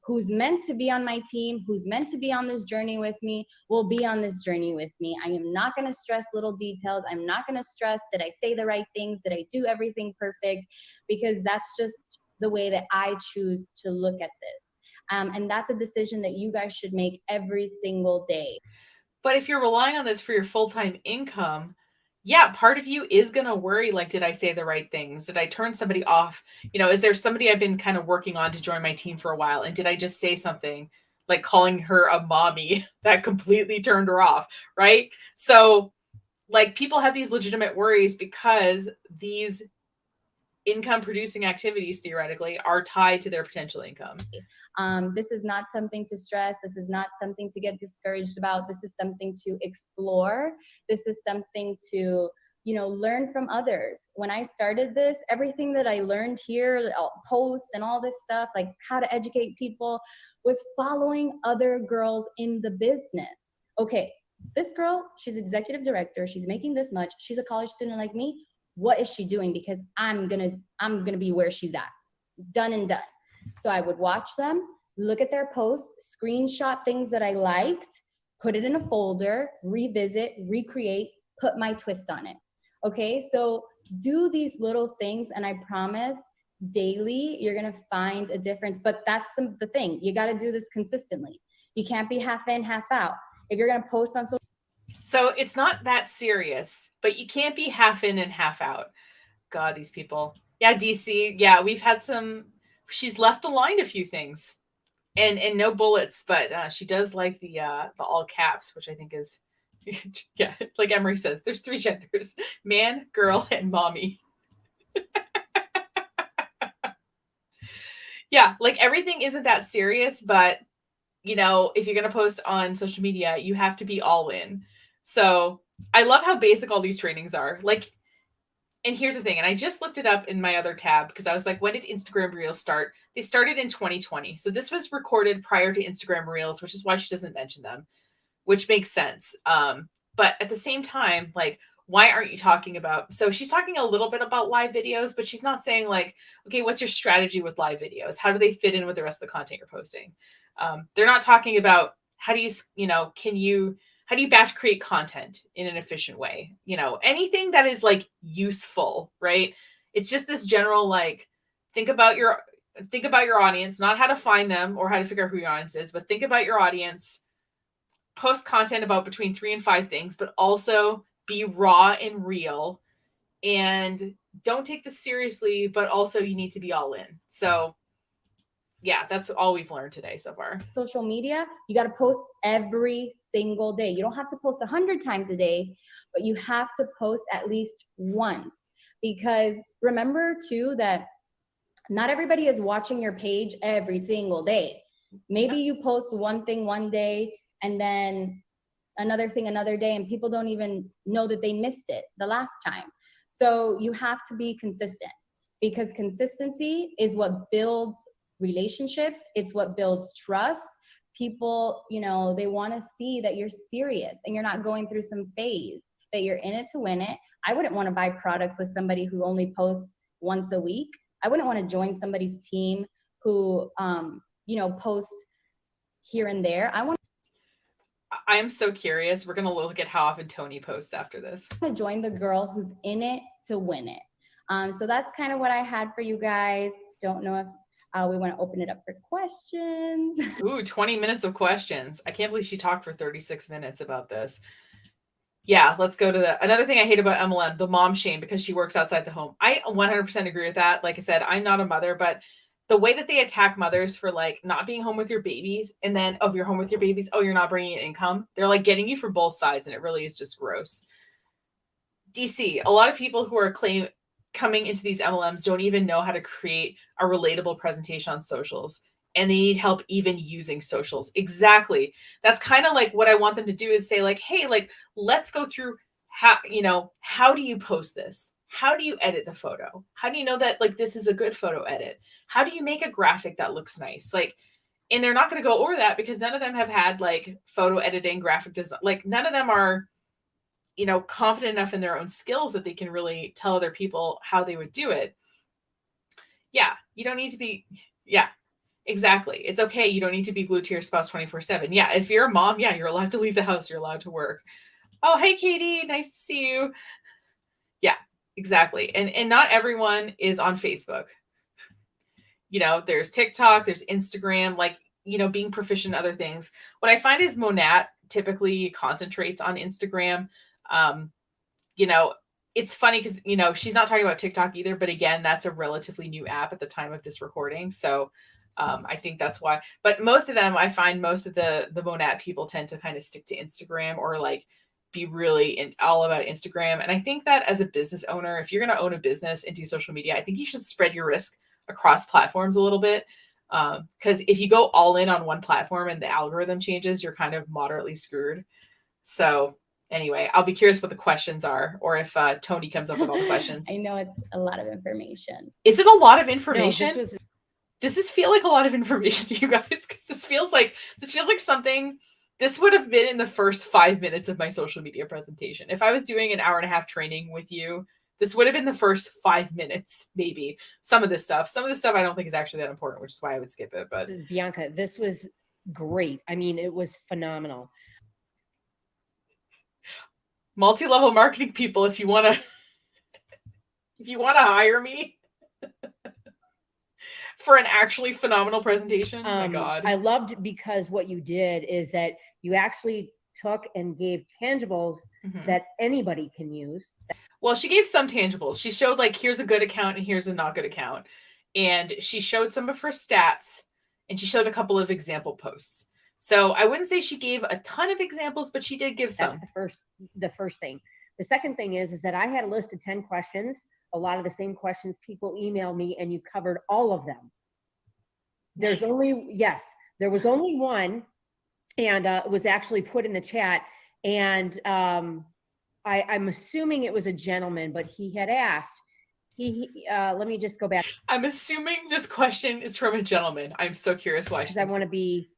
[SPEAKER 3] who's meant to be on my team, who's meant to be on this journey with me, will be on this journey with me. I am not going to stress little details. I'm not going to stress, did I say the right things? Did I do everything perfect? Because that's just the way that I choose to look at this. And that's a decision that you guys should make every single day.
[SPEAKER 1] But if you're relying on this for your full-time income, yeah, part of you is going to worry, like, did I say the right things? Did I turn somebody off? Is there somebody I've been kind of working on to join my team for a while? And did I just say something like calling her a mommy that completely turned her off? Right. So like people have these legitimate worries because these income producing activities theoretically are tied to their potential income.
[SPEAKER 3] This is not something to stress. This is not something to get discouraged about. This is something to explore. This is something to, learn from others. When I started this, everything that I learned here, posts and all this stuff, like how to educate people, was following other girls in the business. Okay, this girl, she's executive director. She's making this much. She's a college student like me. What is she doing? Because I'm gonna be where she's at. Done and done. So I would watch them, look at their posts, screenshot things that I liked, put it in a folder, revisit, recreate, put my twist on it. Okay, so do these little things, and I promise daily you're gonna find a difference. But that's the thing. You gotta do this consistently. You can't be half in, half out. If you're gonna post on social.
[SPEAKER 1] So it's not that serious, but you can't be half in and half out. God, these people. Yeah, DC. Yeah, we've had some. She's left aligned a few things, and no bullets, but she does like the all caps, which I think is, yeah, like Emery says, there's 3 genders: man, girl, and mommy. Yeah, like everything isn't that serious, but if you're gonna post on social media, you have to be all in. So I love how basic all these trainings are. Like, and here's the thing, and I just looked it up in my other tab because I was like, when did Instagram Reels start? They started in 2020. So this was recorded prior to Instagram Reels, which is why she doesn't mention them, which makes sense. But at the same time, like, why aren't you talking about, so she's talking a little bit about live videos, but she's not saying like, okay, what's your strategy with live videos? How do they fit in with the rest of the content you're posting? They're not talking about how do you, how do you batch create content in an efficient way? Anything that is like useful, right? It's just this general, like, think about your audience, not how to find them or how to figure out who your audience is, but think about your audience, post content about between 3 and 5 things, but also be raw and real, and don't take this seriously, but also you need to be all in. So yeah, that's all we've learned today so far.
[SPEAKER 3] Social media, you got to post every single day. You don't have to post 100 times a day, but you have to post at least once. Because remember too that not everybody is watching your page every single day. Maybe you post one thing one day and then another thing another day, and people don't even know that they missed it the last time. So you have to be consistent, because consistency is what builds relationships. It's what builds trust. People, they want to see that you're serious and you're not going through some phase, that you're in it to win it. I wouldn't want to buy products with somebody who only posts once a week. I wouldn't want to join somebody's team who, posts here and there.
[SPEAKER 1] I am so curious. We're going to look at how often Tony posts after this.
[SPEAKER 3] I want to join the girl who's in it to win it. So that's kind of what I had for you guys. Don't know if we want to open it up for questions.
[SPEAKER 1] Ooh, 20 minutes of questions. I can't believe she talked for 36 minutes about this. Yeah, let's go to another thing I hate about MLM, the mom shame because she works outside the home. I 100% agree with that. Like I said, I'm not a mother, but the way that they attack mothers for like not being home with your babies, and then, oh, if you're home with your babies, oh, you're not bringing in income. They're like getting you for both sides, and it really is just gross. DC, a lot of people who are coming into these MLMs don't even know how to create a relatable presentation on socials, and they need help even using socials. Exactly. That's kind of like what I want them to do, is say like, hey, like, let's go through how do you post this? How do you edit the photo? How do you know that like this is a good photo edit? How do you make a graphic that looks nice? Like, and they're not going to go over that because none of them have had like photo editing, graphic design. Like none of them are, confident enough in their own skills that they can really tell other people how they would do it. Yeah, you don't need to be, yeah, exactly. It's okay. You don't need to be glued to your spouse 24/7. Yeah, if you're a mom, yeah, you're allowed to leave the house. You're allowed to work. Oh, hey, Katie, nice to see you. Yeah, exactly. And not everyone is on Facebook. There's TikTok, there's Instagram, being proficient in other things. What I find is Monat typically concentrates on Instagram. Um, you know, it's funny because, she's not talking about TikTok either, but again, that's a relatively new app at the time of this recording. So I think that's why. But most of them, I find most of the Monat people tend to kind of stick to Instagram or be really all about Instagram. And I think that as a business owner, if you're going to own a business and do social media, I think you should spread your risk across platforms a little bit. Because if you go all in on one platform and the algorithm changes, you're kind of moderately screwed. So anyway, I'll be curious what the questions are, or if Tony comes up with all the questions.
[SPEAKER 3] I know it's a lot of information.
[SPEAKER 1] Is it a lot of information?
[SPEAKER 2] No,
[SPEAKER 1] does this feel like a lot of information to you guys? Because this feels like something. This would have been in the first 5 minutes of my social media presentation. If I was doing an hour and a half training with you, this would have been the first 5 minutes, maybe. Some of this stuff I don't think is actually that important, which is why I would skip it. But
[SPEAKER 2] Bianca, this was great. I mean, it was phenomenal.
[SPEAKER 1] Multi-level marketing people, if you want to hire me for an actually phenomenal presentation. Oh my God.
[SPEAKER 2] I loved because what you did is that you actually took and gave tangibles that anybody can use.
[SPEAKER 1] Well, she gave some tangibles. She showed here's a good account and here's a not good account. And she showed some of her stats and she showed a couple of example posts. So I wouldn't say she gave a ton of examples, but she did give some.
[SPEAKER 2] That's the first thing. The second thing is that I had a list of 10 questions, a lot of the same questions people emailed me, and you covered all of them. There was only one, and it was actually put in the chat. And I'm assuming it was a gentleman, but he had asked, let me just go back.
[SPEAKER 1] I'm assuming this question is from a gentleman. I'm so curious why.
[SPEAKER 2] Because I want to be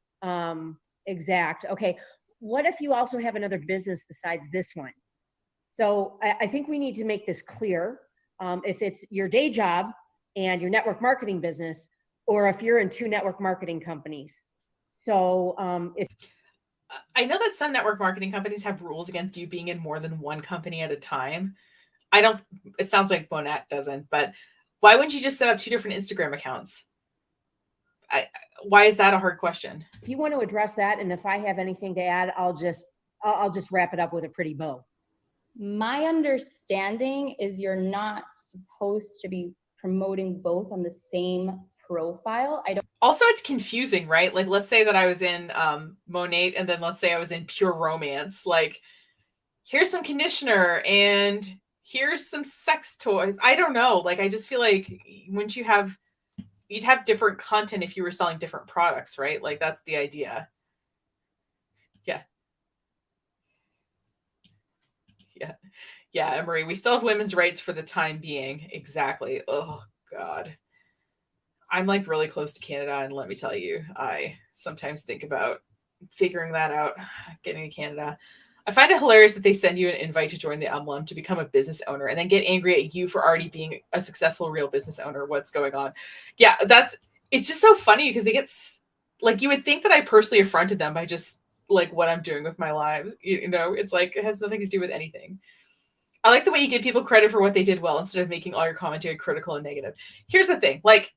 [SPEAKER 2] exact. Okay. What if you also have another business besides this one? So I think we need to make this clear. If it's your day job and your network marketing business, or if you're in 2 network marketing companies. So if
[SPEAKER 1] I know that some network marketing companies have rules against you being in more than one company at a time. It sounds like Monat doesn't, but why wouldn't you just set up 2 different Instagram accounts? Why is that a hard question?
[SPEAKER 2] If you want to address that, and if I have anything to add, I'll just wrap it up with a pretty bow.
[SPEAKER 3] My understanding is you're not supposed to be promoting both on the same profile.
[SPEAKER 1] Also, it's confusing, right? Let's say that I was in Monat, and then let's say I was in Pure Romance. Here's some conditioner and here's some sex toys. I don't know. I just feel like you'd have different content if you were selling different products, right? That's the idea. Yeah. Yeah. Yeah, Emery, we still have women's rights for the time being. Exactly. Oh, God. I'm really close to Canada, and let me tell you, I sometimes think about figuring that out, getting to Canada. I find it hilarious that they send you an invite to join the UMLM to become a business owner and then get angry at you for already being a successful real business owner. What's going on? Yeah, it's just so funny because they get you would think that I personally affronted them by just what I'm doing with my lives. It's it has nothing to do with anything. I like the way you give people credit for what they did well instead of making all your commentary critical and negative. Here's the thing, like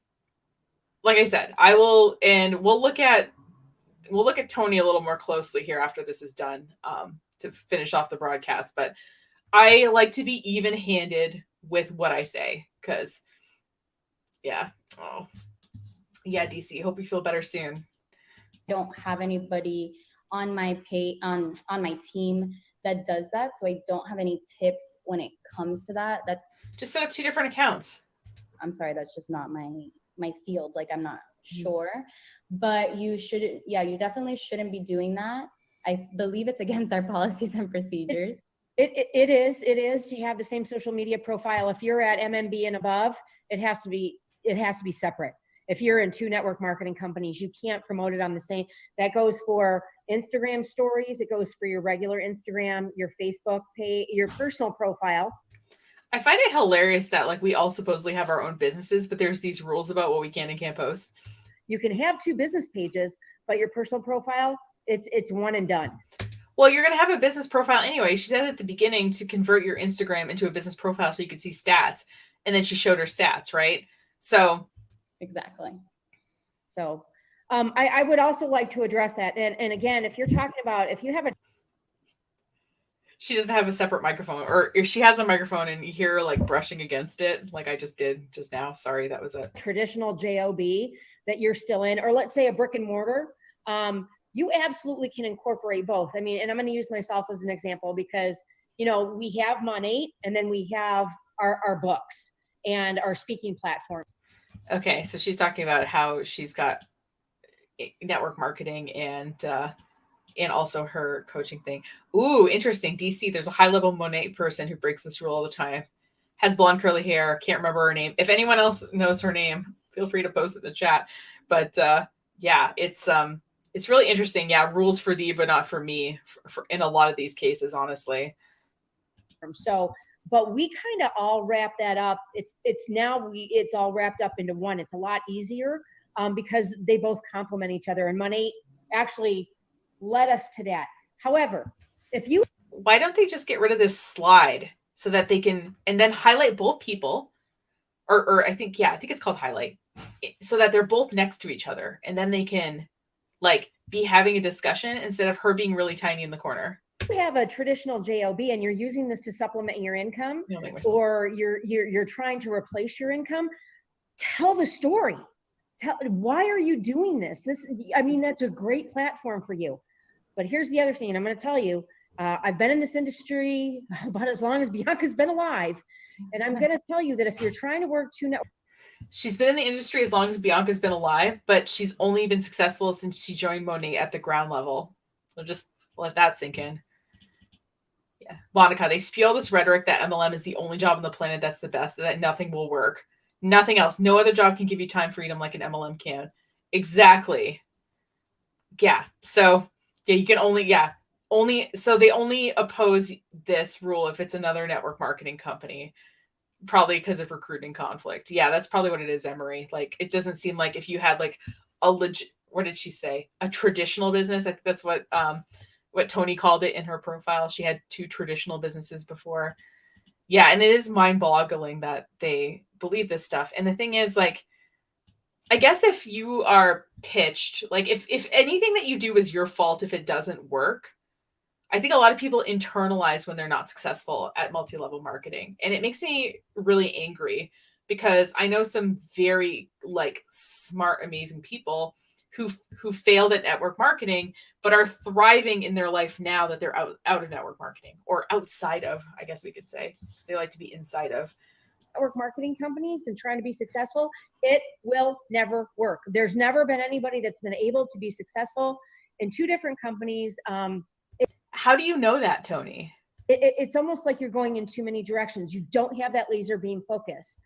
[SPEAKER 1] I said, I will, and we'll look at Tony a little more closely here after this is done, to finish off the broadcast. But I like to be even-handed with what I say, because, yeah. Oh, yeah, DC. Hope you feel better soon.
[SPEAKER 3] I don't have anybody on my on my team that does that, so I don't have any tips when it comes to that. That's
[SPEAKER 1] just set up 2 different accounts.
[SPEAKER 3] I'm sorry, that's just not my field. I'm not sure, but you definitely shouldn't be doing that. I believe it's against our policies and procedures.
[SPEAKER 2] It is to have the same social media profile. If you're at MMB and above, it has to be separate. If you're in 2 network marketing companies, you can't promote it on the same. That goes for Instagram stories. It goes for your regular Instagram, your Facebook page, your personal profile.
[SPEAKER 1] I find it hilarious that like we all supposedly have our own businesses, but there's these rules about what we can and can't post.
[SPEAKER 2] You can have 2 business pages, but your personal profile, it's one and done.
[SPEAKER 1] Well, you're going to have a business profile anyway. She said at the beginning to convert your Instagram into a business profile so you could see stats. And then she showed her stats, right? So.
[SPEAKER 3] Exactly.
[SPEAKER 2] So I would also like to address that. And again, if you're talking about, if you have a.
[SPEAKER 1] She doesn't have a separate microphone, or if she has a microphone and you hear her like brushing against it, like I just did just now. Sorry, that was a
[SPEAKER 2] traditional JOB that you're still in, or let's say a brick and mortar. You absolutely can incorporate both. I mean, and I'm going to use myself as an example because, you know, we have money and then we have our books and our speaking platform.
[SPEAKER 1] Okay, so she's talking about how she's got network marketing and also her coaching thing. Ooh, interesting. DC, there's a high-level Monet person who breaks this rule all the time. Has blonde curly hair. Can't remember her name. If anyone else knows her name, feel free to post it in the chat. But yeah, it's really interesting. Yeah, rules for thee, but not for me for in a lot of these cases, honestly.
[SPEAKER 2] So, but we kind of all wrap that up. It's all wrapped up into one. It's a lot easier because they both complement each other, and money actually led us to that. However,
[SPEAKER 1] why don't they just get rid of this slide so that they can, and then highlight both people, or I think it's called highlight, so that they're both next to each other, and then they can like be having a discussion instead of her being really tiny in the corner.
[SPEAKER 2] You have a traditional JOB and you're using this to supplement your income, or you're trying to replace your income. Tell the story. Why are you doing this? I mean, that's a great platform for you. But here's the other thing, and I'm going to tell you, I've been in this industry about as long as Bianca's been alive, and I'm going to tell you that if you're trying to work 2 networks.
[SPEAKER 1] She's been in the industry as long as Bianca's been alive, but she's only been successful since she joined Monet at the ground level. So just let that sink in. Yeah, Monica, they spew all this rhetoric that MLM is the only job on the planet that's the best, that nothing will work. Nothing else. No other job can give you time freedom like an MLM can. Exactly. Yeah. So yeah, you can so they only oppose this rule if it's another network marketing company, probably because of recruiting conflict. Yeah, that's probably what it is, Emery. Like, it doesn't seem like if you had like a legit, what did she say? A traditional business. I think that's what Tony called it in her profile. She had 2 traditional businesses before. Yeah, and it is mind-boggling that they believe this stuff. And the thing is, like, I guess if you are pitched, like if anything that you do is your fault if it doesn't work, I think a lot of people internalize when they're not successful at multi-level marketing. And it makes me really angry because I know some very like smart, amazing people who failed at network marketing, but are thriving in their life now that they're out of network marketing, or outside of, I guess we could say, because they like to be inside of.
[SPEAKER 2] Network marketing companies and trying to be successful, it will never work. There's never been anybody that's been able to be successful in 2 different companies.
[SPEAKER 1] How do you know that, Tony?
[SPEAKER 2] It's almost like you're going in too many directions. You don't have that laser beam focus.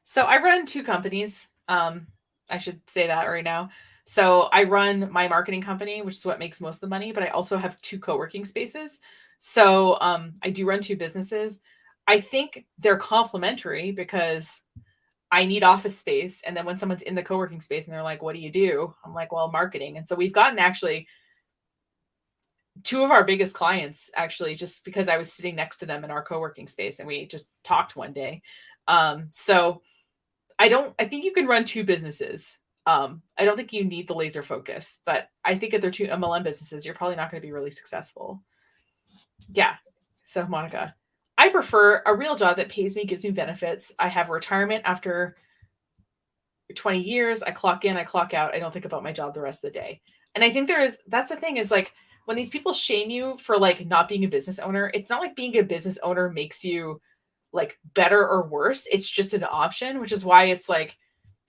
[SPEAKER 1] So I run 2 companies. I should say that right now. So I run my marketing company, which is what makes most of the money, but I also have 2 co-working spaces. So I do run 2 businesses. I think they're complementary because I need office space. And then when someone's in the co-working space and they're like, what do you do? I'm like, well, marketing. And so we've gotten actually 2 of our biggest clients, actually, just because I was sitting next to them in our co-working space and we just talked one day. So I think you can run 2 businesses. I don't think you need the laser focus, but I think if they're 2 MLM businesses, you're probably not going to be really successful. Yeah. So Monica, I prefer a real job that pays me, gives me benefits. I have retirement after 20 years. I clock in, I clock out. I don't think about my job the rest of the day. And I think that's the thing is like, when these people shame you for like not being a business owner, it's not like being a business owner makes you like better or worse. It's just an option, which is why it's like,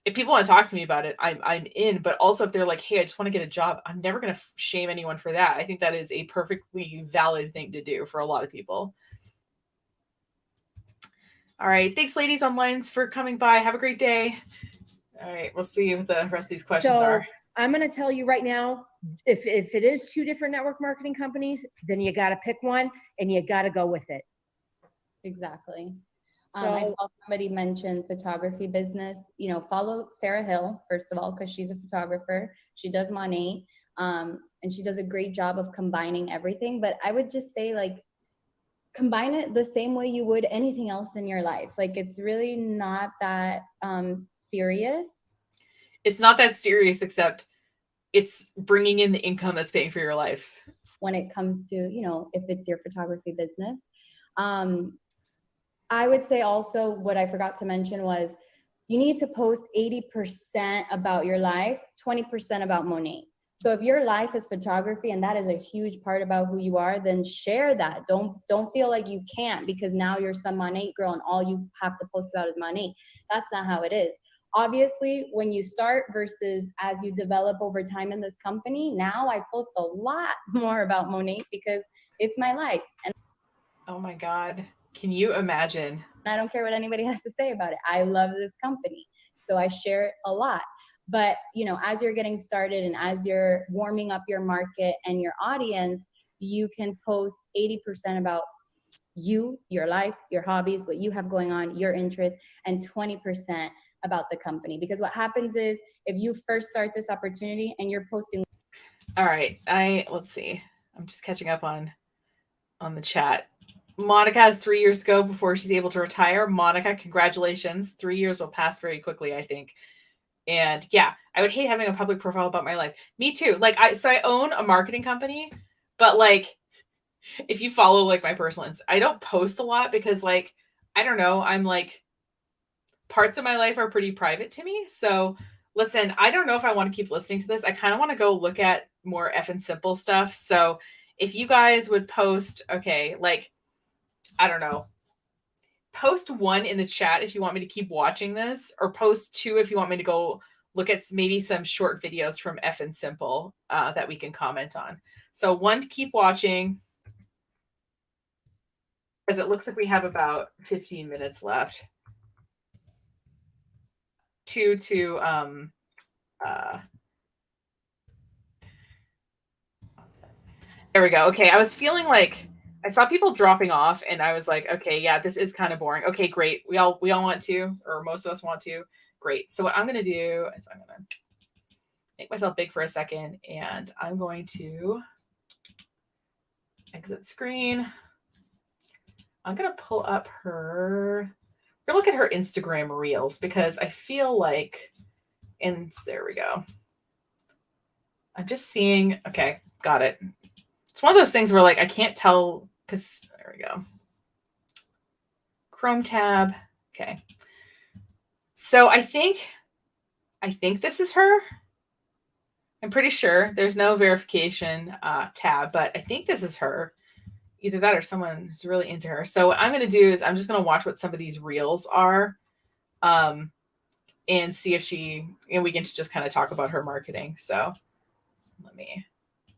[SPEAKER 1] if people want to talk to me about it, I'm in. But also if they're like, hey, I just want to get a job, I'm never going to shame anyone for that. I think that is a perfectly valid thing to do for a lot of people. All right. Thanks, ladies on lines, for coming by. Have a great day. All right. We'll see what the rest of these questions are.
[SPEAKER 2] I'm going to tell you right now, if it is two different network marketing companies, then you got to pick one and you got to go with it.
[SPEAKER 3] Exactly.
[SPEAKER 2] So
[SPEAKER 3] I saw somebody mention photography business. Follow Sarah Hill, first of all, because she's a photographer. She does Monat, and she does a great job of combining everything. But I would just say, like, combine it the same way you would anything else in your life. Like, it's really not that serious.
[SPEAKER 1] It's not that serious, except it's bringing in the income that's paying for your life.
[SPEAKER 3] When it comes to, if it's your photography business. I would say also what I forgot to mention was you need to post 80% about your life, 20% about Monat. So if your life is photography and that is a huge part about who you are, then share that. Don't feel like you can't because now you're some Monat girl and all you have to post about is Monat. That's not how it is. Obviously, when you start versus as you develop over time in this company, now I post a lot more about Monat because it's my life. And
[SPEAKER 1] oh my God, can you imagine?
[SPEAKER 3] I don't care what anybody has to say about it. I love this company, so I share it a lot. But, as you're getting started and as you're warming up your market and your audience, you can post 80% about you, your life, your hobbies, what you have going on, your interests, and 20% about the company. Because what happens is if you first start this opportunity and you're posting.
[SPEAKER 1] All right. Let's see. I'm just catching up on the chat. Monica has 3 years to go before she's able to retire. Monica, congratulations. 3 years will pass very quickly, I think. And yeah, I would hate having a public profile about my life. Me too. Like I own a marketing company, but like if you follow like my personal I don't post a lot because like I don't know, I'm like parts of my life are pretty private to me. So listen, I don't know if I want to keep listening to this. I kind of want to go look at more effing simple stuff. So if you guys would post, okay, like I don't know, post 1 in the chat if you want me to keep watching this, or post 2 if you want me to go look at maybe some short videos from Effing Simple that we can comment on. So 1 to keep watching, as it looks like we have about 15 minutes left. 2 to there we go. Okay, I was feeling like I saw people dropping off and I was like, okay, yeah, this is kind of boring. Okay, great. We all want to, or most of us want to. Great. So what I'm going to do is I'm going to make myself big for a second and I'm going to exit screen. I'm going to pull up her, we're going to look at her Instagram reels because I feel like, and there we go. I'm just seeing, okay, got it. It's one of those things where like, I can't tell because there we go. Chrome tab. Okay. So I think this is her. I'm pretty sure there's no verification tab, but I think this is her. Either that or someone who's really into her. So what I'm going to do is I'm just going to watch what some of these reels are and see if we can just kind of talk about her marketing. So let me.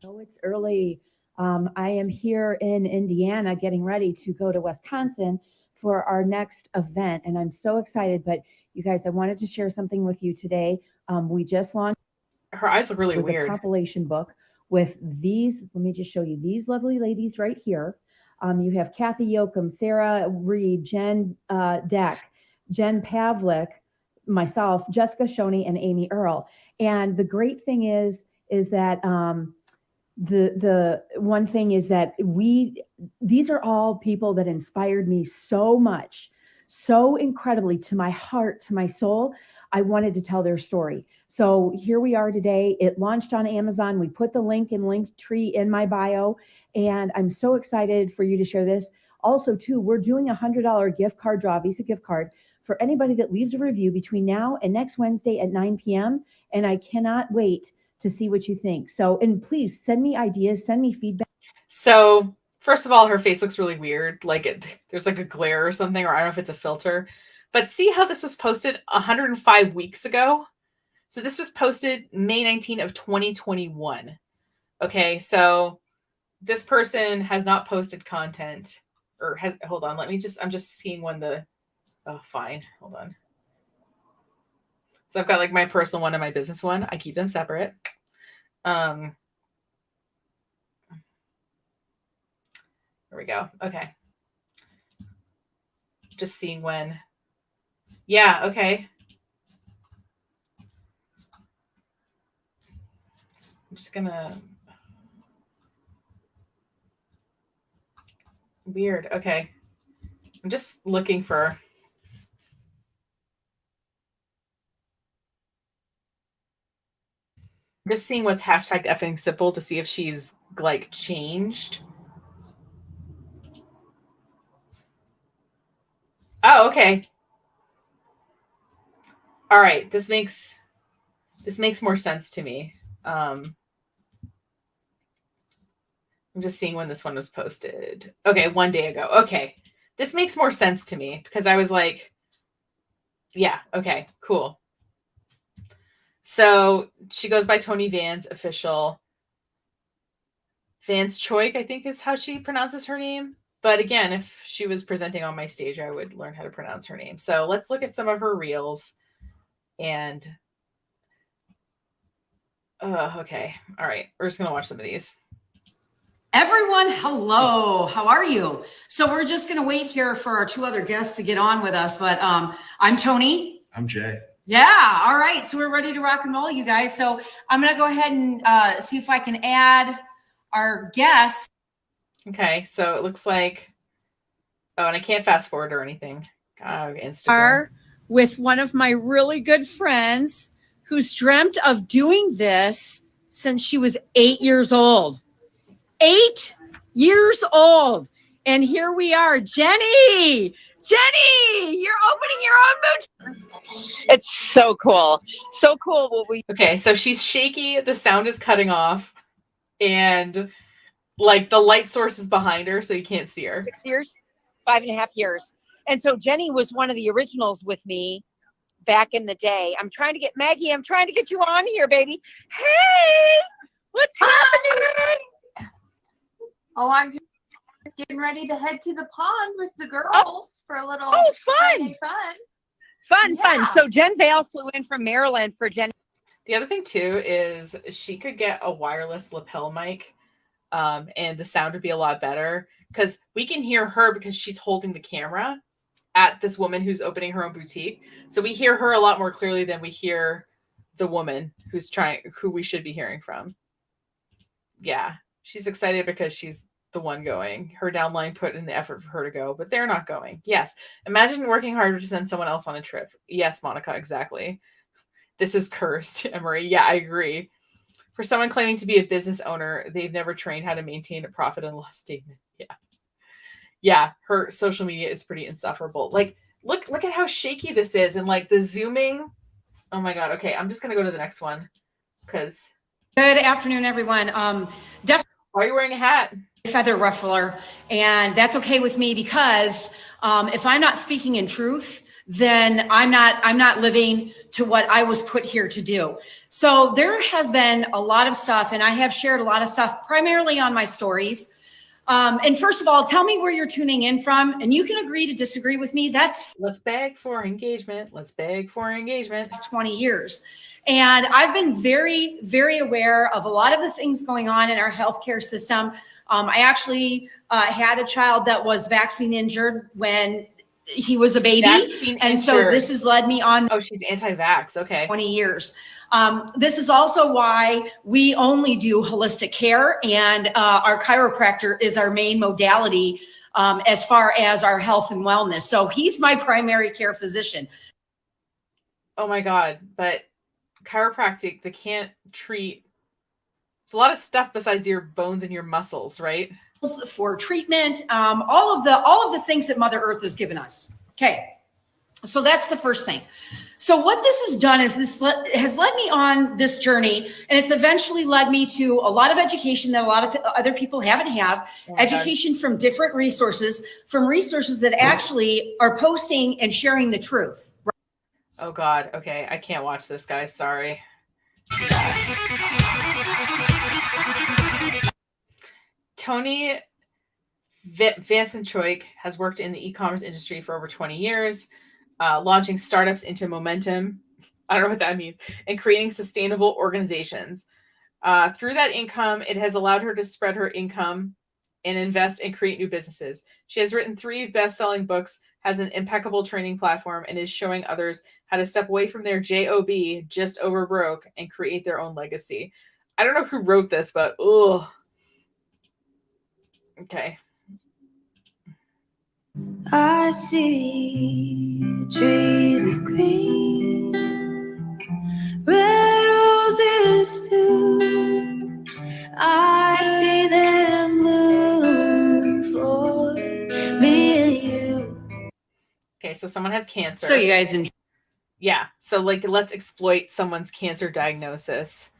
[SPEAKER 4] Oh, it's early. I am here in Indiana getting ready to go to Wisconsin for our next event. And I'm so excited. But you guys, I wanted to share something with you today. We just launched.
[SPEAKER 1] Her eyes look really weird.
[SPEAKER 4] A compilation book with these. Let me just show you these lovely ladies right here. You have Kathy Yoakum, Sarah Reed, Jen Deck, Jen Pavlik, myself, Jessica Shoney, and Amy Earl. And the great thing is that the one thing is that these are all people that inspired me so much, so incredibly, to my heart, to my soul. I wanted to tell their story. So here we are today. It launched on Amazon. We put the link in Linktree in my bio, and I'm so excited for you to share this. Also, too, we're doing a $100 gift card draw, Visa gift card, for anybody that leaves a review between now and next Wednesday at 9 p.m. And I cannot wait to see what you think. So, and please send me ideas, send me feedback.
[SPEAKER 1] So first of all, her face looks really weird. Like there's like a glare or something, or I don't know if it's a filter. But see how this was posted 105 weeks ago? So this was posted May 19 of 2021. Okay, so this person has not posted content or hold on, I'm just seeing when oh, fine. Hold on. So I've got like my personal one and my business one. I keep them separate. There we go. Okay. Just seeing when. Yeah, okay. I'm just gonna. Weird. Okay. I'm just looking for. Just seeing what's hashtag effing simple to see if she's like changed. Oh, okay. All right. This makes more sense to me. I'm just seeing when this one was posted. Okay, 1 day ago. Okay. This makes more sense to me because I was like, yeah, okay, cool. So she goes by Tony Vance official. Vance Choik, I think is how she pronounces her name. But again, if she was presenting on my stage, I would learn how to pronounce her name. So let's look at some of her reels. And okay. All right. We're just going to watch some of these.
[SPEAKER 5] Everyone, hello. How are you? So we're just going to wait here for our two other guests to get on with us. But I'm Tony.
[SPEAKER 6] I'm Jay.
[SPEAKER 5] Yeah. All right. So we're ready to rock and roll, you guys. So I'm going to go ahead and see if I can add our guests.
[SPEAKER 1] Okay. So it looks like, oh, and I can't fast forward or anything. Instagram.
[SPEAKER 7] With one of my really good friends who's dreamt of doing this since she was 8 years old. 8 years old. And here we are. Jenny, you're opening your own boutique.
[SPEAKER 8] It's so cool. So cool.
[SPEAKER 1] Okay, so she's shaky. The sound is cutting off. And like the light source is behind her, so you can't see her.
[SPEAKER 8] 6 years, 5.5 years. And so Jenny was one of the originals with me back in the day. I'm trying to get Maggie. I'm trying to get you on here, baby. Hey, what's happening?
[SPEAKER 9] Oh, I'm just getting ready to head to the pond with the girls for a little
[SPEAKER 8] fun.
[SPEAKER 9] Fun.
[SPEAKER 8] Fun. So Jen Vale flew in from Maryland for Jenny.
[SPEAKER 1] The other thing too is she could get a wireless lapel mic, and the sound would be a lot better because we can hear her because she's holding the camera at this woman who's opening her own boutique. So we hear her a lot more clearly than we hear the woman who we should be hearing from. Yeah. She's excited because she's the one going. Her downline put in the effort for her to go, but they're not going. Yes. Imagine working harder to send someone else on a trip. Yes, Monica, exactly. This is cursed, Emery. Yeah, I agree. For someone claiming to be a business owner, they've never trained how to maintain a profit and loss statement. Yeah. Yeah, her social media is pretty insufferable. Like, look at how shaky this is and like the zooming. Oh my God. Okay, I'm just going to go to the next one because.
[SPEAKER 5] Good afternoon, everyone. Definitely.
[SPEAKER 1] Why are you wearing a hat?
[SPEAKER 5] Feather ruffler, and that's okay with me because if I'm not speaking in truth, then I'm not living to what I was put here to do. So there has been a lot of stuff, and I have shared a lot of stuff primarily on my stories. And first of all, tell me where you're tuning in from, and you can agree to disagree with me.
[SPEAKER 1] Let's beg for engagement.
[SPEAKER 5] 20 years. And I've been very, very aware of a lot of the things going on in our healthcare system. I actually had a child that was vaccine injured when he was a baby. And so this has led me on.
[SPEAKER 1] Oh, she's anti-vax. Okay.
[SPEAKER 5] 20 years. This is also why we only do holistic care, and our chiropractor is our main modality as far as our health and wellness. So he's my primary care physician.
[SPEAKER 1] Oh my God. But chiropractic, they can't treat. It's a lot of stuff besides your bones and your muscles, right?
[SPEAKER 5] For treatment, all of the things that Mother Earth has given us. Okay. So that's the first thing. So what this has done is this has led me on this journey, and it's eventually led me to a lot of education that a lot of other people haven't had. Education from different resources, that actually are posting and sharing the truth.
[SPEAKER 1] Oh God. Okay. I can't watch this, guys. Sorry. Tony Vance Choik has worked in the e-commerce industry for over 20 years, launching startups into momentum I don't know what that means. And creating sustainable organizations. Through that income, it has allowed her to spread her income and invest and create new businesses. She has written 3 best-selling books, has an impeccable training platform, and is showing others how to step away from their job, just over broke, and create their own legacy. I don't know who wrote this, but ugh. Okay.
[SPEAKER 6] I see trees of green, red roses too. I see them bloom for me and you.
[SPEAKER 1] Okay, so someone has cancer.
[SPEAKER 5] So you guys enjoy.
[SPEAKER 1] Yeah, so like let's exploit someone's cancer diagnosis.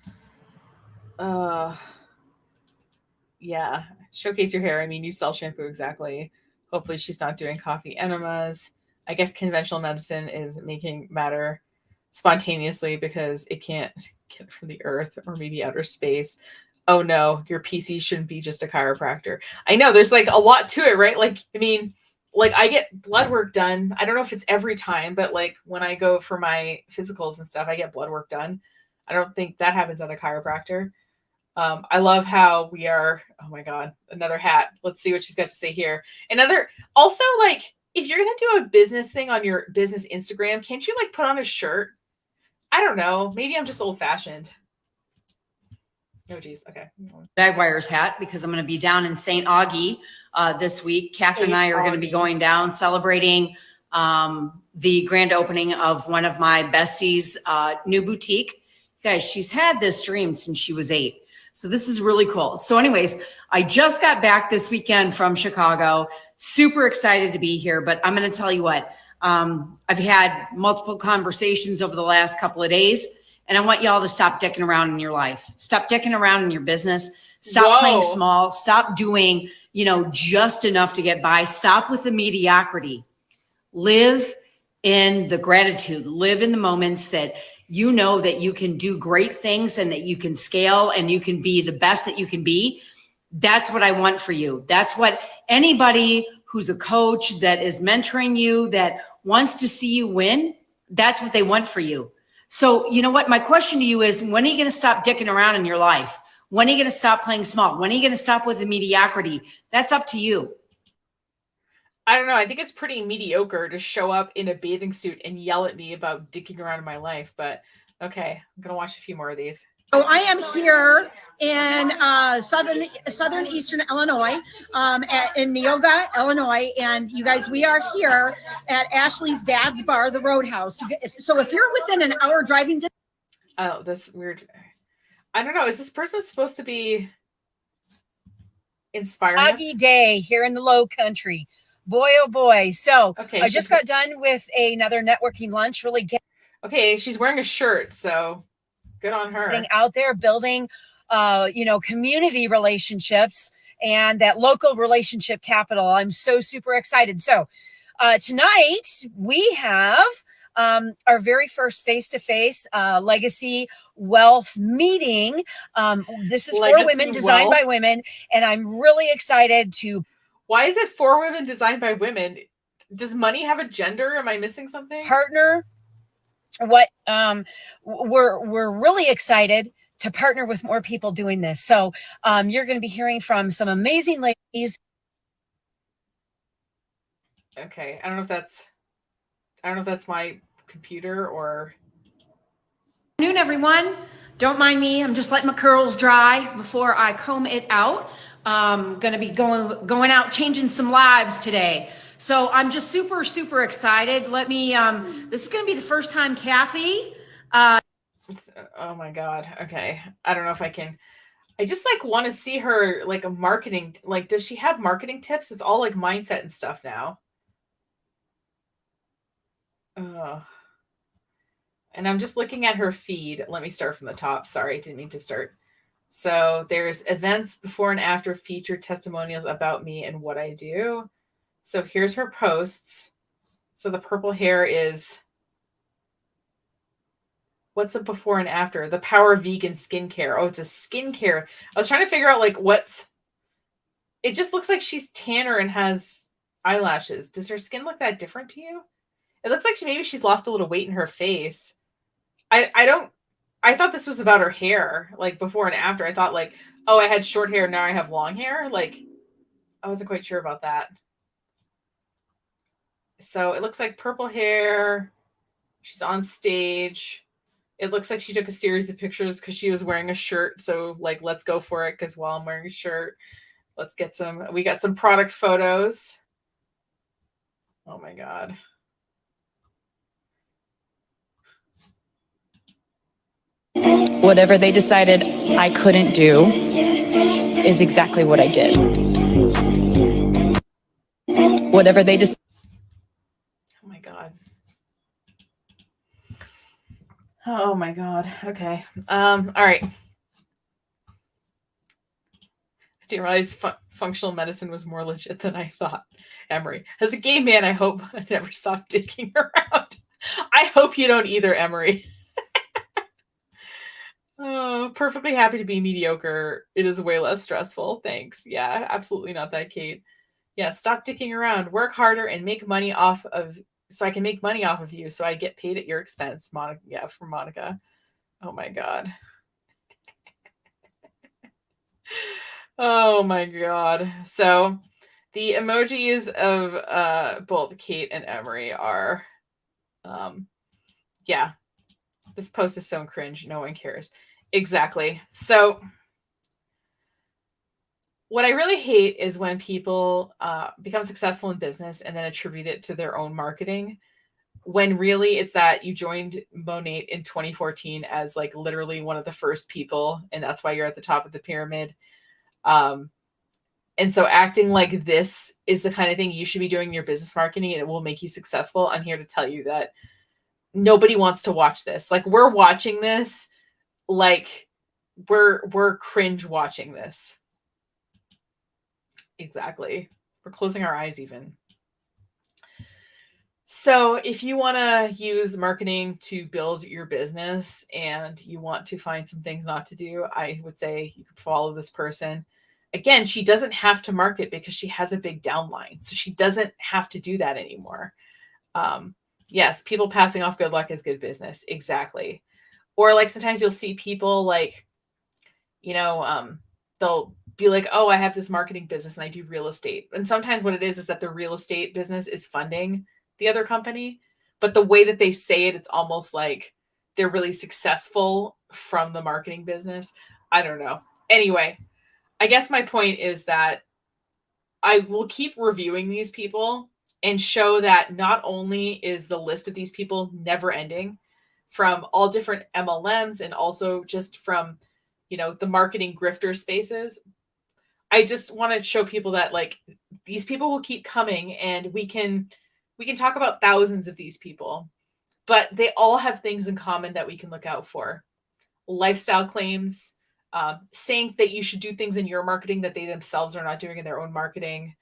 [SPEAKER 1] Yeah, showcase your hair. I mean, you sell shampoo, exactly. Hopefully she's not doing coffee enemas. I guess conventional medicine is making matter spontaneously because it can't get from the earth or maybe outer space. Oh no, your PC shouldn't be just a chiropractor. I know there's like a lot to it, right? Like, I mean, like I get blood work done. I don't know if it's every time, but like when I go for my physicals and stuff, I get blood work done. I don't think that happens at a chiropractor. I love how we are. Oh my God, another hat. Let's see what she's got to say here. Another, also, like, if you're going to do a business thing on your business Instagram, can't you like put on a shirt? I don't know. Maybe I'm just old fashioned. Oh, geez. Okay.
[SPEAKER 5] Bagwires hat because I'm going to be down in St. Augie this week. Catherine and I are going to be going down celebrating the grand opening of one of my besties' new boutique. Guys, she's had this dream since she was 8. So this is really cool. So anyways, I just got back this weekend from Chicago. Super excited to be here, but I'm going to tell you what, I've had multiple conversations over the last couple of days, and I want y'all to stop dicking around in your life. Stop dicking around in your business. Stop playing small. Stop doing, just enough to get by. Stop with the mediocrity. Live in the gratitude. Live in the moments that you know that you can do great things and that you can scale and you can be the best that you can be. That's what I want for you. That's what anybody who's a coach that is mentoring you, that wants to see you win, that's what they want for you. So you know what? My question to you is, when are you going to stop dicking around in your life? When are you going to stop playing small? When are you going to stop with the mediocrity? That's up to you.
[SPEAKER 1] I don't know. I think it's pretty mediocre to show up in a bathing suit and yell at me about dicking around in my life. But okay, I'm going to watch a few more of these.
[SPEAKER 7] So I am here in southern eastern Illinois, in Neoga, Illinois, and you guys, we are here at Ashley's dad's bar, the Roadhouse. So if you're within an hour driving distance,
[SPEAKER 1] oh, this weird. I don't know. Is this person supposed to be inspiring?
[SPEAKER 5] Foggy day here in the Low Country. Boy, oh boy. So okay, I just got done with another networking lunch. Really.
[SPEAKER 1] Okay, she's wearing a shirt, so good on her.
[SPEAKER 5] Getting out there, building, community relationships and that local relationship capital. I'm so super excited. So tonight we have our very first face-to-face legacy wealth meeting. This is for women, designed by women, and I'm really excited to.
[SPEAKER 1] Why is it for women, designed by women? Does money have a gender? Am I missing something?
[SPEAKER 5] Partner. What we're really excited to partner with more people doing this. So you're going to be hearing from some amazing ladies.
[SPEAKER 1] Okay, I don't know if that's my computer or.
[SPEAKER 5] Good afternoon, everyone. Don't mind me. I'm just letting my curls dry before I comb it out. Going to be going out, changing some lives today. So I'm just super, super excited. Let me, this is going to be the first time Kathy.
[SPEAKER 1] Oh my God. Okay. I don't know if I can, I just like want to see her like a marketing, like, does she have marketing tips? It's all like mindset and stuff now. And I'm just looking at her feed. Let me start from the top. Sorry, didn't mean to start. So there's events before and after, featured testimonials about me and what I do. So here's her posts. So the purple hair is, what's a before and after? The Power of Vegan Skincare. Oh, it's a skincare. I was trying to figure out like it just looks like she's tanner and has eyelashes. Does her skin look that different to you? It looks like maybe she's lost a little weight in her face. I thought this was about her hair, like before and after. I thought like, oh, I had short hair, now I have long hair. Like, I wasn't quite sure about that. So it looks like purple hair. She's on stage. It looks like she took a series of pictures because she was wearing a shirt. So like, let's go for it. Because while I'm wearing a shirt, let's get some. We got some product photos. Oh my God.
[SPEAKER 10] Whatever they decided I couldn't do is exactly what I did. Whatever they decided.
[SPEAKER 1] Oh my God. Oh my God. Okay. All right. I didn't realize functional medicine was more legit than I thought. Emery. As a gay man, I hope I never stop dicking around. I hope you don't either, Emery. Oh, perfectly happy to be mediocre. It is way less stressful. Thanks. Yeah, absolutely not that, Kate. Yeah, stop dicking around. Work harder and make money off of, so I can make money off of you so I get paid at your expense. Monica. Yeah, from Monica. Oh my God. Oh my God. So the emojis of both Kate and Emery are yeah. This post is so cringe. No one cares. Exactly. So what I really hate is when people become successful in business and then attribute it to their own marketing, when really it's that you joined Monate in 2014 as like literally one of the first people, and that's why you're at the top of the pyramid. And so acting like this is the kind of thing you should be doing in your business marketing and it will make you successful. I'm here to tell you that nobody wants to watch this. Like, we're watching this, like we're cringe watching this. Exactly. We're closing our eyes even. So if you want to use marketing to build your business and you want to find some things not to do, I would say you could follow this person. Again, she doesn't have to market because she has a big downline. So she doesn't have to do that anymore. Yes, people passing off good luck is good business. Exactly. Or like sometimes you'll see people like, they'll be like, oh, I have this marketing business and I do real estate. And sometimes what it is that the real estate business is funding the other company. But the way that they say it, it's almost like they're really successful from the marketing business. I don't know. Anyway, I guess my point is that I will keep reviewing these people and show that not only is the list of these people never ending from all different MLMs and also just from, the marketing grifter spaces. I just want to show people that like these people will keep coming and we can talk about thousands of these people, but they all have things in common that we can look out for. Lifestyle claims, saying that you should do things in your marketing that they themselves are not doing in their own marketing,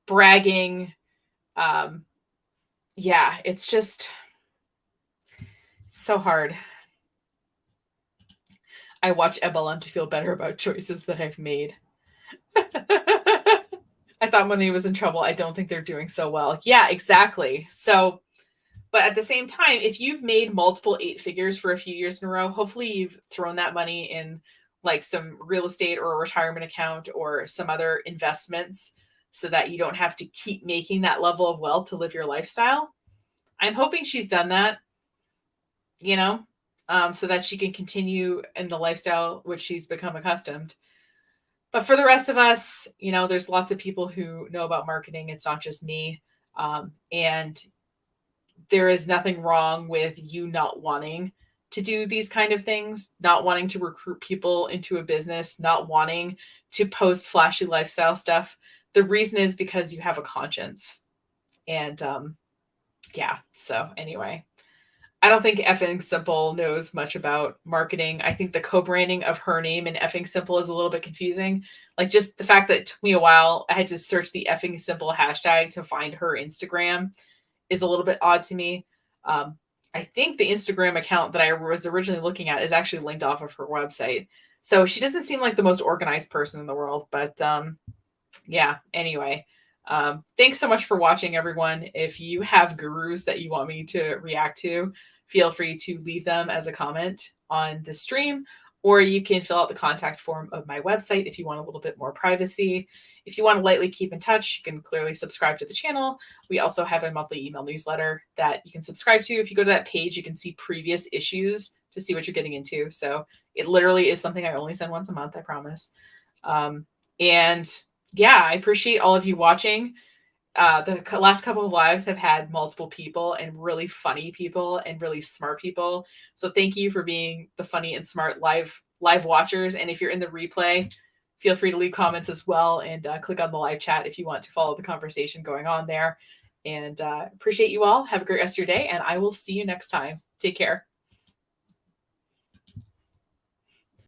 [SPEAKER 1] bragging. Yeah, it's just so hard. I watch MLM to feel better about choices that I've made. I thought when he was in trouble, I don't think they're doing so well. Yeah, exactly. So, but at the same time, if you've made multiple 8 figures for a few years in a row, hopefully you've thrown that money in like some real estate or a retirement account or some other investments so that you don't have to keep making that level of wealth to live your lifestyle. I'm hoping she's done that, so that she can continue in the lifestyle which she's become accustomed. But for the rest of us, there's lots of people who know about marketing. It's not just me. And there is nothing wrong with you not wanting to do these kind of things, not wanting to recruit people into a business, not wanting to post flashy lifestyle stuff. The reason is because you have a conscience. And yeah, so anyway. I don't think Effing Simple knows much about marketing. I think the co-branding of her name and Effing Simple is a little bit confusing. Like just the fact that it took me a while, I had to search the Effing Simple hashtag to find her Instagram is a little bit odd to me. I think the Instagram account that I was originally looking at is actually linked off of her website. So she doesn't seem like the most organized person in the world, but yeah, anyway. Thanks so much for watching, everyone. If you have gurus that you want me to react to, feel free to leave them as a comment on the stream, or you can fill out the contact form of my website if you want a little bit more privacy. If you want to lightly keep in touch, you can clearly subscribe to the channel. We also have a monthly email newsletter that you can subscribe to. If you go to that page, you can see previous issues to see what you're getting into. So it literally is something I only send once a month, I promise. And yeah, I appreciate all of you watching. The last couple of lives have had multiple people and really funny people and really smart people. So thank you for being the funny and smart live watchers. And if you're in the replay, feel free to leave comments as well, and click on the live chat if you want to follow the conversation going on there. And appreciate you all. Have a great rest of your day, and I will see you next time. Take care.